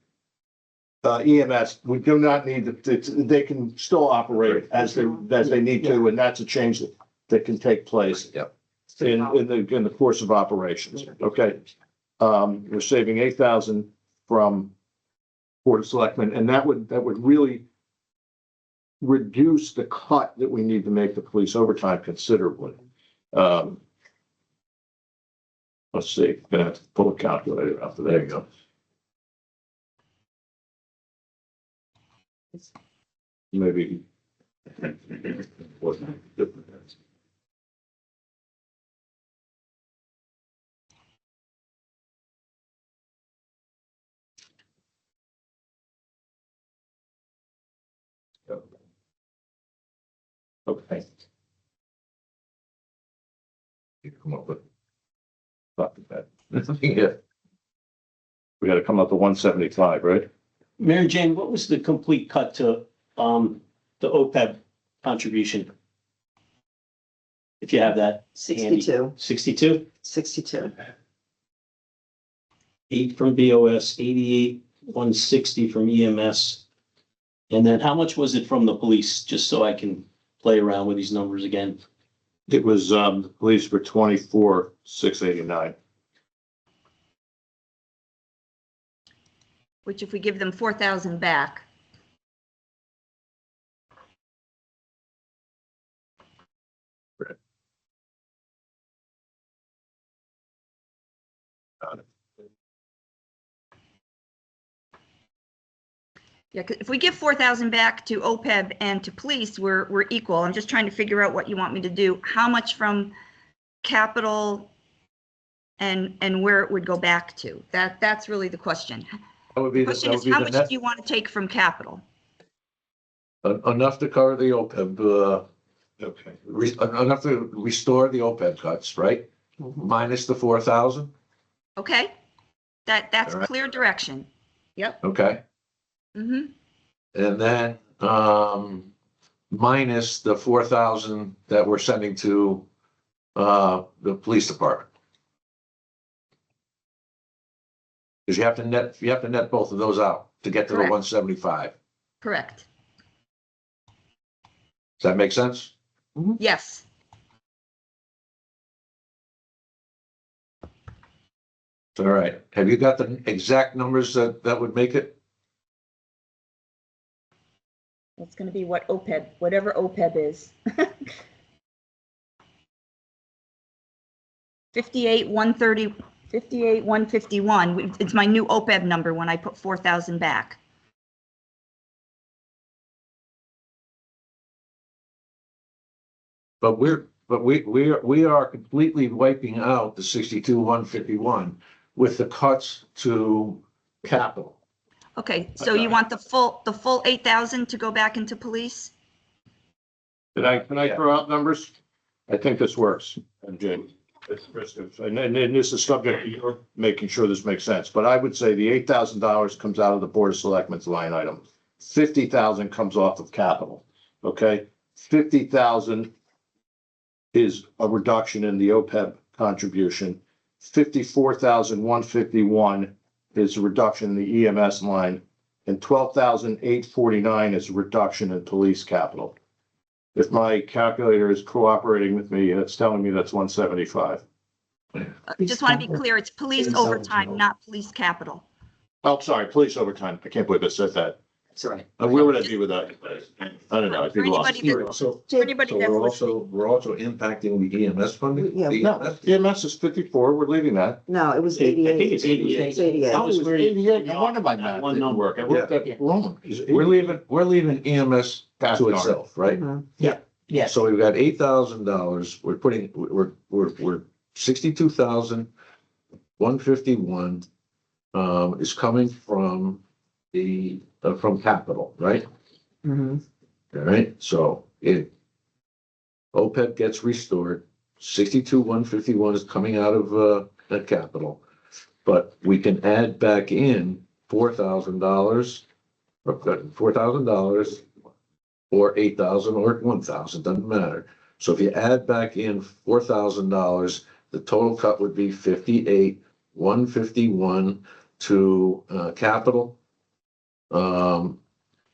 EMS, we do not need they can still operate as they need to, and that's a change that can take place. Yep. In the course of operations. Okay. We're saving 8,000 from Board of Selectmen, and that would really reduce the cut that we need to make the police overtime considerably. Let's see, gonna have to pull a calculator out. There you go. Maybe. Okay. You come up with. Not too bad. Yeah. We gotta come up to 175, right? Mary Jane, what was the complete cut to, the OPEB contribution? If you have that handy. 62, 62, 62. 8 from BOS, 88, 160 from EMS. And then how much was it from the police, just so I can play around with these numbers again? It was, the police were 24,689. Which if we give them 4,000 back, yeah, 'cause if we give 4,000 back to OPEB and to police, we're equal. I'm just trying to figure out what you want me to do. How much from capital and where it would go back to? That's really the question. That would The be question is, how much do you want to take from capital? enough to cover the OPEB, Okay, enough to restore the OPEB cuts, right? Minus the 4,000, Okay? That's All right. clear direction. Yep. okay? Mm-hmm. And then, minus the 4,000 that we're sending to, the police department. Because you have to net both of those out to get to the Correct. 175. Correct. Does that make sense? Yes. All right. Have you got the exact numbers that would make it? It's gonna be what OPEB, whatever OPEB is. 58,130, 58,151. It's my new OPEB number when I put 4,000 back. But we are completely wiping out the 62,151 with the cuts to capital. Okay, so you want the full 8,000 to go back into police? Can I throw out numbers? I think this works, MJ. And this is subject to your making sure this makes sense, but I would say the $8,000 comes out of the Board of Selectmen's line item. 50,000 comes off of capital, okay? 50,000 is a reduction in the OPEB contribution. 54,151 is a reduction in the EMS line, and 12,849 is a reduction in police capital. If my calculator is cooperating with me, it's telling me that's 175. Just want to be clear, it's police overtime, not police capital. Oh, sorry, police overtime. I can't believe I said that. That's right. Where would I be with that? I don't know. I'd be For lost. anybody that- So For anybody that's listening. we're also impacting the EMS funding? Yeah, The No, EMS? EMS is 54. We're leaving that. No, it was I think 88. it's 88. It's 88. Oh, it was 88. No wonder my math One didn't number. work. I worked that wrong. We're leaving EMS Gosh to darn it. itself, right? Mhm. Yes. So we've got $8,000. We're 62,151 is coming from from capital, right? Mhm. All right, so OPEB gets restored, 62,151 is coming out of that capital. But we can add back in $4,000 or 8,000 or 1,000, doesn't matter. So if you add back in $4,000, the total cut would be 58,151 to capital.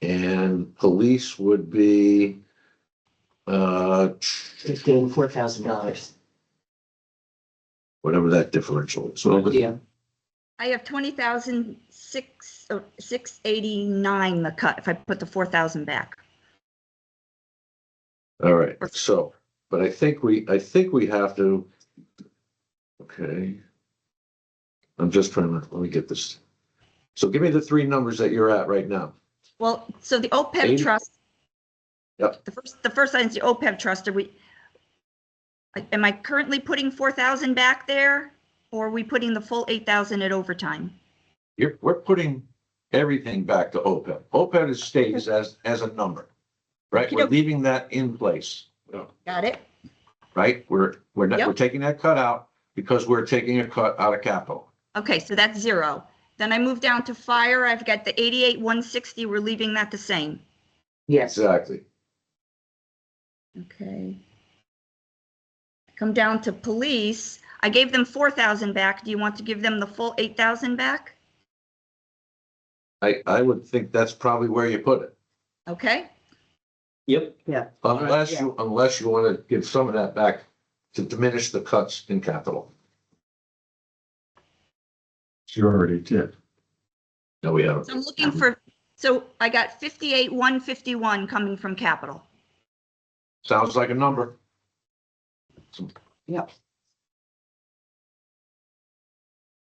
And police would be $4,000. whatever that differential is. So Yeah. I have 20,689 the cut if I put the 4,000 back. all right, so, but I think we have to, okay. I'm just trying to, let me get this. So give me the three numbers that you're at right now. Well, so the OPEB 80? trust. Yep. The first line is the OPEB trust. Am I currently putting 4,000 back there? Or are we putting the full 8,000 at overtime? We're putting everything back to OPEB. OPEB stays as a number, right? We're Okey-doke. leaving that in place, Got it? right? We're Yep. taking that cut out because we're taking a cut out of capital. Okay, so that's 0. Then I move down to fire. I've got the 88,160. We're leaving that the same. Yes. Exactly. Okay. Come down to police. I gave them 4,000 back. Do you want to give them the full 8,000 back? I would think that's probably where you put it. Okay, Yep. Unless you want to give some of that back to diminish the cuts in capital. You already did. No, we haven't. so I'm looking for, so I got 58,151 coming from capital. Sounds like a number. Yep.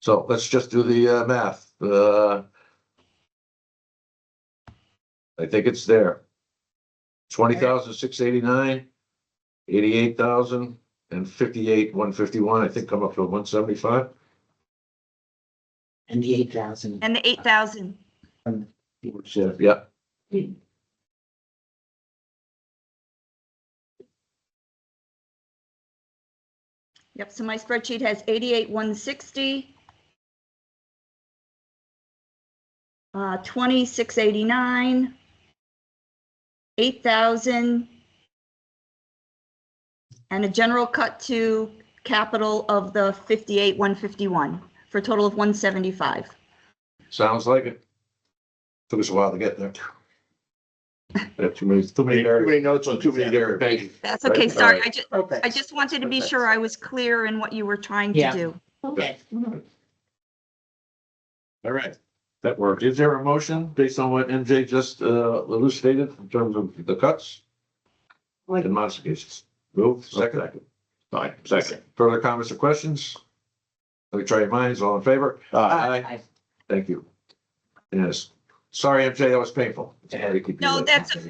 So let's just do the math. I think it's there. 20,689, 88,000 and 58,151, I think come up to 175. And the 8,000. And the 8,000. Yeah. Yep, so my spreadsheet has 88,160. 2689. 8,000. And a general cut to capital of the 58,151 for a total of 175. Sounds like it. Took us a while to get there. We have too many notes on too many different pages. That's okay, sorry, Right. I just wanted to be sure I was clear in what you were trying to Yeah. do. Okay. All right, that worked. Is there a motion based on what MJ just elucidated in terms of the cuts and modifications? Move, second. Fine, second. Further comments or questions? Let me try your minds. All in favor? Aye. Thank you. Yes. Sorry, MJ, that was painful. Sorry to keep you No, waiting. that's okay,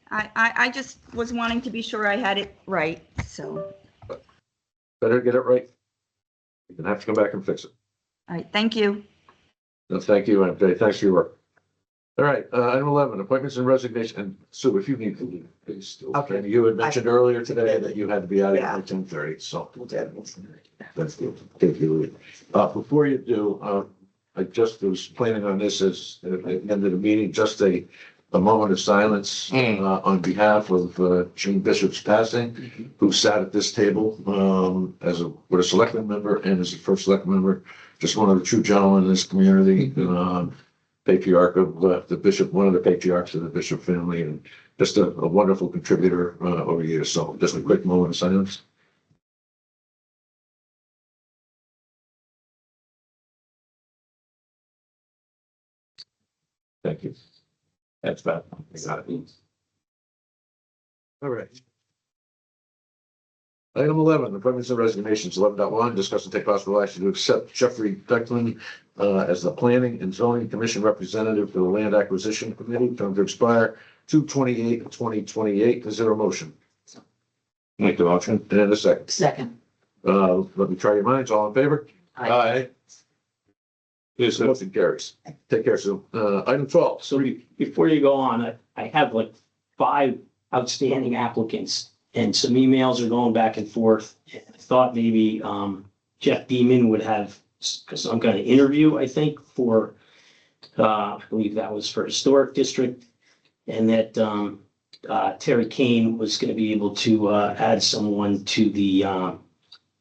I just was wanting to be sure I had it right, so, Better get it right. You're gonna have to come back and fix it. all right, thank you. No, thank you, MJ. Thanks for your work. All right, item 11, appointments and resignation. And Sue, if you need to leave, please. Still. Okay. And you had mentioned earlier today that you had to be out of here Yeah. by 10:30, so. That's good. Thank you. Before you do, I just was planning on this as at the end of the meeting, just a moment of silence on behalf of Gene Bishop's passing, who sat at this table with a selectman member and as the first selectman member, just one of the true gentlemen in this community, patriarch of the Bishop, one of the patriarchs of the Bishop family, and just a wonderful contributor over the years. So just a quick moment of silence. Thank you. That's bad. I got it. All right. Item 11, appointments and resignations. 11.1, discuss and take possible action to accept Jeffrey Declan as the Planning and Zoning Commission representative for the Land Acquisition Committee, term to expire 2/28/2028. Is there a motion? Make the motion. And a second. Second. Let me try your minds. All in favor? Aye. Yes, motion carries. Take care, Sue. Item 12. So before you go on, I have like 5 outstanding applicants and some emails are going back and forth. And I thought maybe Jeff Beeman would have some kind of interview, I think, for, I believe that was for Historic District. And that Terry Kane was going to be able to add someone to the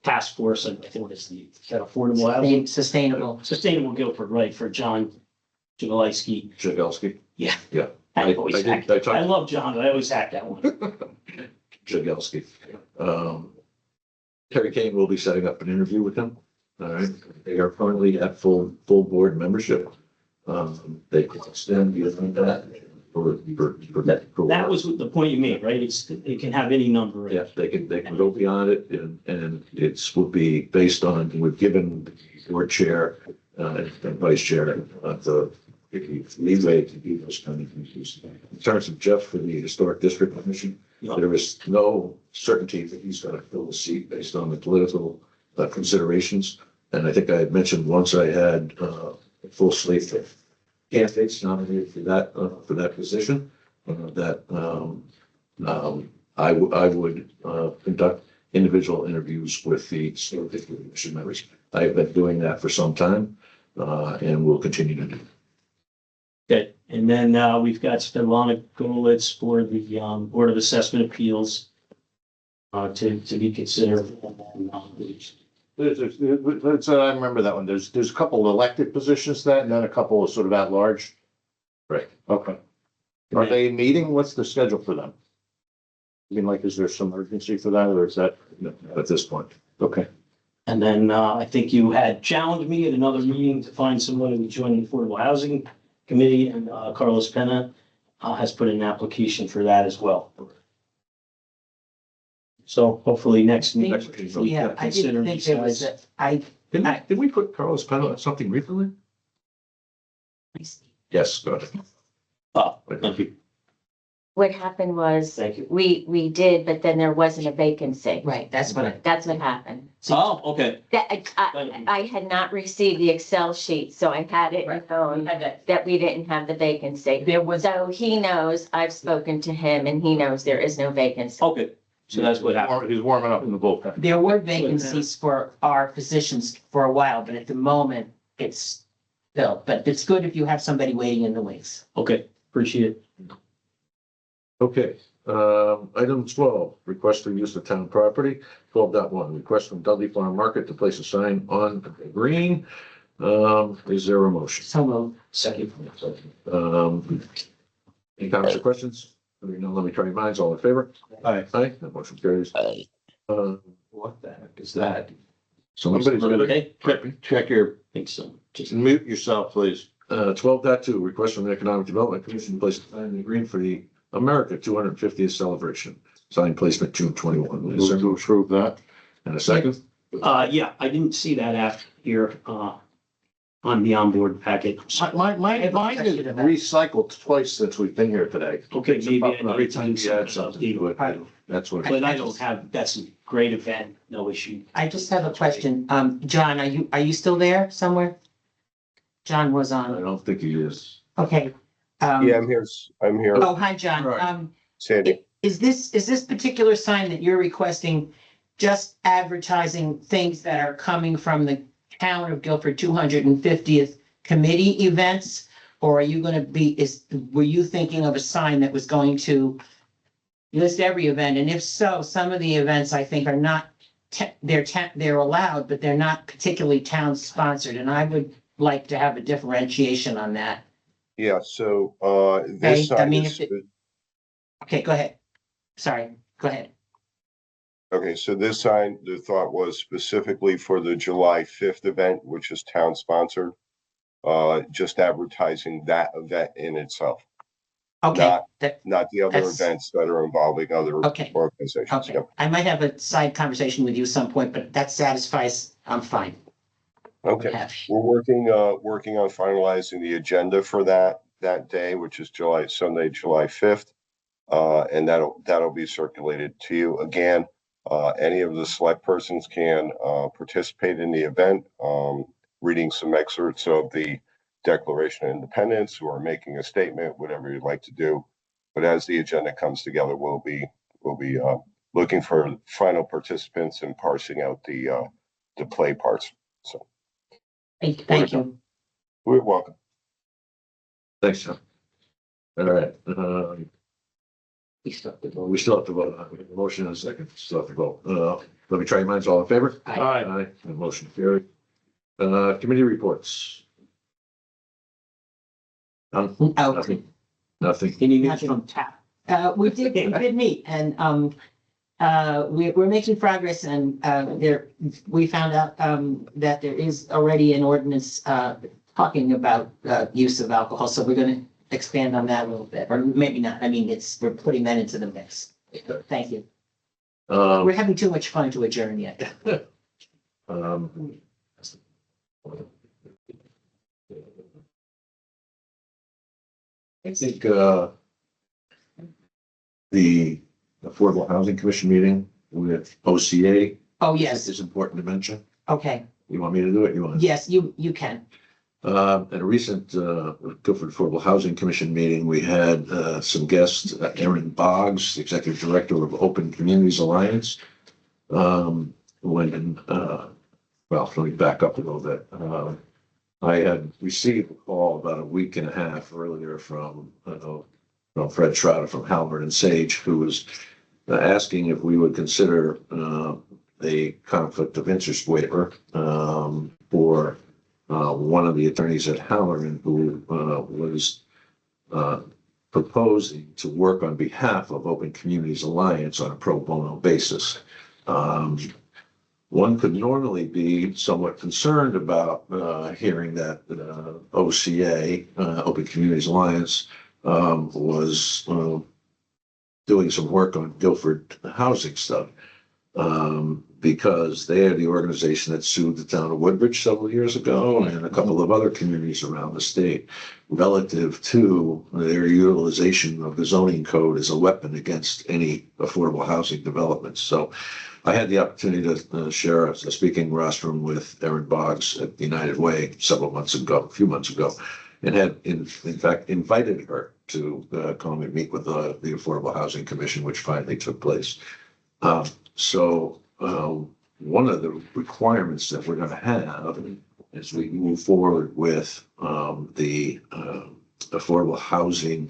task force. I think it's that affordable housing. Sustainable. Guilford, right, for John Jagelski. Jagelski. Yeah. Yeah. I always I did- hack. I talked- I love John, but I always hack that one. Jagelski. Terry Kane will be setting up an interview with him. All right. They are currently at full board membership. They can extend beyond that for that. That was the point you made, right? It can have any number. Yes, they can go beyond it and it's will be based on, we've given the board chair and vice chair the leeway to do those kind of things. In terms of Jeff for the Historic District Commission, there is no certainty that he's going to fill the seat based on the political considerations. And I think I had mentioned once I had a full slate of candidates nominated for that position, that I would conduct individual interviews with the Historic District Commission members. I have been doing that for some time and will continue to do. Okay, and then we've got Svetlana Golitz for the Board of Assessment Appeals to be considered. I remember that one. There's a couple of elected positions that, and then a couple of sort of at large. Right. Okay. Are they meeting? What's the schedule for them? I mean, like, is there some urgency for that, or is that At this point. okay? And then I think you had challenged me at another meeting to find someone who would join the Affordable Housing Committee, and Carlos Pena has put in an application for that as well. So hopefully next week. Yeah, I didn't think there was, Did we put Carlos Pena on something recently? Yes, go ahead. Thank you. What happened was, Thank you. we did, but then there wasn't a vacancy. right, that's what That's what happened. Oh, okay. That, I had not received the Excel sheet, so I had it in phone that we didn't have the vacancy. there was, So he knows, I've spoken to him and he knows there is no vacancy. Okay. So that's what happened. He's warming up in the bullpen. There were vacancies for our positions for a while, but at the moment, it's filled. But it's good if you have somebody waiting in the wings. Okay, appreciate it. Okay, item 12, request for use of town property. 12.1, request from Dudley Farm Market to place a sign on the green. Is there a motion? So moved. Second. Any comments or questions? Let me try your minds. All in favor? Aye. Aye, that motion carries. What the heck is that? Somebody's Okay, Check your, think so. Just mute yourself, please. 12.2, request from the Economic Development Commission to place a sign in the green for the America 250th celebration. Sign placement June 21. Is there a Move to motion? approve that. And a second? yeah, I didn't see that after here, on the onboard packet. Mine is recycled twice since we've been here today. Okay, maybe I Every need to time do you add something something to it, that's what. But I don't have, that's a great event, no issue. I just have a question. John, are you still there somewhere? John was I on. don't think he is. Okay. Yeah, I'm here. I'm here. Oh, hi, John. Right. Sandy. Is this particular sign that you're requesting just advertising things that are coming from the town of Guilford 250th committee events? Or are you gonna were you thinking of a sign that was going to list every event? And if so, some of the events I think are not, they're allowed, but they're not particularly town sponsored. And I would like to have a differentiation on that. Yeah, so, Okay, this I sign mean, is, Okay, go ahead. Sorry, go ahead. okay, so this sign, the thought was specifically for the July 5th event, which is town sponsored. Just advertising that event in itself, Okay, not the other that's- events that are involving other Okay. organizations. okay. Yep. I might have a side conversation with you some point, but that satisfies, I'm fine. Okay. Yeah. We're working on finalizing the agenda for that day, which is Sunday, July 5th. And that'll be circulated to you. Again, any of the select persons can participate in the event, reading some excerpts of the Declaration of Independence or making a statement, whatever you'd like to do. But as the agenda comes together, we'll be looking for final participants and parsing out the play parts. So Thank you. we're welcome. Thanks, John. All right, We stuck the we still have to vote on it. Motion in a second, still have to vote. Let me try your minds. All in favor? Aye. Aye, the motion carried. Committee reports. None? Oh, Nothing, nothing. Any news from TAP? we did meet and, we're making progress and, we found out, that there is already an ordinance, talking about, use of alcohol. So we're gonna expand on that a little bit, or maybe not. I mean, we're putting that into the mix. Thank you. We're having too much fun to adjourn yet. I think, the Affordable Housing Commission meeting with OCA Oh, yes. is important to mention. Okay. You want me to do it? You want? Yes, you can. At a recent Guilford Affordable Housing Commission meeting, we had some guests, Erin Boggs, the Executive Director of Open Communities Alliance. Well, let me back up a little bit. I had received a call about a week and a half earlier from Fred Schroeder from Halbert and Sage, who was asking if we would consider a conflict of interest waiver for one of the attorneys at Halloran who was proposing to work on behalf of Open Communities Alliance on a pro bono basis. One could normally be somewhat concerned about hearing that OCA, Open Communities Alliance, was doing some work on Guilford housing stuff. Because they are the organization that sued the town of Woodbridge several years ago and a couple of other communities around the state relative to their utilization of the zoning code as a weapon against any affordable housing developments. So I had the opportunity to share a speaking rostrum with Erin Boggs at the United Way a few months ago, and had in fact invited her to come and meet with the Affordable Housing Commission, which finally took place. One of the requirements that we're gonna have as we move forward with, the, affordable housing,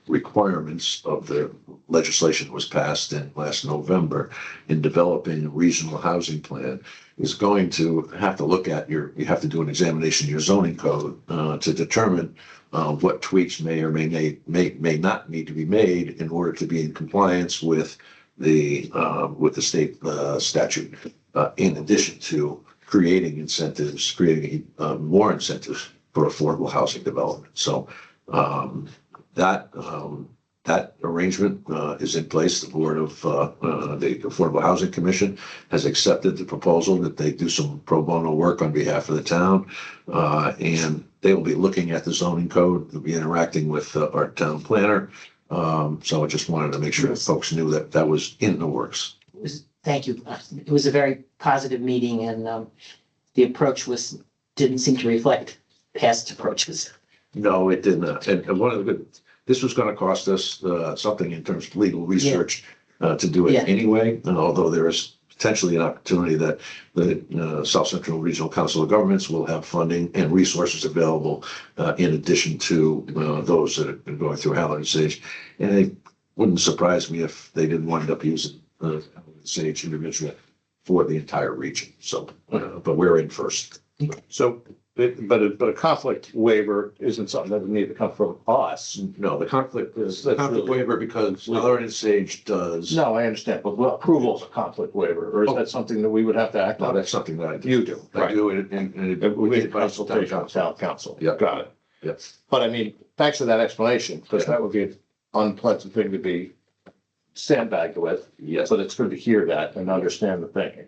requirements of the legislation that was passed in last November in developing a regional housing plan is going to have to look at you have to do an examination of your zoning code, to determine what tweaks may or may not need to be made in order to be in compliance with the state statute. In addition to creating incentives, creating more incentives for affordable housing development. So that arrangement is in place. The board of the Affordable Housing Commission has accepted the proposal that they do some pro bono work on behalf of the town. And they will be looking at the zoning code, they'll be interacting with our town planner. So I just wanted to make sure that folks knew that that was in the works. Thank you. It was a very positive meeting and the approach didn't seem to reflect past approaches. No, it did not. And one of the good, this was gonna cost us something in terms of legal research to do it Yeah. anyway. And although there is potentially an opportunity that the South Central Regional Council of Governments will have funding and resources available in addition to those that have been going through Howland and Sage. And it wouldn't surprise me if they didn't wind up using Howland and Sage individually for the entire region. So, but we're in first. So, but a conflict waiver isn't something that would need to come from us. No, the conflict is the That's conflict really- waiver because Howland and Sage does. No, I understand, but approval is a conflict waiver, or is that something that we would have to act No, on? that's something that I do. You do, I right? do, and It would be a advice of town consultation with town council. Yeah. Got it. Yes. But I mean, thanks for that explanation, because that would be an unpleasant thing to be sandbagged with. Yes. But it's good to hear that and understand the thinking.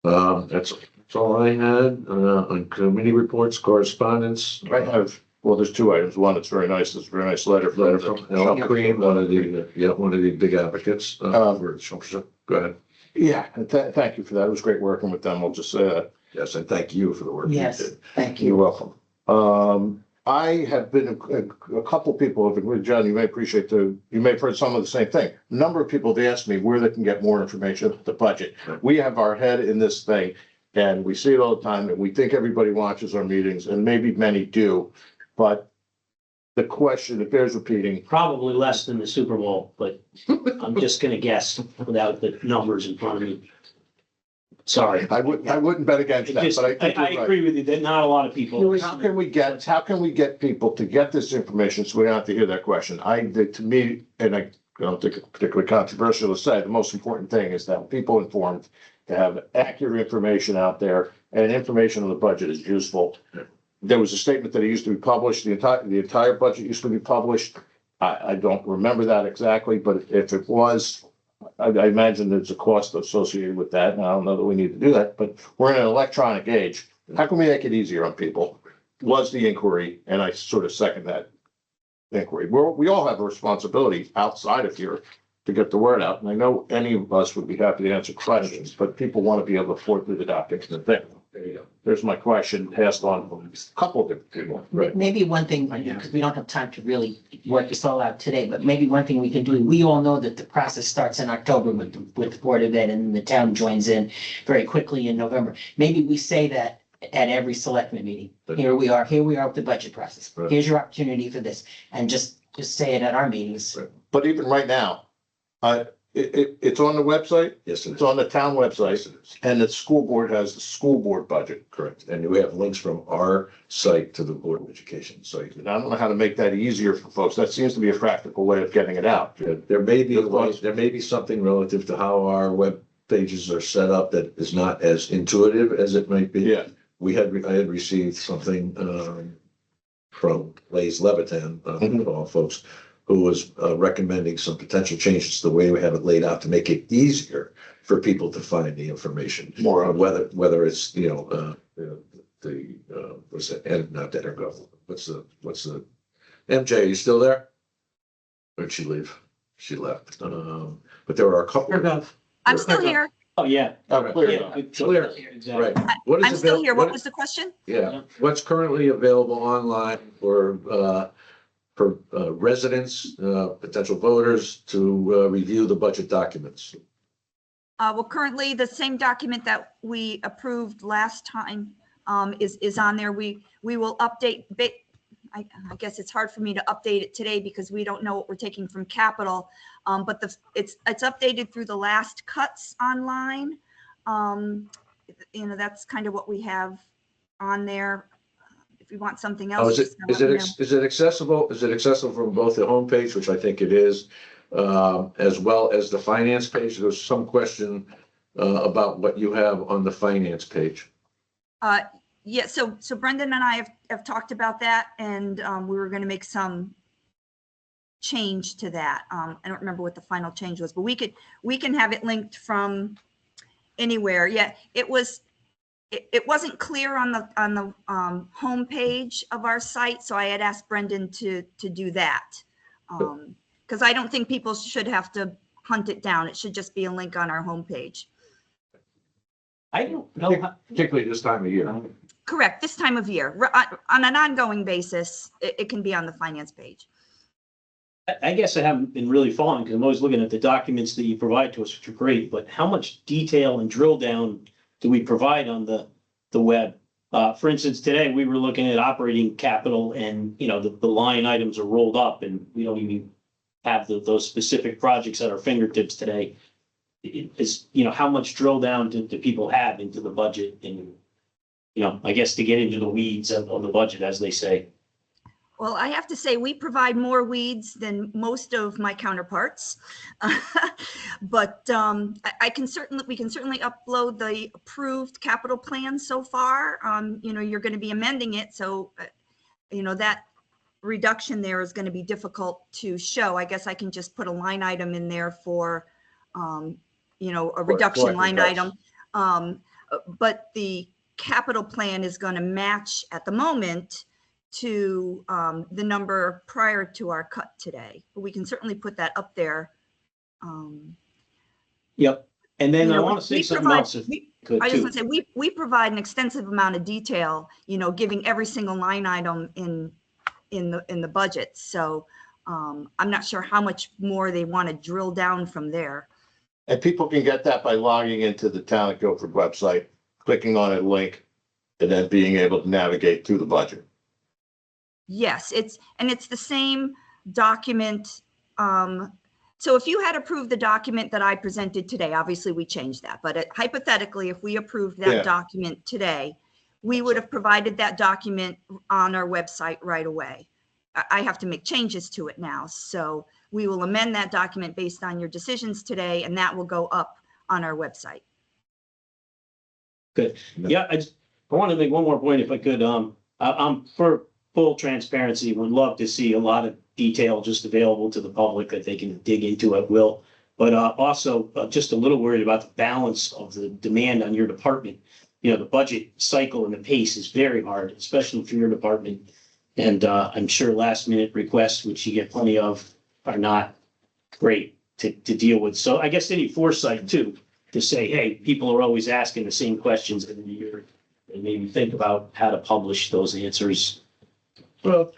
That's all I had, on committee reports, correspondence. I have, well, there's two items. One, it's very nice. It's a very nice letter Letter from from Al Cream, one of the big advocates, for Shelter. Go ahead. Yeah, and thank you for that. It was great working with them. I'll just say that. Yes, and thank you for the work you Yes, did. thank You're you. welcome. I have been, a couple of people have been, John, you may have heard some of the same thing. A number of people have asked me where they can get more information about the budget. We have our head in this thing and we see it all the time and we think everybody watches our meetings and maybe many do. But the question, it bears repeating. Probably less than the Super Bowl, but I'm just gonna guess without the numbers in front of me. Sorry. I wouldn't bet against that, but I think I you're right. agree with you that not a lot of people. How can we get people to get this information so we don't have to hear that question? To me, and I don't think it's particularly controversial to say, the most important thing is that people informed, to have accurate information out there, and information on the budget is useful. There was a statement that it used to be published, the entire budget used to be published. I don't remember that exactly, but if it was, I imagine there's a cost associated with that, and I don't know that we need to do that, but we're in an electronic age. How can we make it easier on people? Was the inquiry, and I sort of second that inquiry. We all have a responsibility outside of here to get the word out, and I know any of us would be happy to answer questions, but people want to be able to forward through the documents and think. There you go. There's my question passed on from a couple of different people. Right. Maybe one thing, because we don't have time to really work this all out today, but maybe one thing we can do, we all know that the process starts in October with the Board of Ed and the town joins in very quickly in November. Maybe we say that at every selectman meeting. Here we are with the budget process. Right. Here's your opportunity for this. And just say it at our meetings. Right. But even right now, it's on the website, Yes, it it's is. on the town website, and the school board has the school board budget. Correct. And we have links from our site to the Board of Education site. And I don't know how to make that easier for folks. That seems to be a practical way of getting it out. There may be something relative to how our web pages are set up that is not as intuitive as it might be. Yeah. I had received something from Lays Levitan, of all folks, who was recommending some potential changes to the way we have it laid out to make it easier for people to find the information. More of Whether it's, what's that, and not that Ergo, what's the, MJ, you still there? Where'd she leave? She left. But there are a couple. I'm still here. Oh, yeah. Oh, clear Yeah, enough. good. Clear. Exactly. Right. What is I'm still here. What what- was the question? Yeah, what's currently available online for for residents, potential voters to review the budget documents? Well, currently, the same document that we approved last time is on there. We will update, I guess it's hard for me to update it today because we don't know what we're taking from capital. But it's updated through the last cuts online. You know, that's kind of what we have on there. If you want something Oh, else. is it accessible? Is it accessible from both the homepage, which I think it is, as well as the finance page? There's some question about what you have on the finance page. Yeah, so Brendan and I have talked about that, and we were going to make some change to that. I don't remember what the final change was, but we can have it linked from anywhere. Yeah, it wasn't clear on the home page of our site, so I had asked Brendan to do that, because I don't think people should have to hunt it down. It should just be a link on our homepage. I don't know. Particularly this time of year. Correct. This time of year, on an ongoing basis, it can be on the finance page. I guess I haven't been really following because I'm always looking at the documents that you provide to us, which are great, but how much detail and drill down do we provide on the web? For instance, today we were looking at operating capital and, you know, the line items are rolled up and we don't even have those specific projects at our fingertips today. Is, you know, how much drill down do people have into the budget and, you know, I guess to get into the weeds of the budget, as they say. Well, I have to say we provide more weeds than most of my counterparts, but we can certainly upload the approved capital plan so far. You know, you're going to be amending it, so you know that reduction there is going to be difficult to show. I guess I can just put a line item in there for, you know, a reduction line item, but the capital plan is going to match at the moment to the number prior to our cut today. But we can certainly put that up there. Yep. And then You know, I want to say something else. If I just want to say we provide an extensive amount of detail, you know, giving every single line item in the budget. So I'm not sure how much more they want to drill down from there. And people can get that by logging into the Town of Guilford website, clicking on a link, and then being able to navigate through the budget. Yes, it's the same document. So if you had approved the document that I presented today, obviously we changed that, but hypothetically, if we approved that document today, we would have provided that document on our website right away. I have to make changes to it now. So we will amend that document based on your decisions today, and that will go up on our website. Good. Yeah, I want to make one more point if I could. I'm for full transparency, would love to see a lot of detail just available to the public that they can dig into at will. But also just a little worried about the balance of the demand on your department. You know, the budget cycle and the pace is very hard, especially for your department. And I'm sure last minute requests, which you get plenty of, are not great to deal with. So I guess any foresight too, to say, hey, people are always asking the same questions every year, and maybe think about how to publish those answers. Well,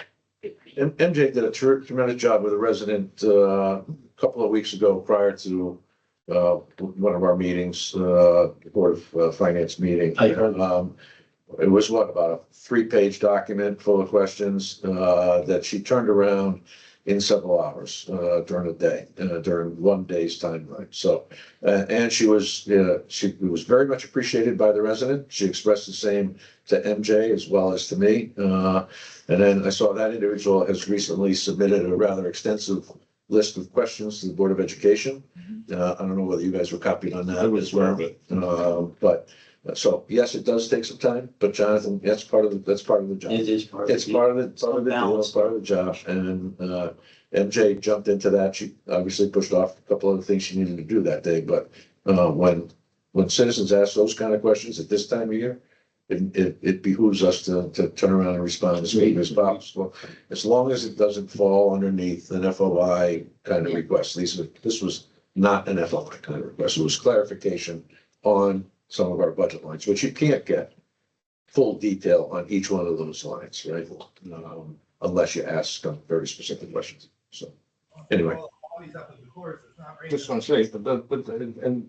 MJ did a tremendous job with a resident a couple of weeks ago prior to one of our meetings, the Board of Finance meeting. It was what, about a 3-page document full of questions that she turned around in several hours during the day, during one day's timeline. So, and she was very much appreciated by the resident. She expressed the same to MJ as well as to me. And then I saw that individual has recently submitted a rather extensive list of questions to the Board of Education. I don't know whether you guys were copied on that as well. But so yes, it does take some time, but Jonathan, that's part of the job. It is part of It's part of the deal, it's part of the job. And MJ jumped into that. She obviously pushed off a couple other things she needed to do that day. But when citizens ask those kind of questions at this time of year, it behooves us to turn around and respond as quickly as possible, as long as it doesn't fall underneath an FOI kind of request. This was not an FOI kind of request. It was clarification on some of our budget lines, which you can't get full detail on each one of those lines, right? unless you ask very specific questions. So, anyway. Just want to say, and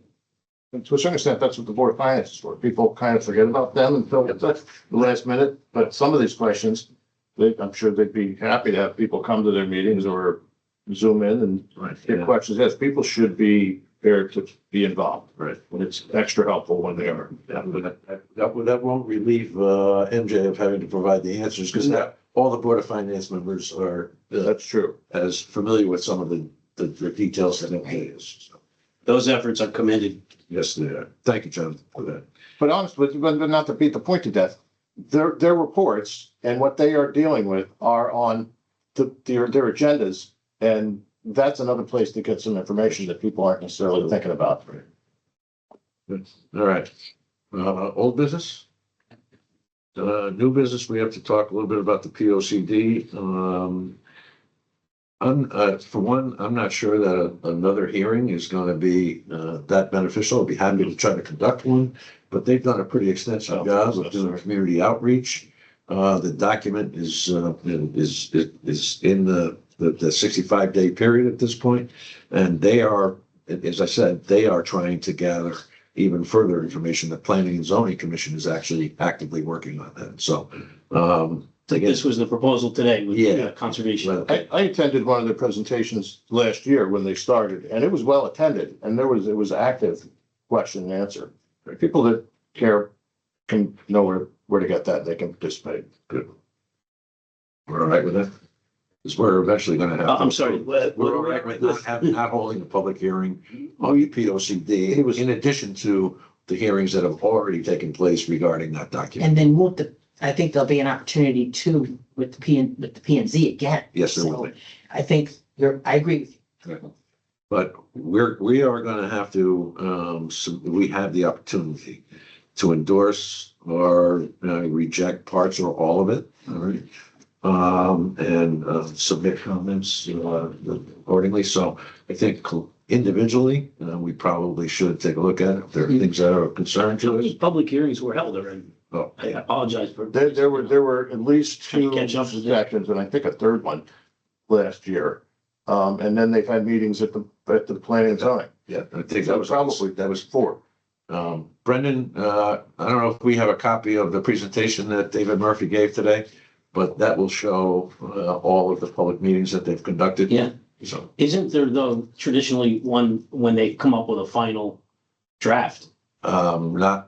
to a certain extent, that's what the Board of Finance is for. People kind of forget about them until the last minute, but some of these questions, I'm sure they'd be happy to have people come to their meetings or Zoom in and get questions. Yes, people should be there to be involved. Right. And it's extra helpful when they are. That won't relieve MJ of having to provide the answers, because all the Board of Finance members are That's true. as familiar with some of the details that MJ is. So, Those efforts are commended. yes, they are. Thank you, John, for that. But honestly, but not to beat the point to death, their reports and what they are dealing with are on their agendas. And that's another place to get some information that people aren't necessarily thinking about. Good. All right. Old business? New business, we have to talk a little bit about the POCD. For one, I'm not sure that another hearing is going to be that beneficial. I'd be happy to try to conduct one, but they've done a pretty extensive job of doing community outreach. The document is in the 65-day period at this point, and they are, as I said, they are trying to gather even further information. The Planning and Zoning Commission is actually actively working on that. So, This was the proposal today with Yeah. conservation. I attended one of their presentations last year when they started, and it was well attended, and it was active question and answer. People that care can know where to get that, they can participate. Good. We're all right with that? Because we're eventually going to have. I'm sorry. We're all right with not holding a public hearing on the POCD. It was in addition to the hearings that have already taken place regarding that document. And then I think there'll be an opportunity too with the P and Z again. Yes, there will So be. I think I agree with you. But we are going to have to, we have the opportunity to endorse or reject parts or all of it, all right? And submit comments accordingly. So I think individually, we probably should take a look at it. If there are things that are a concern How to us. many public hearings were held already? Oh, I apologize for. There were at least Trying to two catch up with it. sessions, and I think a third one last year. And then they've had meetings at the planning and zoning. yeah, I think So that was four. Brendan, I don't know if we have a copy of the presentation that David Murphy gave today, but that will show all of the public meetings that they've conducted. Yeah. So, Isn't there though traditionally one when they come up with a final draft? no.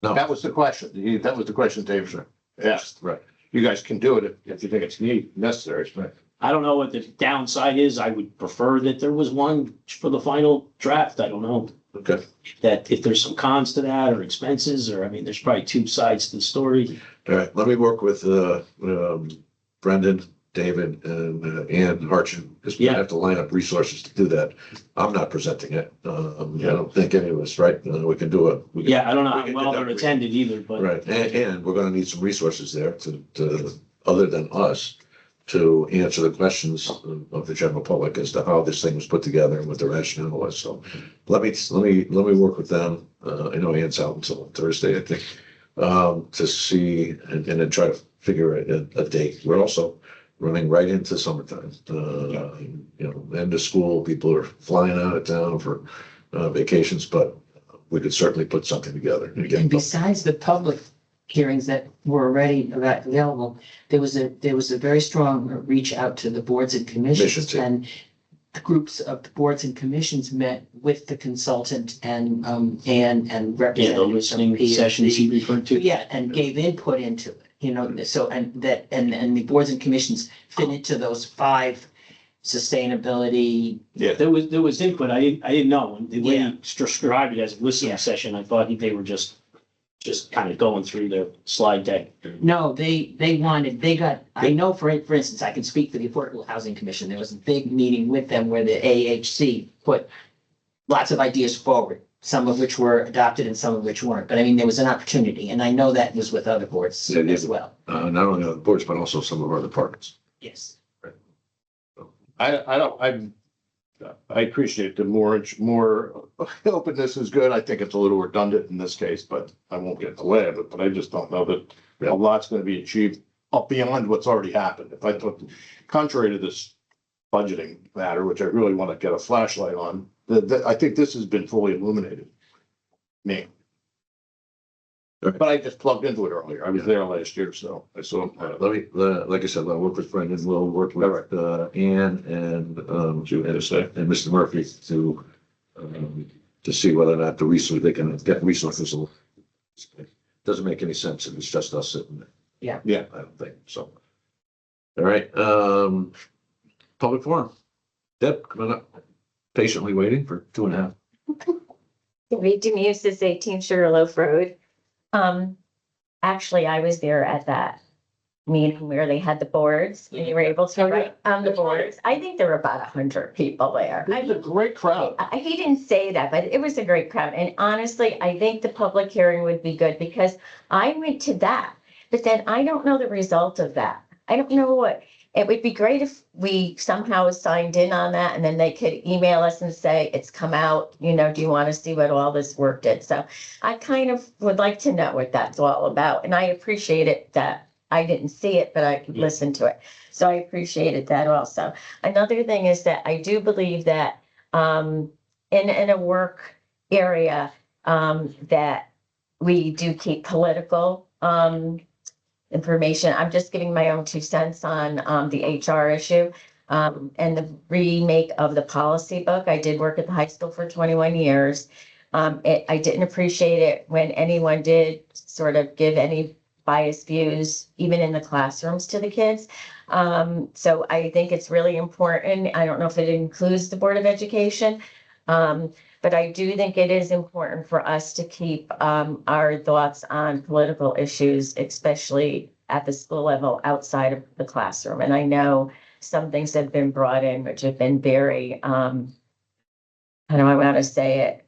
That was the question. That was the question Dave asked. Right. You guys can do it if you think it's necessary. Right. I don't know what the downside is. I would prefer that there was one for the final draft. I don't know. Okay. That if there's some cons to that or expenses, or I mean, there's probably two sides to the story. All right. Let me work with Brendan, David, and Ann Harchin, because we Yeah. have to line up resources to do that. I'm not presenting it. I don't think any of us, right? We can do it. Yeah, I don't know we how can well they're conduct- attended either, but Right, and we're gonna need some resources there to, other than us, to answer the questions of the general public as to how this thing was put together and what the rationale was. So let me work with them. I know Ann's out until Thursday, I think, to see and then try to figure a date. We're also running right into summertime. End of school, people are flying out of town for vacations, but we could certainly put something together. And again, And besides the public hearings that were already available, there was a very strong reach out to the boards and commissions. Commissions, yeah. And the groups of the boards and commissions met with the consultant and yeah, the representatives from listening P&Z. sessions he referred to. Yeah, and gave input into it, so, and the boards and commissions fit into those 5 sustainability. Yeah. There was input. I didn't know. The way Yeah. he described it as a listening Yeah. session, I thought they were just kind of going through their slide deck. No, I know, for instance, I can speak for the Affordable Housing Commission. There was a big meeting with them where the AHC put lots of ideas forward, some of which were adopted and some of which weren't. But I mean, there was an opportunity, and I know that was with other boards Yeah, yeah. as well. not only other boards, but also some of our departments. Yes. I appreciate the more openness is good. I think it's a little redundant in this case, but I won't get in the way of it. But I just don't know that a lot's going to be achieved up beyond what's already happened. If I thought, contrary to this budgeting matter, which I really want to get a flashlight on, I think this has been fully illuminated. Me. Okay. But I just plugged into it earlier. I was there last year, so I saw. Like I said, I'll work with Brendan, we'll work with, Ann and, and Mr. Murphy to see whether or not they can get resources. Doesn't make any sense if it's just us sitting there. Yeah. I don't think so. All right, public forum. Deb, come on up. Patiently waiting for 2.5. Debbie Demuses, 18 Sugarloaf Road. Actually, I was there at that meeting where they had the boards and you were able to write on the boards. I think there were about 100 people there. It was a great crowd. He didn't say that, but it was a great crowd. And honestly, I think the public hearing would be good because I went to that, but then I don't know the result of that. I don't know what, it would be great if we somehow signed in on that and then they could email us and say, it's come out, do you want to see what all this work did? So I kind of would like to know what that's all about. And I appreciate it that I didn't see it, but I could listen to it. So I appreciated that also. Another thing is that I do believe that in a work area that we do keep political information. I'm just giving my own 2 cents on the HR issue and the remake of the policy book. I did work at the high school for 21 years. I didn't appreciate it when anyone did sort of give any biased views, even in the classrooms to the kids. So I think it's really important. I don't know if it includes the Board of Education, but I do think it is important for us to keep our thoughts on political issues, especially at the school level outside of the classroom. And I know some things have been brought in, which have been very, how do I want to say it,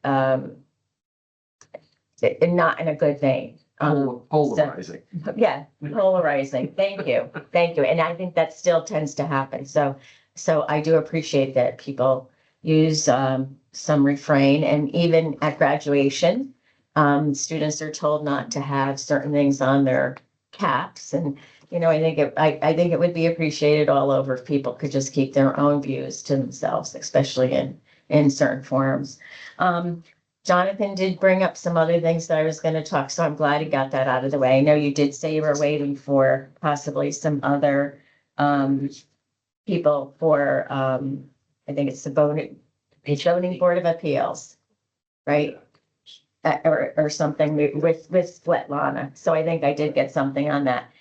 not in a good vein. Polarizing. Yeah, polarizing. Thank you. Thank you. And I think that still tends to happen. So I do appreciate that people use some refrain, and even at graduation, students are told not to have certain things on their caps. And, I think it would be appreciated all over if people could just keep their own views to themselves, especially in certain forums. Jonathan did bring up some other things that I was going to talk, so I'm glad he got that out of the way. I know you did say you were waiting for possibly some other people for, I think it's the zoning board of appeals, right? Or something with Svetlana. So I think I did get something on that.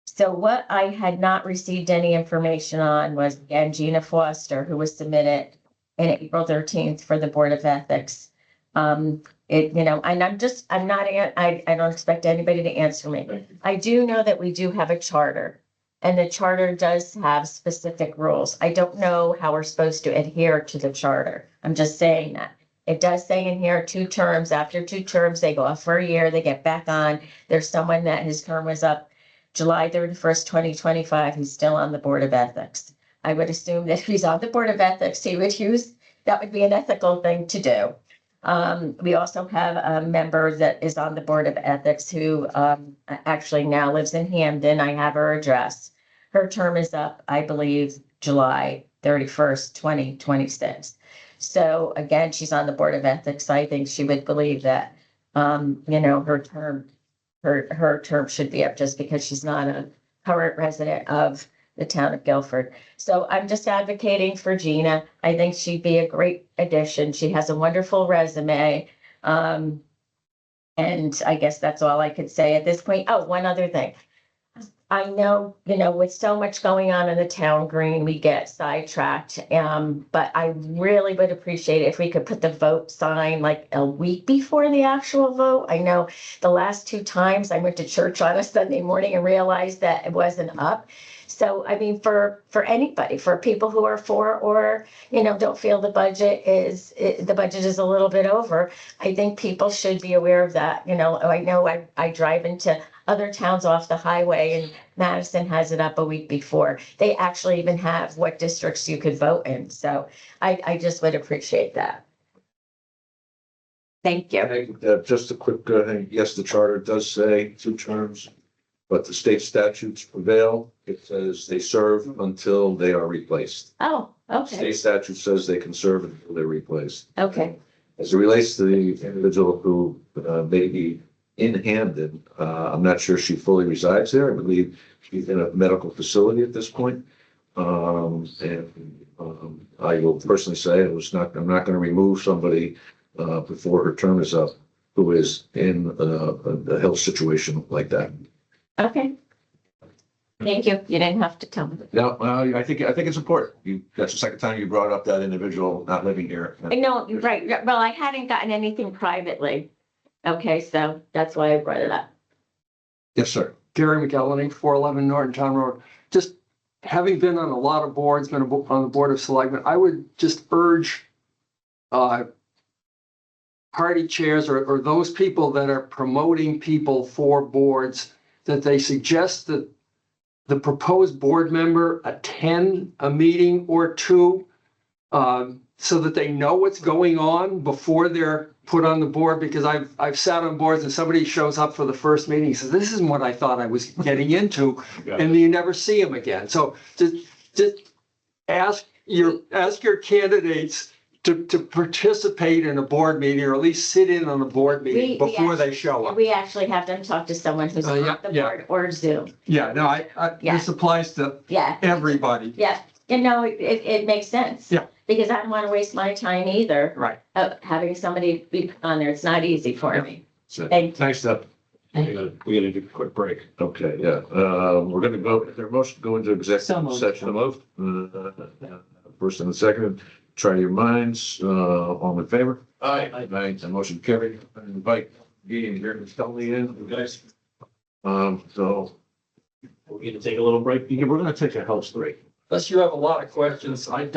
So what I had not received any information on was, again, Gina Foster, who was submitted in April 13th for the Board of Ethics. And I don't expect anybody to answer me. I do know that we do have a charter, and the charter does have specific rules. I don't know how we're supposed to adhere to the charter. I'm just saying that. It does say in here 2 terms. After 2 terms, they go off for a year, they get back on. There's someone that his term was up July 31st, 2025. He's still on the Board of Ethics. I would assume that if he's on the Board of Ethics, that would be an ethical thing to do. We also have a member that is on the Board of Ethics who actually now lives in Hamden. I have her address. Her term is up, I believe, July 31st, 2026. So again, she's on the Board of Ethics. I think she would believe that, her term should be up just because she's not a current resident of the town of Guilford. So I'm just advocating for Gina. I think she'd be a great addition. She has a wonderful resume. And I guess that's all I could say at this point. Oh, one other thing. I know, with so much going on in the town green, we get sidetracked. But I really would appreciate it if we could put the vote sign like a week before the actual vote. I know the last 2 times I went to church on a Sunday morning and realized that it wasn't up. So, I mean, for anybody, for people who are for or, don't feel the budget is a little bit over, I think people should be aware of that. I know I drive into other towns off the highway, and Madison has it up a week before. They actually even have what districts you could vote in. So I just would appreciate that. Thank you. Just a quick thing. Yes, the charter does say 2 terms. but the state statutes prevail. It says they serve until they are replaced. Oh, okay, State statute says they can serve until they're replaced. okay. As it relates to the individual who may be in Hamden, I'm not sure she fully resides there. I believe she's in a medical facility at this point. I will personally say I'm not going to remove somebody before her term is up who is in a health situation like that. Okay. Thank you. You didn't have to tell me. Now, I think it's important. That's the second time you brought up that individual not living here. I know, you're right. Well, I hadn't gotten anything privately. Okay, so that's why I brought it up. Yes, sir. Gary McElhenney, 411 Norton Town Road. Just having been on a lot of boards, been on the Board of Selectmen, I would just urge party chairs or those people that are promoting people for boards that they suggest that the proposed board member attend a meeting or two so that they know what's going on before they're put on the board, because I've sat on boards and somebody shows up for the first meeting and says, this isn't what I thought I was getting into, and you never see them again. So just ask your candidates to participate in a board meeting, or at least sit in on a board meeting before they show up. We actually have them talk to someone who's on the board or Zoom. Yeah, no, this applies to everybody. Yeah, it makes sense. Yeah. Because I don't want to waste my time either. Right. Having somebody be on there, it's not easy for me. So, Thank you. thanks, Deb. We gotta do a quick break. Okay, yeah. We're gonna go, is there a motion to go into executive session? First and the second, try your minds, all in favor? Aye. Aye, the motion carried. Invite Ian here to tell me in, guys. So. We're gonna take a little break. We're gonna take a health break. Unless you have a lot of questions, I